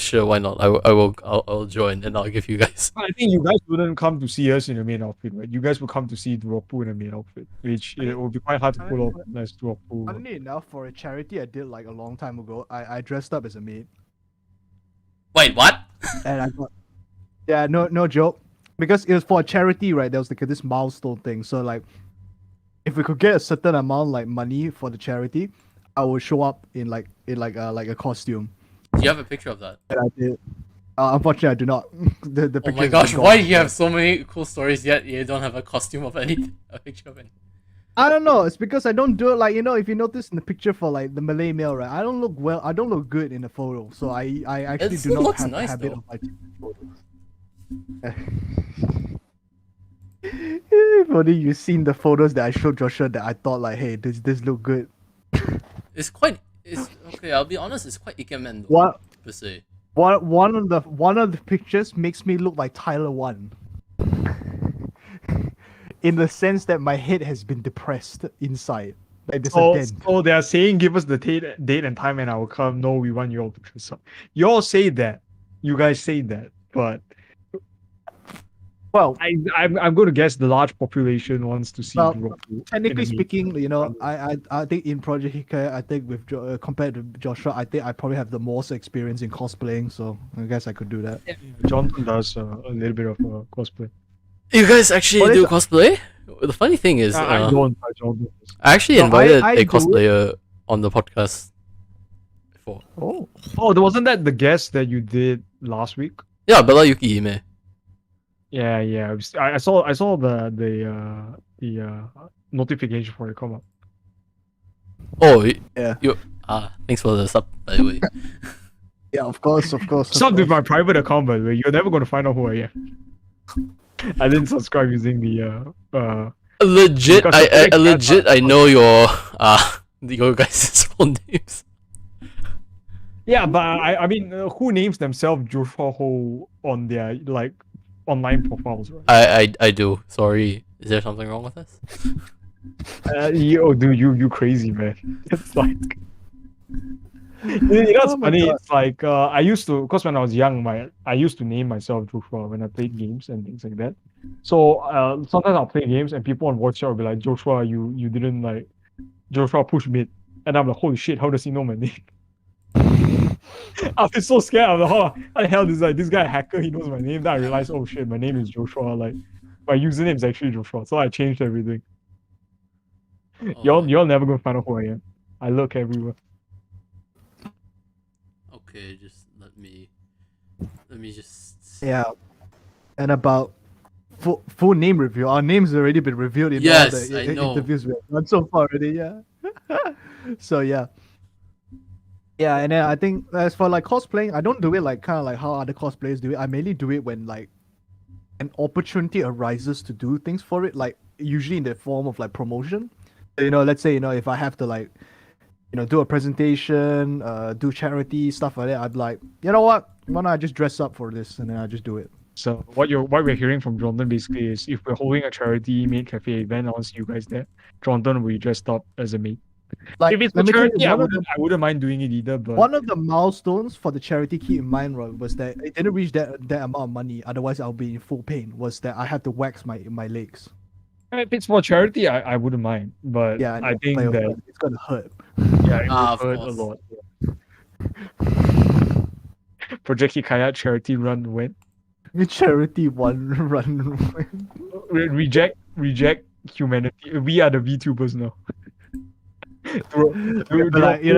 sure, why not? I'll join and I'll give you guys. I think you guys wouldn't come to see us in a main outfit, right? You guys would come to see Droppu in a main outfit, which it would be quite hard to pull off nice Droppu. Funnily enough, for a charity I did like a long time ago, I dressed up as a maid. Wait, what? And I got, yeah, no joke, because it was for a charity, right? There was like this milestone thing. So like, if we could get a certain amount like money for the charity, I would show up in like a costume. Do you have a picture of that? And I did. Unfortunately, I do not. The Oh picture my is gosh, gone. why do you have so many cool stories yet you don't have a costume of any, a picture of any? I don't know. It's because I don't do it like if you notice in the picture for like the Malay male, right? I don't look well. I don't look good in the photo, so I actually It do still not looks have nice, the habit though. of like photos. If only you seen the photos that I showed Joshua that I thought like, hey, this look good. It's okay. I'll be honest. It's quite ikemen though. What Per se. one of the pictures makes me look like Tyler One. In the sense that my head has been depressed inside. Like there's a dent. So they are saying, give us the date and time, and I will come. No, we want you all to dress up. You all say that. You guys say that, but Well, I'm going to guess the large population wants to see Well, Roku technically in the speaking, I think in Project Hikayat, I think with compared to Joshua, I think I probably have the most experience in cosplaying, so I guess I could do that. Jonathan does a little bit of cosplay. You guys actually do cosplay? The funny thing is, I don't. I actually No, invited I a do it. cosplayer on the podcast before. Oh, wasn't that the guest that you did last week? Yeah, Bella Yuki Ime. Yeah. I saw the notification for it come up. Oh, Yeah. Thanks for the sub, by the way. Yeah, of course. Subbed with my private account, by the way. You're never going to find out who I am. I didn't subscribe using the Legit, because I know your guys' full names. Yeah, but I mean, who names themselves Joshua Ho on their like online profiles, right? I do. Sorry, is there something wrong with this? Dude, you crazy man. It's like, it's funny. God. It's like I used to, because when I was young, I used to name myself Joshua when I played games and things like that. So sometimes I'll play games and people on voice chat will be like, Joshua, you didn't like Joshua push mid, and I'm like, holy shit, how does he know my name? I was so scared. I was like, how the hell is this guy a hacker? He knows my name. Then I realized, oh shit, my name is Joshua. Like my username is actually Joshua. So I changed everything. Y'all never gonna find out who I am. I look everywhere. Okay, just let me just. Yeah, and about full name review. Our names already been revealed in all Yes, the I know. interviews we've done so far already. Yeah. So yeah. Yeah, and then I think as for like cosplaying, I don't do it like kind of like how other cosplayers do it. I mainly do it when like an opportunity arises to do things for it, like usually in the form of like promotion. Let's say if I have to like do a presentation, do charity stuff like that, I'd like, you know what? Why don't I just dress up for this and then I just do it. So what we're hearing from Jonathan basically is if we're holding a charity maid cafe event, I want to see you guys there. Jonathan will be dressed up as a maid. Like, If it's let for me tell you, charity, I wouldn't mind doing it either. But one of the milestones for the charity, keep in mind, right, was that it didn't reach that amount of money. Otherwise, I'll be in full pain. Was that I had to wax my legs. if it's for charity, I wouldn't mind. But Yeah, I think like, that it's gonna hurt. yeah, it Of would hurt a course. lot. Projek Hikayat charity run when Charity one run. reject humanity. We are the VTubers now. Like, you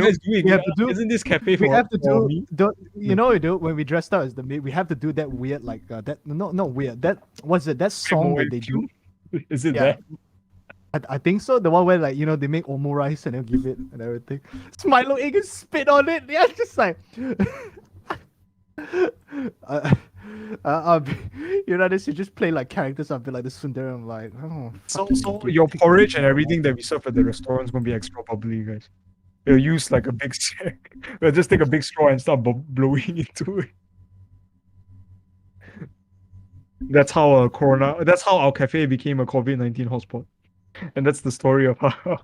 guys doing? we have to do. Isn't this cafe for We have to for do. me? We do when we dressed up as the maid. We have to do that weird like that. No, not weird. That what's it? That song that they do. Is it Yeah. that? I think so. The one where like they make omurice and they'll give it and everything. Milo egg spit on it. Yeah, just like. I'll be, this you just play like characters. I'll be like the Sundari. I'm like, oh. So your porridge and everything that we serve at the restaurant is gonna be extra bubbly, guys. We'll use like a big sack. We'll just take a big straw and start blowing into it. That's how That's how our cafe became a COVID-19 hotspot, and that's the story of how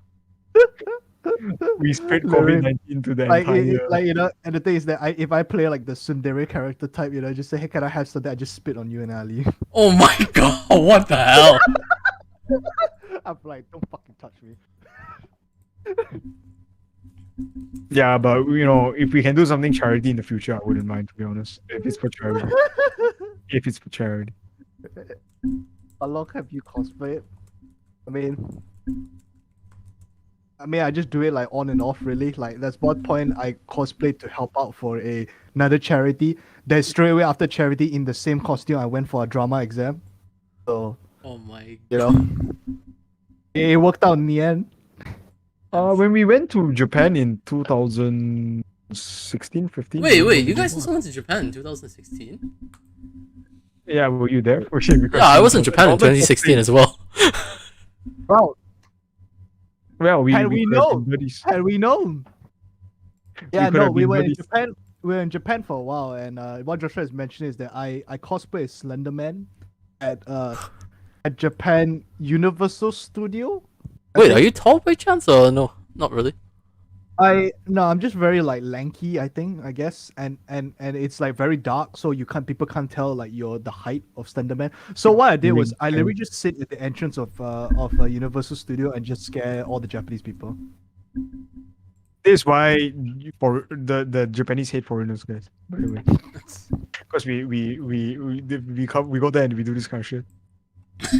we spread COVID-19 to the entire. And the thing is that if I play like the Sundari character type, just say, hey, can I have something? I just spit on you and I leave. Oh my god! What the hell? I'm like, don't fucking touch me. Yeah, but if we can do something charity in the future, I wouldn't mind, to be honest. If it's for charity. How long have you cosplayed? I mean, I just do it like on and off, really. Like, there's one point I cosplayed to help out for another charity. Then straight away after charity, in the same costume, I went for a drama exam. So, Oh my. it worked out in the end. When we went to Japan in 2016, 15. Wait! You guys also went to Japan in 2016? Yeah, were you there? Yeah, I was in Japan in 2016 as well. Wow. Well, Had we could have known. been buddies. Had we known? Yeah, could have we been were in buddies. Japan. We were in Japan for a while, and what Joshua has mentioned is that I cosplay as Slender Man at Japan Universal Studio. Wait, are you tall by chance or no? Not really. I'm just very like lanky, I guess, and it's like very dark, so people can't tell like the height of Slenderman. So what I did was I literally just sit at the entrance of a Universal Studio and just scare all the Japanese people. This is why for the Japanese hate foreigners, guys. By the way, because we go there and we do this kind of shit.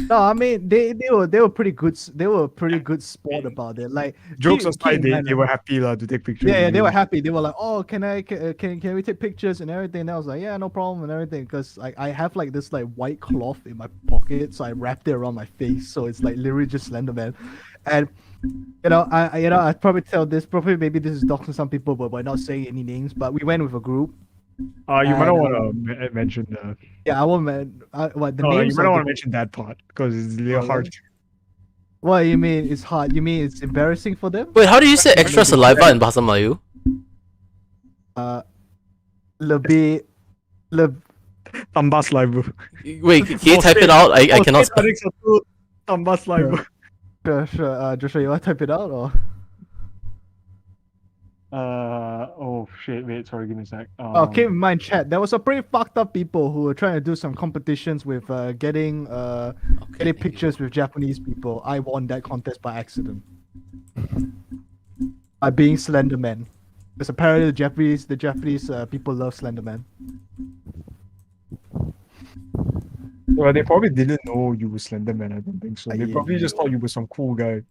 No, I mean they were pretty good. They were pretty good sport about it. Like Jokes aside, they were happy to take pictures. Yeah, they were happy. They were like, "Oh, can we take pictures and everything?" And I was like, "Yeah, no problem and everything." Because like I have like this like white cloth in my pocket, so I wrapped it around my face, so it's like literally just Slenderman. And I'd probably tell this. Probably maybe this is doxing some people, but we're not saying any names. But we went with a group. You might not want to mention the. Yeah, I won't. What the No, names? you might not want to mention that part because it's really hard. What you mean? It's hard. You mean it's embarrassing for them? Wait, how do you say extra saliva in Bahasa Melayu? Lebih. Tambah saliva. Wait, can you type it out? I cannot. Tambah saliva. Sure. Joshua, you want to type it out or? Oh shit! Wait, sorry. Give me a sec. Keep in mind, chat. There was a pretty fucked up people who were trying to do some competitions with getting pictures with Japanese people. I won that contest by accident. By being Slenderman, because apparently the Japanese people love Slenderman. Well, they probably didn't know you were Slenderman. I don't think so. They probably just thought you were some cool guy.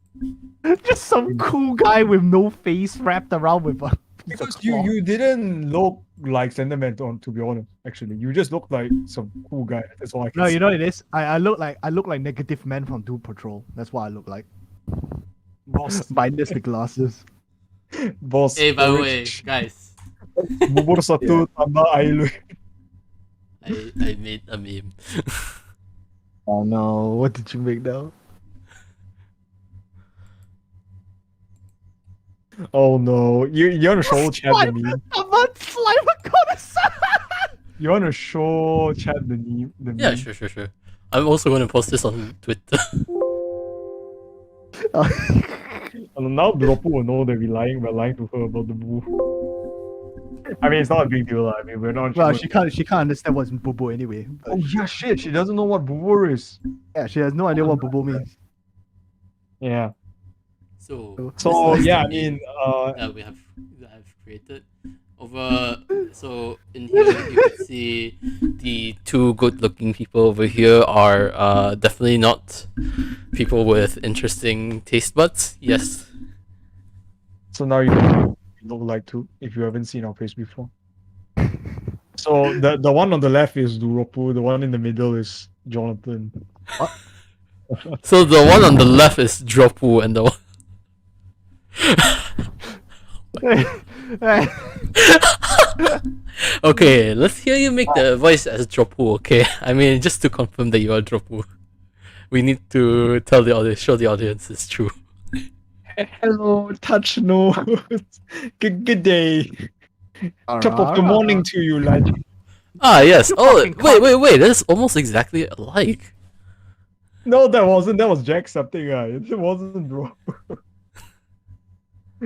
Just some cool guy with no face wrapped around with a. Because you didn't look like Slenderman, to be honest. Actually, you just looked like some cool guy. That's all I can say. No, you know what it is. I look like Negative Man from Doom Patrol. That's what I look like. Boss. Minus the glasses. Boss. Hey, by the way, guys, Bubur satu tambah air. I made a meme. Oh no! What did you make now? Oh no! You want to show chat the meme? You want to show chat the meme? Yeah, sure. I'm also going to post this on Twitter. Now Dropu will know that we're lying to her about the boo. I mean, it's not a big deal. I mean, we're not. Well, she can't understand what's bubu anyway. Oh yeah, shit! She doesn't know what bubur is. Yeah, she has no idea what bubu means. Yeah. So yeah, I mean, we have created over. So in here you can see the two good-looking people over here are definitely not people with interesting taste buds. Yes. So now you look like two if you haven't seen our face before. So the one on the left is Duropu, the one in the middle is Jonathan. So the one on the left is Dropu and the one. Okay, let's hear you make the voice as Dropu, okay? I mean, just to confirm that you are Dropu. We need to tell the audience, show the audience it's true. Hello, touch notes. Good day. Top of the morning to you, lad. Ah, yes. Oh, wait. That's almost exactly alike. No, that wasn't. That was Jacksepticeye. It wasn't, bro.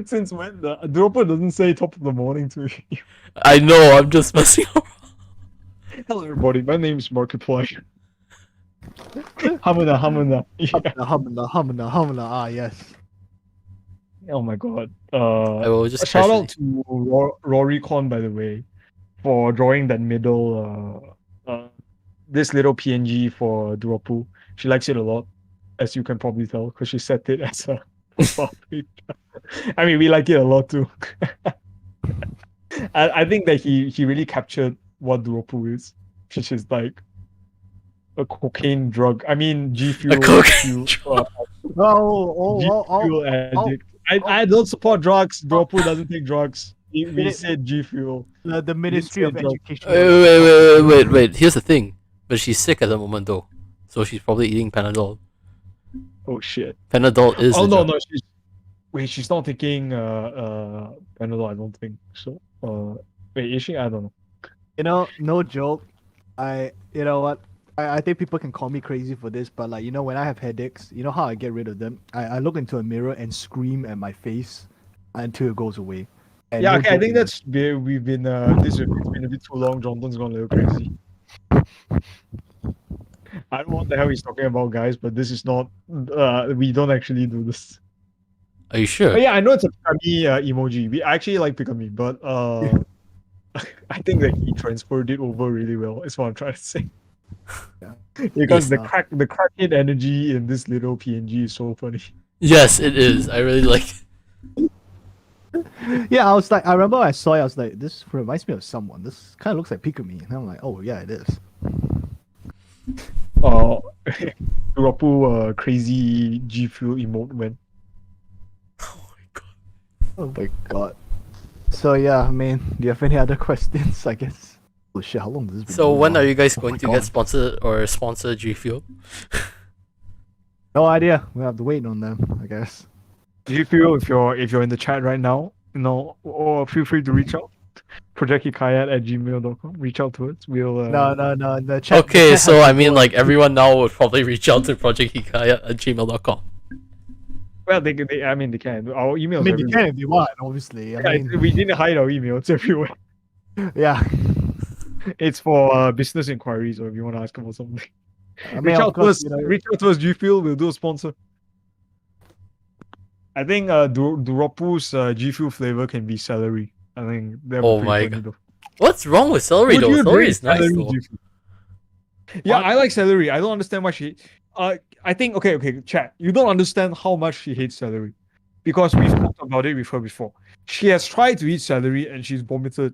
Since when the Dropper doesn't say top of the morning to you? I know, I'm just messing around. Hello, everybody. My name is Markiplier. Hamuna. Yeah. Hamuna. Ah, yes. Oh my god. I will just shout out to Rory Con, by the way, for drawing that middle this little PNG for Duropu. She likes it a lot, as you can probably tell, because she set it as a profile picture. I mean, we like it a lot too. I think that he really captured what Duropu is, which is like a cocaine drug. I mean, G Fuel. A cocaine drug. Fuel addict. I don't support drugs. Duropu doesn't take drugs. We said G Fuel. The Ministry of Education. Wait. Here's the thing. But she's sick at the moment though, so she's probably eating Panadol. Oh shit. Panadol is. Oh no, she's not taking Panadol. I don't think so. Wait, is she? I don't know. You know, no joke. You know what? I think people can call me crazy for this, but like, you know, when I have headaches, you know how I get rid of them? I look into a mirror and scream at my face. until it goes away. And Yeah, no okay, I think joking, we've been it's been a bit too long. Jonathan's gone a little crazy. I don't know what the hell he's talking about, guys, but this is not. We don't actually do this. Are you sure? But yeah, I know it's a Pikami emoji. We actually like Pikami, but I think that he transferred it over really well. Is what I'm trying to say. Yeah. Because Yes. the crackhead energy in this little PNG is so funny. Yes, it is. I really like it. Yeah, I was like, I remember I saw it. I was like, this reminds me of someone. This kind of looks like Pikami, and I'm like, oh yeah, it is. Rapu crazy G Fuel emote man. Oh my god. Oh my god. So yeah, I mean, do you have any other questions? I guess. Oh shit, how long does this been So going when on? are you guys Oh going my to God. get sponsored or sponsor G Fuel? No idea. We have to wait on them, I guess. G Fuel, if you're in the chat right now, or feel free to reach out. Projek@gmail.com. Reach out to us. We'll No. The chat. Okay, the chat so has I to mean, go like and- everyone now would probably reach out to projecthikayat@gmail.com. well they I mean they can. Our emails I mean, you everywhere. can if you want, obviously. I Yeah, mean, we didn't hide our email, it's everywhere. yeah. It's for business inquiries or if you want to ask about something. I mean, Reach of out to course, us. Reach out to us, G Fuel, we'll do a sponsor. I think Duropu's G Fuel flavor can be celery. I think that would Oh be my pretty funny god. though. What's wrong with celery Would though? you Celery drink is nice celery though. G Fuel? Yeah, What? I like celery. I don't understand why she. I think okay, chat. You don't understand how much she hates celery, because we've talked about it with her before. She has tried to eat celery and she's vomited.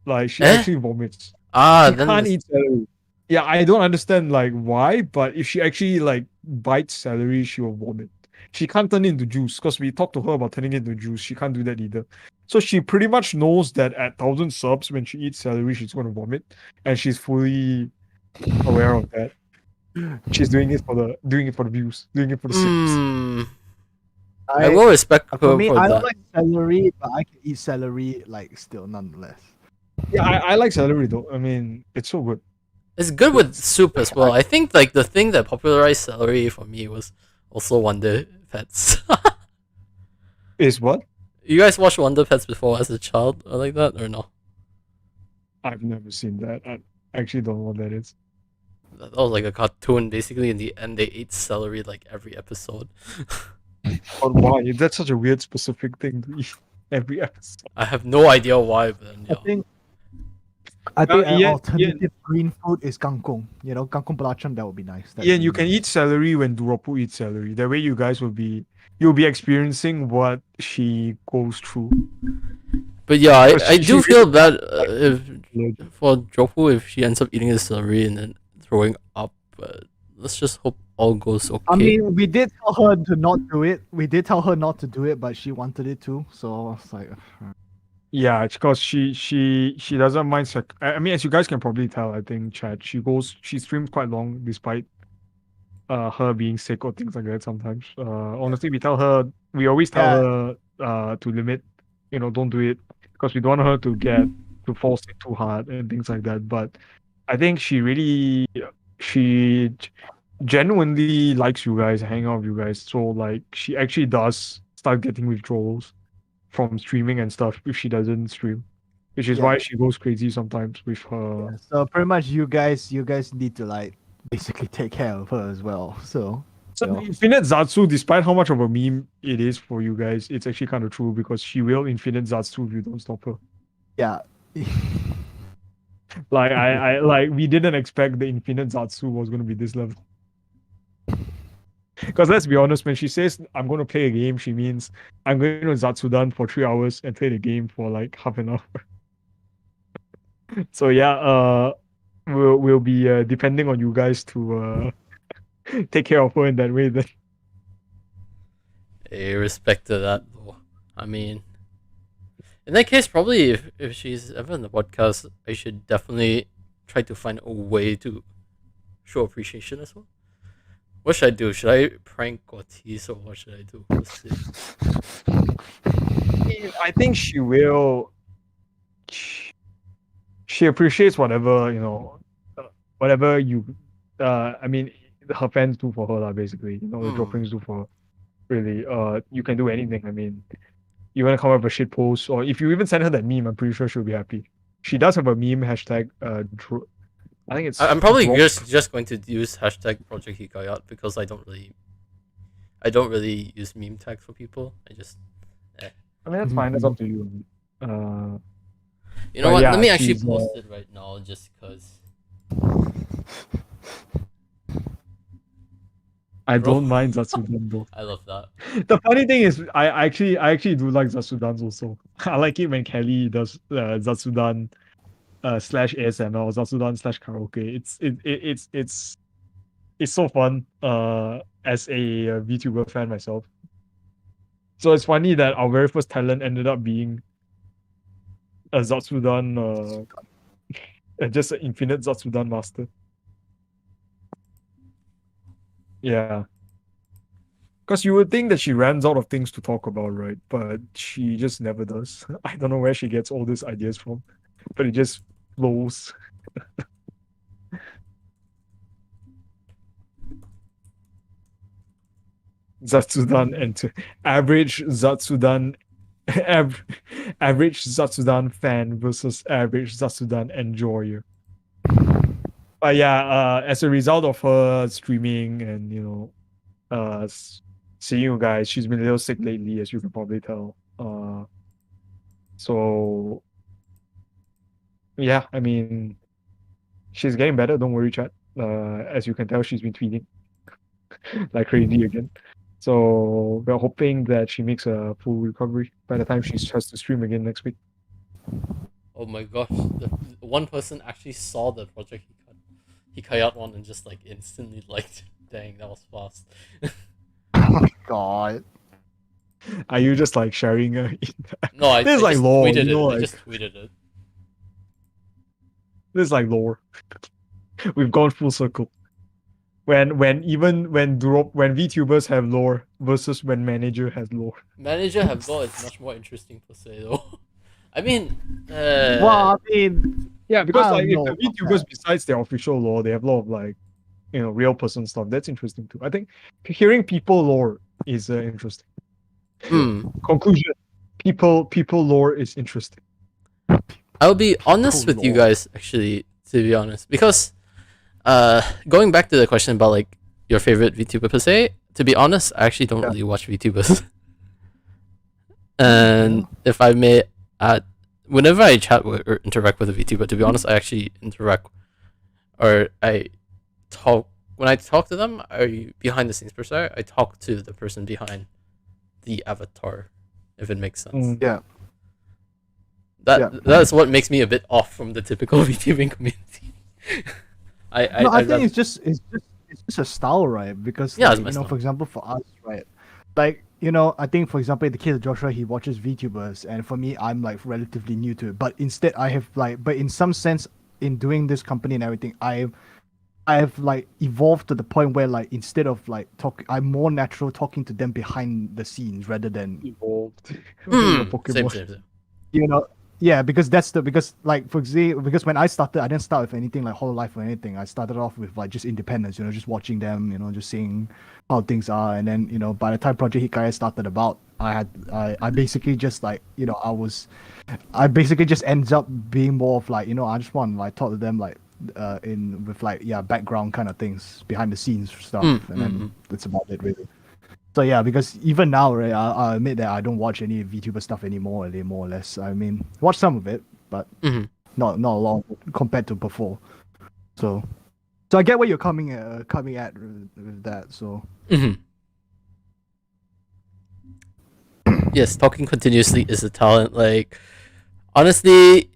Like she Eh? actually vomits. Ah, She then can't it's- eat celery. Yeah, I don't understand like why, but if she actually like bites celery, she will vomit. She can't turn it into juice because we talked to her about turning it into juice. She can't do that either. So she pretty much knows that at 1,000 subs, when she eats celery, she's going to vomit, and she's fully aware of that. She's doing it for the views, doing it for the sips. I will respect her For me, for I that. don't like celery, but I can eat celery like still nonetheless. Yeah, I like celery though. I mean, it's so good. It's good with soup as well. I think like the thing that popularized celery for me was also Wonder Pets. Is what? You guys watched Wonder Pets before as a child or like that or no? I've never seen that. I actually don't know what that is. That was like a cartoon. Basically, in the end, they ate celery like every episode. But why? That's such a weird, specific thing to eat every episode. I have no idea why, but then, I yeah. think an Ian- alternative green food is kangkong. You know, kangkong belacan, that would be nice. That'd Ian, be you can nice. eat celery when Duropu eats celery. That way, you guys you'll be experiencing what she goes through. But yeah, Because I she do really feel bad if Allergic. for Jofu if she ends up eating the celery and then throwing up. But let's just hope all goes okay. I mean, we did tell her to not do it. We did tell her not to do it, but she wanted it to. So it's like, Yeah, it's because she doesn't mind. I mean, as you guys can probably tell, I think chat she streams quite long despite her being sick or things like that. Sometimes, honestly, we always tell her to limit. Don't do it because we don't want her to fall sick too hard and things like that. But I think she genuinely likes you guys, hang out with you guys. So like, she actually does start getting withdrawals from streaming and stuff if she doesn't stream, which is Yeah. why she goes crazy sometimes with her. so pretty much you guys need to like basically take care of her as well. So So Yeah. Infinite Zatsu, despite how much of a meme it is for you guys, it's actually kind of true because she will Infinite Zatsu if you don't stop her. yeah, Like I like we didn't expect the Infinite Zatsu was gonna be this level. Because let's be honest, when she says I'm gonna play a game, she means I'm going to Zatsudan for 3 hours and play the game for like half an hour. So yeah, we'll be depending on you guys to take care of her in that way then. I respect to that though. I mean, in that case, probably if she's ever in the podcast, I should definitely try to find a way to show appreciation as well. What should I do? Should I prank Ortiz or what should I do? Let's see. I think she will. She appreciates whatever whatever you. I mean, her fans do for her, lah. Basically, the droppings do for her. Really, you can do anything. I mean, you want to come up with a shit post, or if you even send her that meme, I'm pretty sure she'll be happy. She does have a meme hashtag. I think it's. I'm probably drop- just going to use hashtag Project Hikayat because I don't really use meme tags for people. I mean, that's fine. That's up to you. you know But what? yeah, Let me actually she's, post it right now just because. I Bro. don't mind Zatsudan though. I love that. The funny thing is, I actually do like Zatsudans also. I like it when Kelly does Zatsudan slash ASMR or Zatsudan slash karaoke. It's so fun. As a VTuber fan myself. So it's funny that our very first talent ended up being a Zatsudan, just an infinite Zatsudan master. Yeah. Because you would think that she runs out of things to talk about, right? But she just never does. I don't know where she gets all these ideas from, but it just flows. Zatsudan and average Zatsudan average Zatsudan fan versus average Zatsudan enjoyer. But yeah, as a result of her streaming and seeing you guys, she's been a little sick lately, as you can probably tell. So yeah, I mean, she's getting better. Don't worry, chat. As you can tell, she's been tweeting like crazy again. So we're hoping that she makes a full recovery by the time she starts to stream again next week. Oh my gosh, the one person actually saw the Project Hikayat one and just like instantly liked. Dang, that was fast. Oh my god. Are you just like sharing No, I This is just like lore, tweeted you know, it. I like- just tweeted it. This is like lore. We've gone full circle. When VTubers have lore versus when manager has lore. Manager have law is much more interesting per se though. I mean, Well, I mean, Yeah, because I like if don't the know about VTubers besides their official lore, they have a lot of like real person stuff. That's interesting too. I think hearing people lore is interesting. Conclusion: people lore is interesting. I'll be honest with you lore. guys, actually, to be honest, because going back to the question about like your favorite VTuber per se, to be honest, I actually don't really watch VTubers. And if I may add, whenever I chat with or interact with a VTuber, to be honest, I actually interact or I talk when I talk to them. I behind the scenes per se, I talk to the person behind the avatar, if it makes sense. Yeah. That's what makes me a bit off from the typical VTubing community. I think it's just a style, right? Because Yeah, like, it's my style. for example, for us, right? Like, I think for example, in the case of Joshua, he watches VTubers, and for me, I'm like relatively new to it. But instead, but in some sense, in doing this company and everything, I have like evolved to the point where like instead of like I'm more natural talking to them behind the scenes rather than Evolved. Same, same. Yeah, because like because when I started, I didn't start with anything like Hololive or anything. I started off with like just independence, just watching them, just seeing how things are, and then by the time Project Hikayat started about, I basically just like I basically just ends up being more of like I just want to like talk to them like with like background kind of things, behind the scenes stuff, and then that's about it really. So yeah, because even now, right, I admit that I don't watch any VTuber stuff anymore, really, more or less. I mean, watch some of it, but not a lot compared to before. So I get where you're coming at with that. So Yes, talking continuously is a talent. Like, honestly,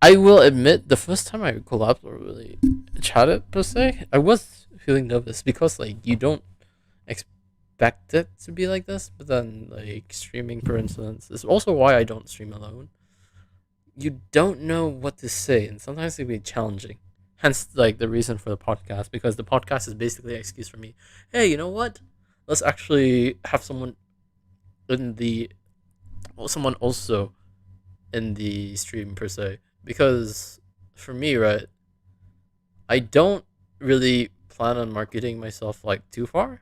I will admit the first time I collabed or really chatted per se, I was feeling nervous because like you don't expect it to be like this, but then like streaming, for instance, is also why I don't stream alone. You don't know what to say, and sometimes it can be challenging. Hence, like the reason for the podcast, because the podcast is basically an excuse for me. Hey, you know what? Let's actually have someone also in the stream per se, because for me, right, I don't really plan on marketing myself like too far,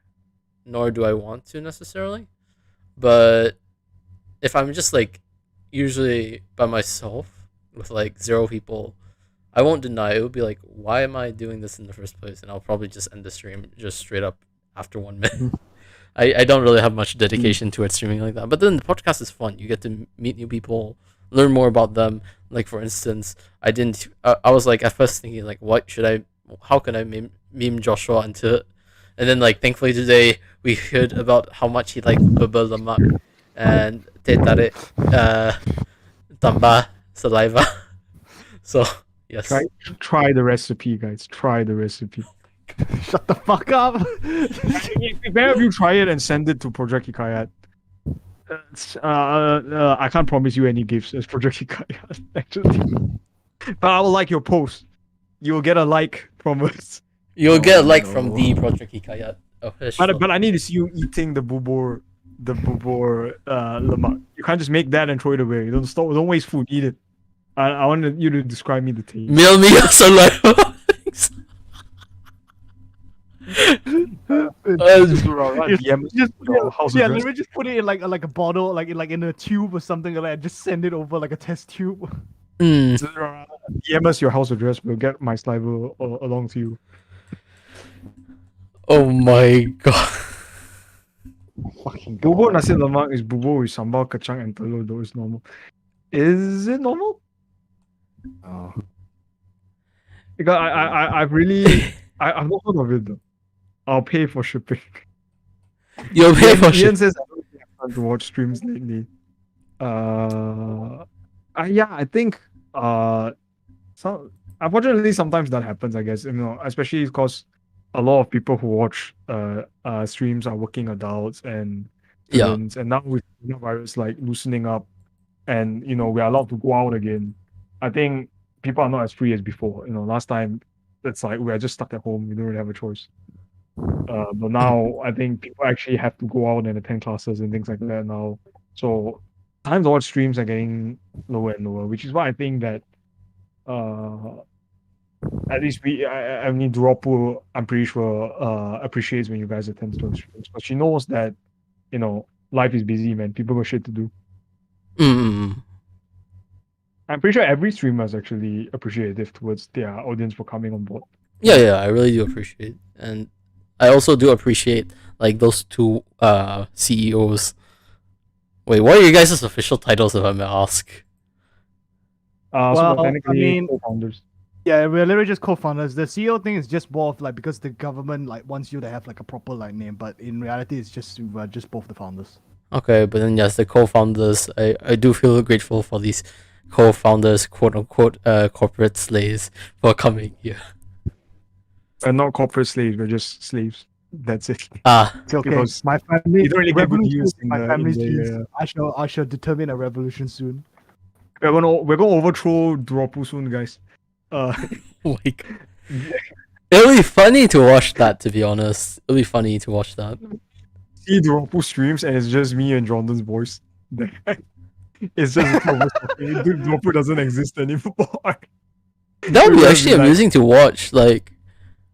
nor do I want to necessarily, but if I'm just like usually by myself with like 0 people, I won't deny it. It would be like, why am I doing this in the first place? And I'll probably just end the stream just straight up after 1 minute. I don't really have much dedication towards streaming like that. But then the podcast is fun. You get to meet new people, learn more about them. Like for instance, I was like at first thinking like, how can I meme Joshua into, and then like thankfully today we heard about how much he liked bubble lemak and teh tarik, tambah saliva. So yes, Try the recipe, guys. Try the recipe. Shut the fuck up. If any of you try it and send it to Projek Hikayat, I can't promise you any gifts as Projek Hikayat, actually. But I will like your post. You'll get a like from us. You'll get a like from the Projek Hikayat. But I need to see you eating the bubur lemak. You can't just make that and throw it away. Don't waste food. Eat it. I want you to describe me the taste. Mail me your saliva. Let me just put it in like a bottle, like in a tube or something like that, and just send it over like a test tube. DM us your house address. We'll get my saliva along to you. Oh my god. Fucking Bubur nasi lemak is bubur with sambal kacang and telur. Though it's normal. Is it normal? Oh. Because I've not heard of it though. I'll pay for shipping. You'll pay for Ian shipping. says I don't have time to watch streams lately. I think unfortunately sometimes that happens. I guess especially because a lot of people who watch streams are working adults and students, and now with coronavirus like loosening up, and we are allowed to go out again. I think people are not as free as before. Last time it's like we are just stuck at home. We don't really have a choice. But now I think people actually have to go out and attend classes and things like that now. So time to watch streams are getting lower and lower, which is why I think that at least I mean Dropu, I'm pretty sure appreciates when you guys attend to those streams. But she knows that life is busy, man. People got shit to do. I'm pretty sure every streamer is actually appreciative towards their audience for coming on board. Yeah, I really do appreciate, and I also do appreciate like those 2 CEOs. Wait, what are you guys' official titles, if I may ask? Well, technically co-founders. Yeah, we're literally just co-founders. The CEO thing is just more of like because the government like wants you to have like a proper like name, but in reality, it's just we're just both the founders. Okay, but then yes, the co-founders. I do feel grateful for these co-founders, quote unquote, corporate slaves for coming here. We're not corporate slaves. We're just slaves. That's it. It's okay. Because My family. you don't really get good revolution use is in my the- family's in the, genes. I shall determine a revolution soon. We're gonna overthrow Dropu soon, guys. Like, it'll be funny to watch that. To be honest, it'll be funny to watch that. See Dropu streams and it's just me and Jordan's voice. It's just dude, Dropu doesn't exist anymore. That would be We're actually gonna be amusing to watch. Like,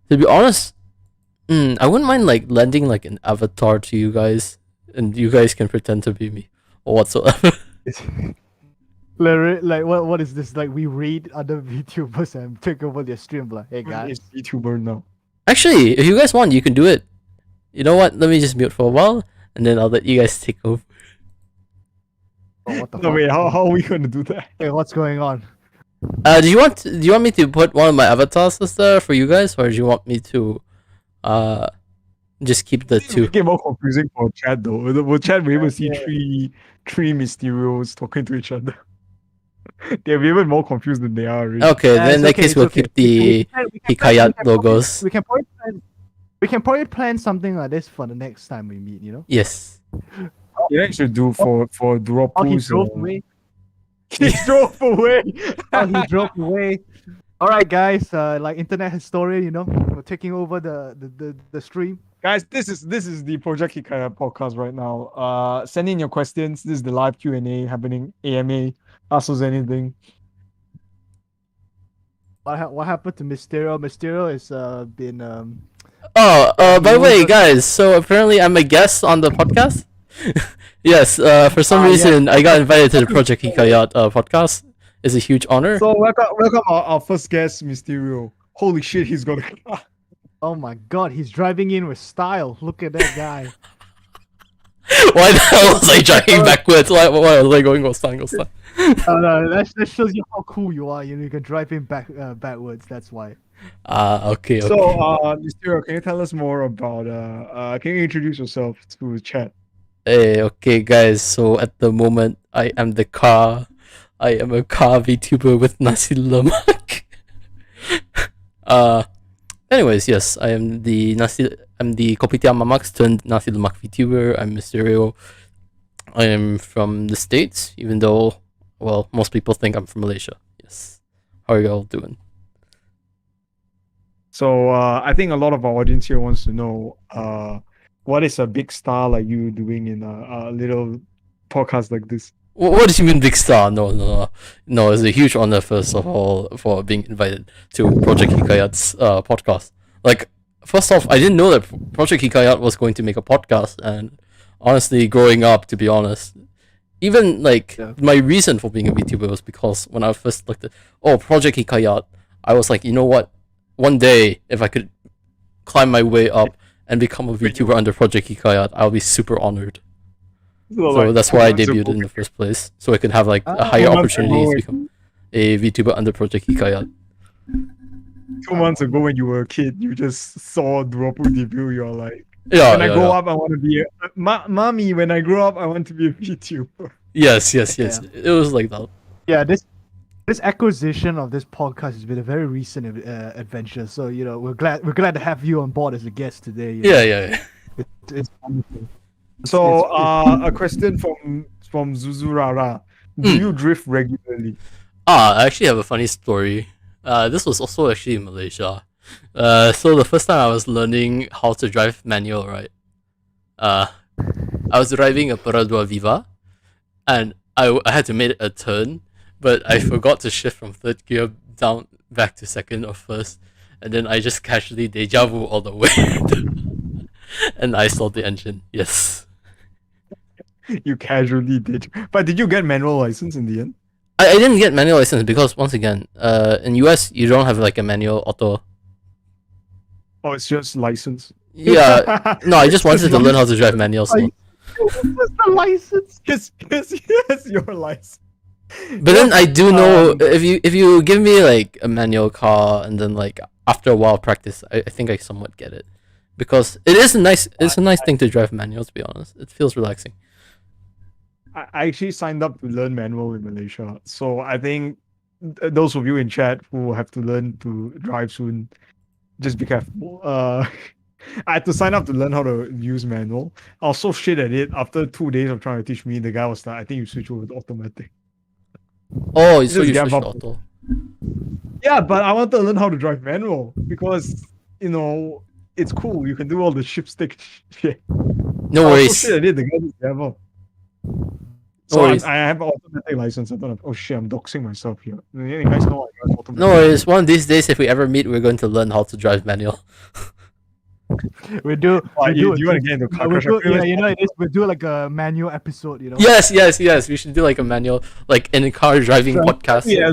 to be honest, I wouldn't mind like lending like an avatar to you guys, and you guys can pretend to be me or whatsoever. Like what is this? Like we raid other VTubers and take over their stream. Like, hey guys, It's VTuber now. Actually, if you guys want, you can do it. You know what? Let me just mute for a while, and then I'll let you guys take over. oh, what the No fuck? wait, how are we gonna do that? Hey, what's going on? Do you want me to put one of my avatars there for you guys, or do you want me to just keep the It 2? get more confusing for chat though. Will chat be able to see three Mysterios talking to each other? They'll be even more confused than they are already. Okay, Yeah, then in it's that case it's we'll keep the Hikayat logos. We can probably plan something like this for the next time we meet. Yes. Yeah, you should do for Dropu's. Oh, he drove away. He drove away. Oh, he drove away. All right, guys. Like internet historian, we're taking over the stream. Guys, this is the Projek Hikayat podcast right now. Send in your questions. This is the live Q&A happening. AMA, ask us anything. What happened to Mysterio? Mysterio has been By the way, guys, so apparently I'm a guest on the podcast. Yes, for some reason, I got invited to the Projek Hikayat podcast. It's a huge honor. So welcome our first guest, Mysterio. Holy shit, he's got a car. Oh my god, he's driving in with style. Look at that guy. Why the hell was I driving backwards? Why was I going go stand? No, that shows you how cool you are. You can drive in backwards. That's why. Okay. So, Mysterio, can you tell us more about? Can you introduce yourself to chat? Hey, okay, guys. So at the moment, I am a car VTuber with nasi lemak. Anyways, yes, I'm the Kopitiam Mamaks turned nasi lemak VTuber. I'm Mysterio. I am from the States, even though, well, most people think I'm from Malaysia. Yes. How are y'all doing? So, I think a lot of our audience here wants to know, what is a big star like you doing in a little podcast like this? What do you mean big star? No. It's a huge honor, first of all, for being invited to Projek Hikayat's podcast. Like, first off, I didn't know that Projek Hikayat was going to make a podcast, and honestly, growing up, to be honest, even my reason for being a VTuber was because when I first looked at Projek Hikayat, I was like, you know what? One day, if I could climb my way up and become a VTuber under Projek Hikayat, I'll be super honored. So that's why I debuted in the first place, so I could have a higher opportunity to become a VTuber under Projek Hikayat. 2 months ago, when you were a kid, you just saw Dropu debut. You're like, Yeah. when I grow up, I want to be mommy. When I grow up, I want to be a VTuber. Yes. Yeah. It was like that. Yeah, this acquisition of this podcast has been a very recent adventure. So we're glad to have you on board as a guest today. Yeah. It's wonderful. So, a question from Zuzurara: do you drift regularly? I actually have a funny story. This was also actually in Malaysia. So the first time I was learning how to drive manual, right? I was driving a Peradua Viva, and I had to make a turn, but I forgot to shift from third gear down back to second or first, and then I just casually deja vu all the way, and I stalled the engine. Yes. You casually did, but did you get manual license in the end? I didn't get manual license because once again, in US you don't have a manual auto. Oh, it's just license. Yeah, no, I just wanted to learn how to drive manual. So. Just the license. Yes, your license. But then I do know if you give me a manual car and then after a while practice, I think I somewhat get it, because it's a nice thing to drive manual. To be honest, it feels relaxing. I actually signed up to learn manual in Malaysia, so I think those of you in chat who have to learn to drive soon, just be careful. I had to sign up to learn how to use manual. I was so shit at it. After 2 days of trying to teach me, the guy was like, I think you switch over to automatic. Oh, so you gave switched up. to auto. Yeah, but I wanted to learn how to drive manual because, it's cool. You can do all the ship stick shit. No I was worries. so shit at it, the guy just gave up. No So worries. I have an automatic license. I don't have. Oh shit! I'm doxing myself here. You guys know I got automatic. No worries. One of these days, if we ever meet, we're going to learn how to drive manual. We do. Do you want to get into car crash? We do a manual episode. Yes. We should do a manual, in a car driving podcast. Yeah,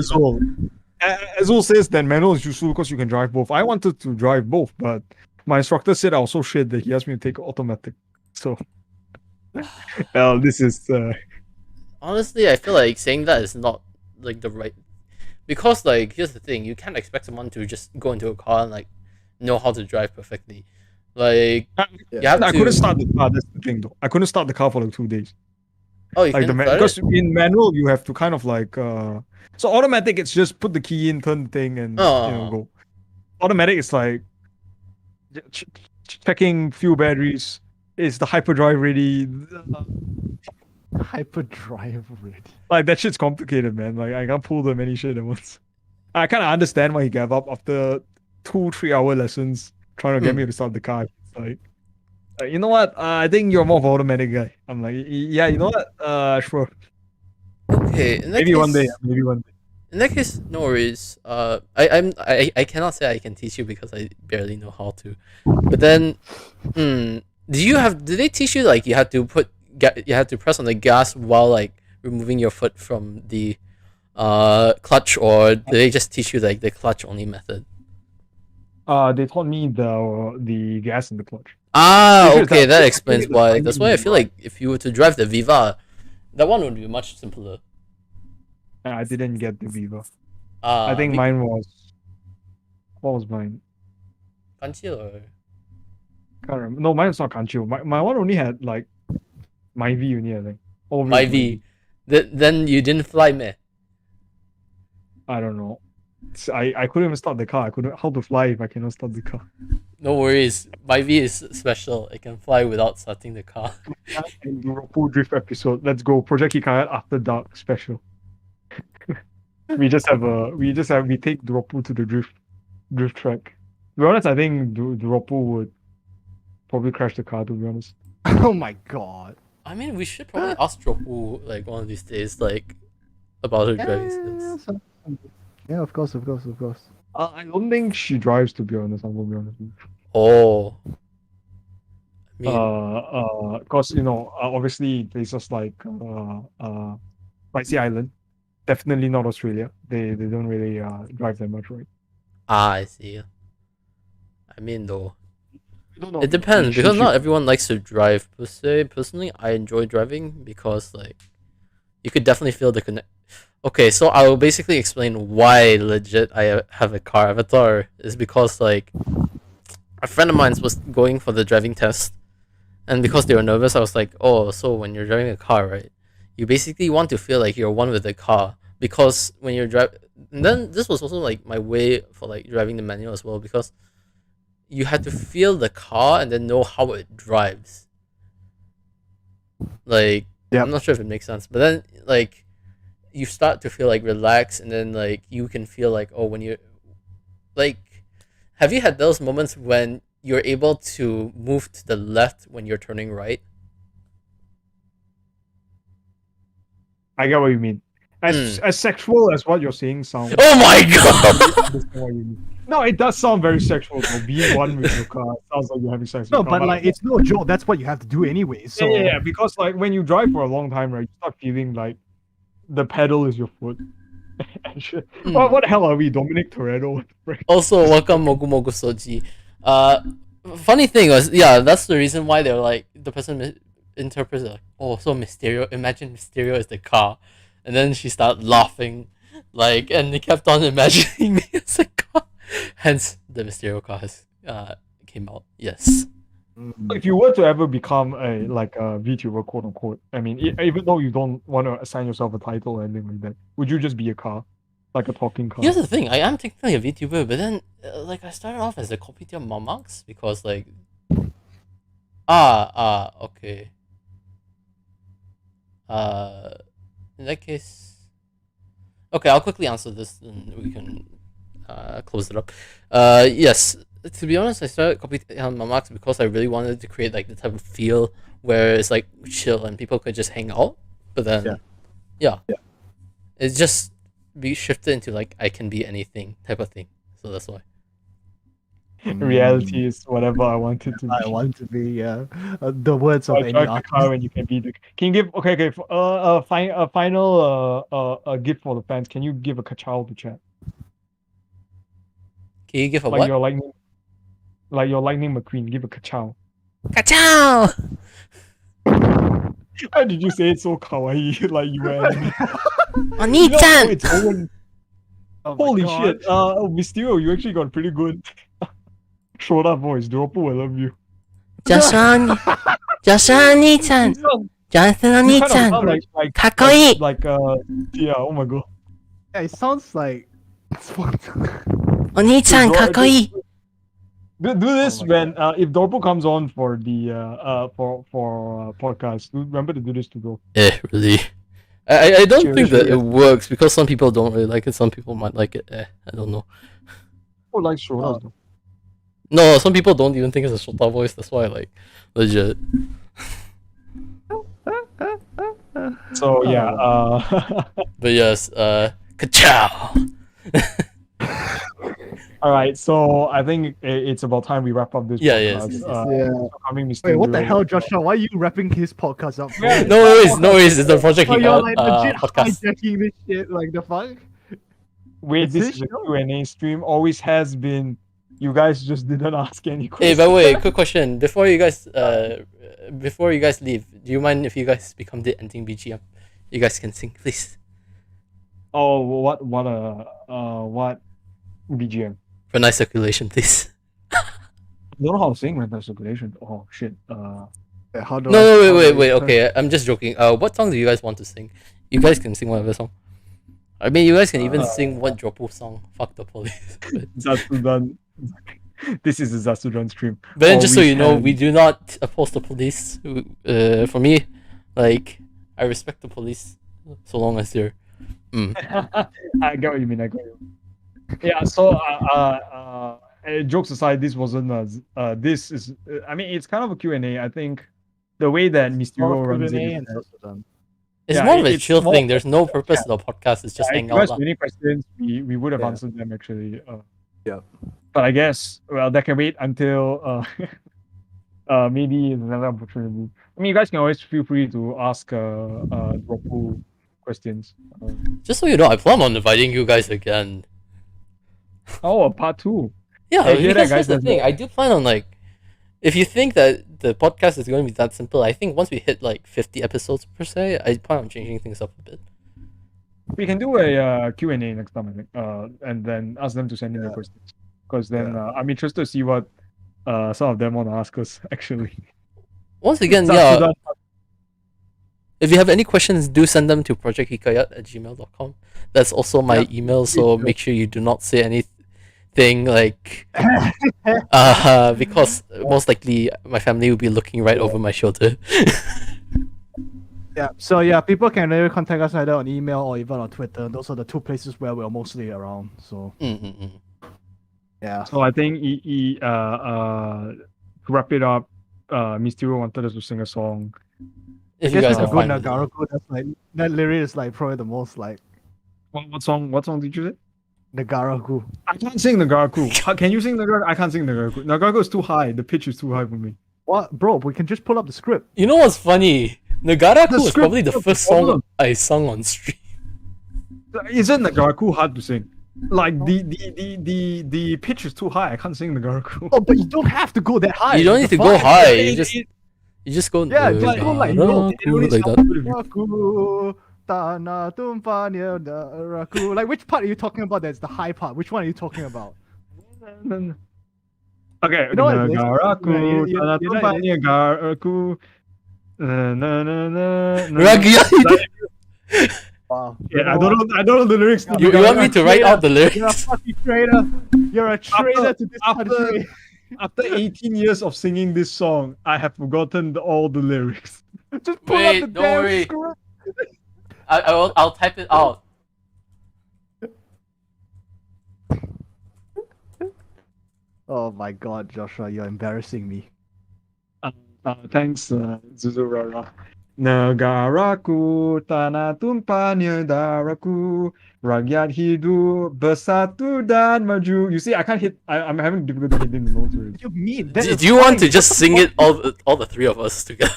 Azul says that manual is useful because you can drive both. I wanted to drive both, but my instructor said I was so shit that he asked me to take automatic. So, well, this is. Honestly, I feel like saying that is not the right, because here's the thing: you can't expect someone to just go into a car and know how to drive perfectly. You have to. I couldn't start the car. That's the thing, though. I couldn't start the car for 2 days. Oh, you can because in manual you have to kind of so automatic. It's just put the key in, turn the thing, and go. Automatic is checking fuel batteries. Is the hyperdrive ready? Hyperdrive ready. That shit's complicated, man. I can't pull the many shit at once. I kind of understand why he gave up after 2-3 hour lessons trying to get me to start the car. It's you know what? I think you're more of an automatic guy. I'm like, yeah, you know what? Sure. Okay. Maybe one day. In that case, no worries. I cannot say I can teach you because I barely know how to. But then, do they teach you you have to put you had to press on the gas while like removing your foot from the clutch, or did they just teach you like the clutch only method? They taught me the gas and the clutch. Okay, that explains why. That's why I feel like if you were to drive the Viva, that one would be much simpler. I didn't get the Viva. I think mine was. What was mine? Kanchi or? Can't remember. No, mine was not Kanchi. My one only had like my V only, I think. My V. Then you didn't fly, meh? I don't know. I couldn't even start the car. I couldn't. How to fly if I cannot start the car? No worries. My V is special. It can fly without starting the car. Full drift episode. Let's go. Project Hikayat After Dark special. we take Dropu to the drift track. To be honest, I think Dropu would probably crash the car. To be honest. Oh my god. I mean, we should probably ask Dropu like one of these days, like about her driving skills. Yeah, of course. I don't think she drives. To be honest, I'm gonna be honest. Oh. I mean, cause obviously places like Spicy Island, definitely not Australia. They don't really drive that much, right? I see. I mean, though, No, it depends because not everyone likes to drive. Per se, personally, I enjoy driving because like you could definitely feel the connect. Okay, so I will basically explain why legit I have a car avatar is because like a friend of mine was going for the driving test, and because they were nervous, I was like, oh, so when you're driving a car, right, you basically want to feel like you're one with the car because when you're driving, and then this was also like my way for like driving the manual as well because you had to feel the car and then know how it drives. Like, yeah. I'm not sure if it makes sense, but then like you start to feel like relaxed, and then like you can feel like, oh, when you're like, have you had those moments when you're able to move to the left when you're turning right? I get what you mean. As sexual as what you're saying sounds. Oh my god! No, it does sound very sexual though. Being one with your car sounds like you're having sex with No, your car. but like it's no joke. That's what you have to do anyway. So yeah, because like when you drive for a long time, right, you start feeling like the pedal is your foot. What the hell are we, Dominic Toretto? Also, welcome Mogu Mogu Soji. Funny thing was, yeah, that's the reason why they're like the person interprets it like, oh, so Mysterio. Imagine Mysterio is the car, and then she started laughing, like, and they kept on imagining me as a car. Hence, the Mysterio car has came out. Yes. If you were to ever become a VTuber, quote unquote, I mean, even though you don't want to assign yourself a title or anything like that, would you just be a car, like a talking car? Here's the thing: I am technically a VTuber, but then like I started off as a Kopitiam Mamax because like, okay. In that case, okay, I'll quickly answer this, and we can close it up. Yes. To be honest, I started Kopitiam Mamax because I really wanted to create like the type of feel where it's like chill and people could just hang out. But then, yeah. It's just be shifted into like I can be anything type of thing. So that's why. Reality is whatever I wanted to be. I want to be, yeah. The words of any drive the artist. car when you can be the. Can you give a final gift for the fans? Can you give a kachow to chat? Can you give a like what? Your lightning McQueen, give a kachow. Kachow! Why did you say it so kawaii like you were? Oni-chan! Its own. Oh Holy God. shit! Mysterio, you actually got pretty good. Showed up voice, Dropu, I love you. Joshua Oni-chan! Jonathan Oni-chan! Yeah, oh my god. Yeah, it sounds like. Oni-chan, kakoi! Do this Oh my when if Dorpo comes on for the for podcast. Remember to do this to go. Really. I don't Cheers, think that yeah. it works because some people don't really like it, some people might like it. I don't know. Oh, like Shona's though. No, some people don't even think it's a Shota voice, that's why like legit. So yeah, But yes, kachow! All right, so I think it's about time we wrap up this Yeah, podcast. yes. Yeah. Mr. Wait, what the Euro. hell, Joshua? Why are you wrapping his podcast up? bro? Yeah, No worries. It's the Projek Oh, you're like Hikayat legit podcast. hijacking this shit. Like the fuck? Wait, It's this his is a show. Q&A stream. Always has been. You guys just didn't ask any Hey, questions. by the way, quick question. Before you guys leave, do you mind if you guys become the ending BGM? You guys can sing, please. Oh, what BGM? For nice circulation, please. I don't know how to sing random circulation. Oh shit. Yeah, how do No, I- how do wait. I- Okay, I'm just joking. What song do you guys want to sing? You guys can sing whatever song. I mean, you guys can even sing what Dropo song. Fuck the police. Zatsudan. This is a Zatsudan stream. But then, Or just so we you know, can- we do not oppose the police. For me, like, I respect the police so long as they're. I get what you mean. Yeah. So, jokes aside, this wasn't. This is. I mean, it's kind of a Q&A. I think the way that Mysterio runs Q&A it. and Zatsudan. It's Yeah, more of a it's chill more- thing. There's no purpose to the podcast. It's just If hang you out. guys lah. have any questions, we would have Yeah. answered them actually. Yeah. But I guess that can wait until maybe another opportunity. I mean, you guys can always feel free to ask Dropu questions. Just so you know, I plan on inviting you guys again. Oh, part 2. Yeah, Hey, hear that, because guys, that's the that's thing. it. I do plan on like, if you think that the podcast is going to be that simple, I think once we hit like 50 episodes per se, I plan on changing things up a bit. We can do a Q&A next time, I think, and then ask them to send in their questions. Because then I'm interested to see what some of them want to ask us actually. Once again, So- yeah, so that- if you have any questions, do send them to projecthikayat@gmail.com. That's also my email, so make sure you do not say anything like because most likely my family will be looking right over my shoulder. Yeah. So yeah, people can either contact us either on email or even on Twitter. Those are the two places where we're mostly around. So yeah. So I think to wrap it up, Mysterio wanted us to sing a song. If I you guess guys that's are a good fine with it. Nagaraku. That's like that lyric is like probably the most like What song? What song did you say? Nagaraku. I can't sing Nagaraku. Can you sing Nagaraku? I can't sing Nagaraku. Nagaraku is too high. The pitch is too high for me. What, bro? We can just pull up the script. You know what's funny? Nagaraku The was script probably the was first the song problem. I sung on stream. Isn't Nagaraku hard to sing? Like the pitch is too high. I can't sing Nagaraku. Oh, but you don't have to go that high. You don't The need to fuck? go high. It- You just go. Yeah, just go like low. it only Nagaraku, like sounds that. good if you- Raku, Tana Tumpanya Raku. Like, which part are you talking about? That's the high part. Which one are you talking about? Okay, You know what it is? Nagaraku, You know what it Nagaraku, na na na na. Ragyat. Wow. Yeah, I don't know the lyrics. to You want me to write out the You're a lyrics? fucking traitor. You're a traitor to this after- country. After 18 years of singing this song, I have forgotten all the lyrics. Just pull Wait, up the don't damn worry. script. I'll type it out. Oh my god, Joshua, you're embarrassing me. Thanks, Zuzurara. Negaraku, tanah tumpahnya darahku, rakyat hidup bersatu dan maju. You see, I can't hit. I'm having difficulty hitting the notes. Already. What do you mean? Do you want to just sing it all the three of us together?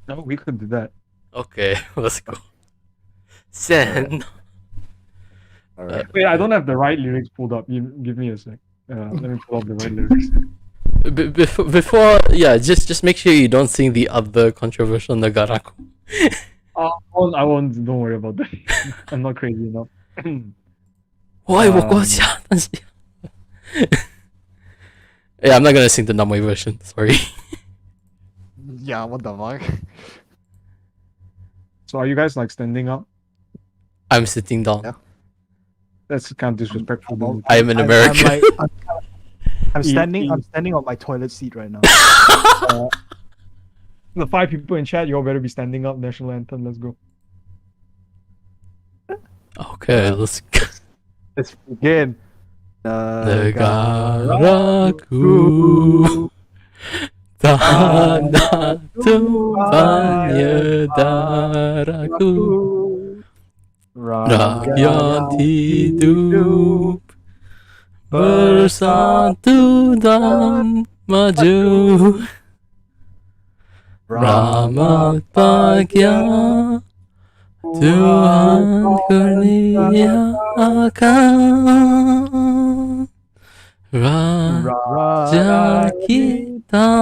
No, we could do that. Okay, let's go. Send. Alright. Wait, I don't have the right lyrics pulled up. Give me a sec. Let me pull up the right lyrics. Before, yeah, just make sure you don't sing the other controversial Nagaraku. I won't. Don't worry about that. I'm not crazy enough. 我爱我国家，但是 Yeah, I'm not gonna sing the Namway version. Sorry. Yeah, what the fuck? So are you guys like standing up? I'm sitting down. Yeah. That's kind of disrespectful. dude. I am an American. I'm standing on my toilet seat right now. The 5 people in chat, you all better be standing up. National anthem. Let's go. Okay, let's go. Let's begin. Negaraku tanah tumpahnya darahku, rakyat hidup bersatu dan maju. Rahmat bahagia Tuhan kurniakan Raja kita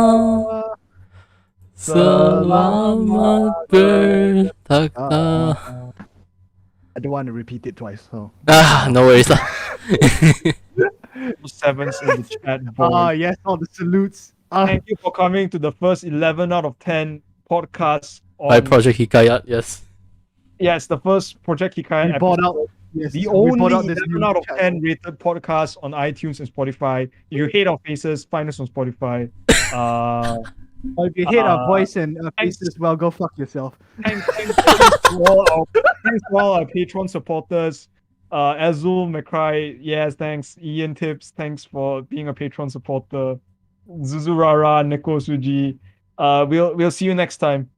selamat bertakhta. I don't want to repeat it twice. So. No worries lah. Sevens in the chat board. Yes, all the salutes. Thank you for coming to the first 11 out of 10 podcasts By Projek Hikayat, yes. Yes, the first Projek Hikayat episode. The only 11 out of 10 rated podcast on iTunes and Spotify. If you hate our faces, find us on Spotify. If you hate our voice and faces, well, go fuck yourself. Thanks to all our Patreon supporters. Azul McCry, yes, thanks. Ian Tips, thanks for being a Patreon supporter. Zuzurara, Neko Suji. We'll see you next time.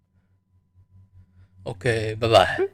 Okay, bye-bye.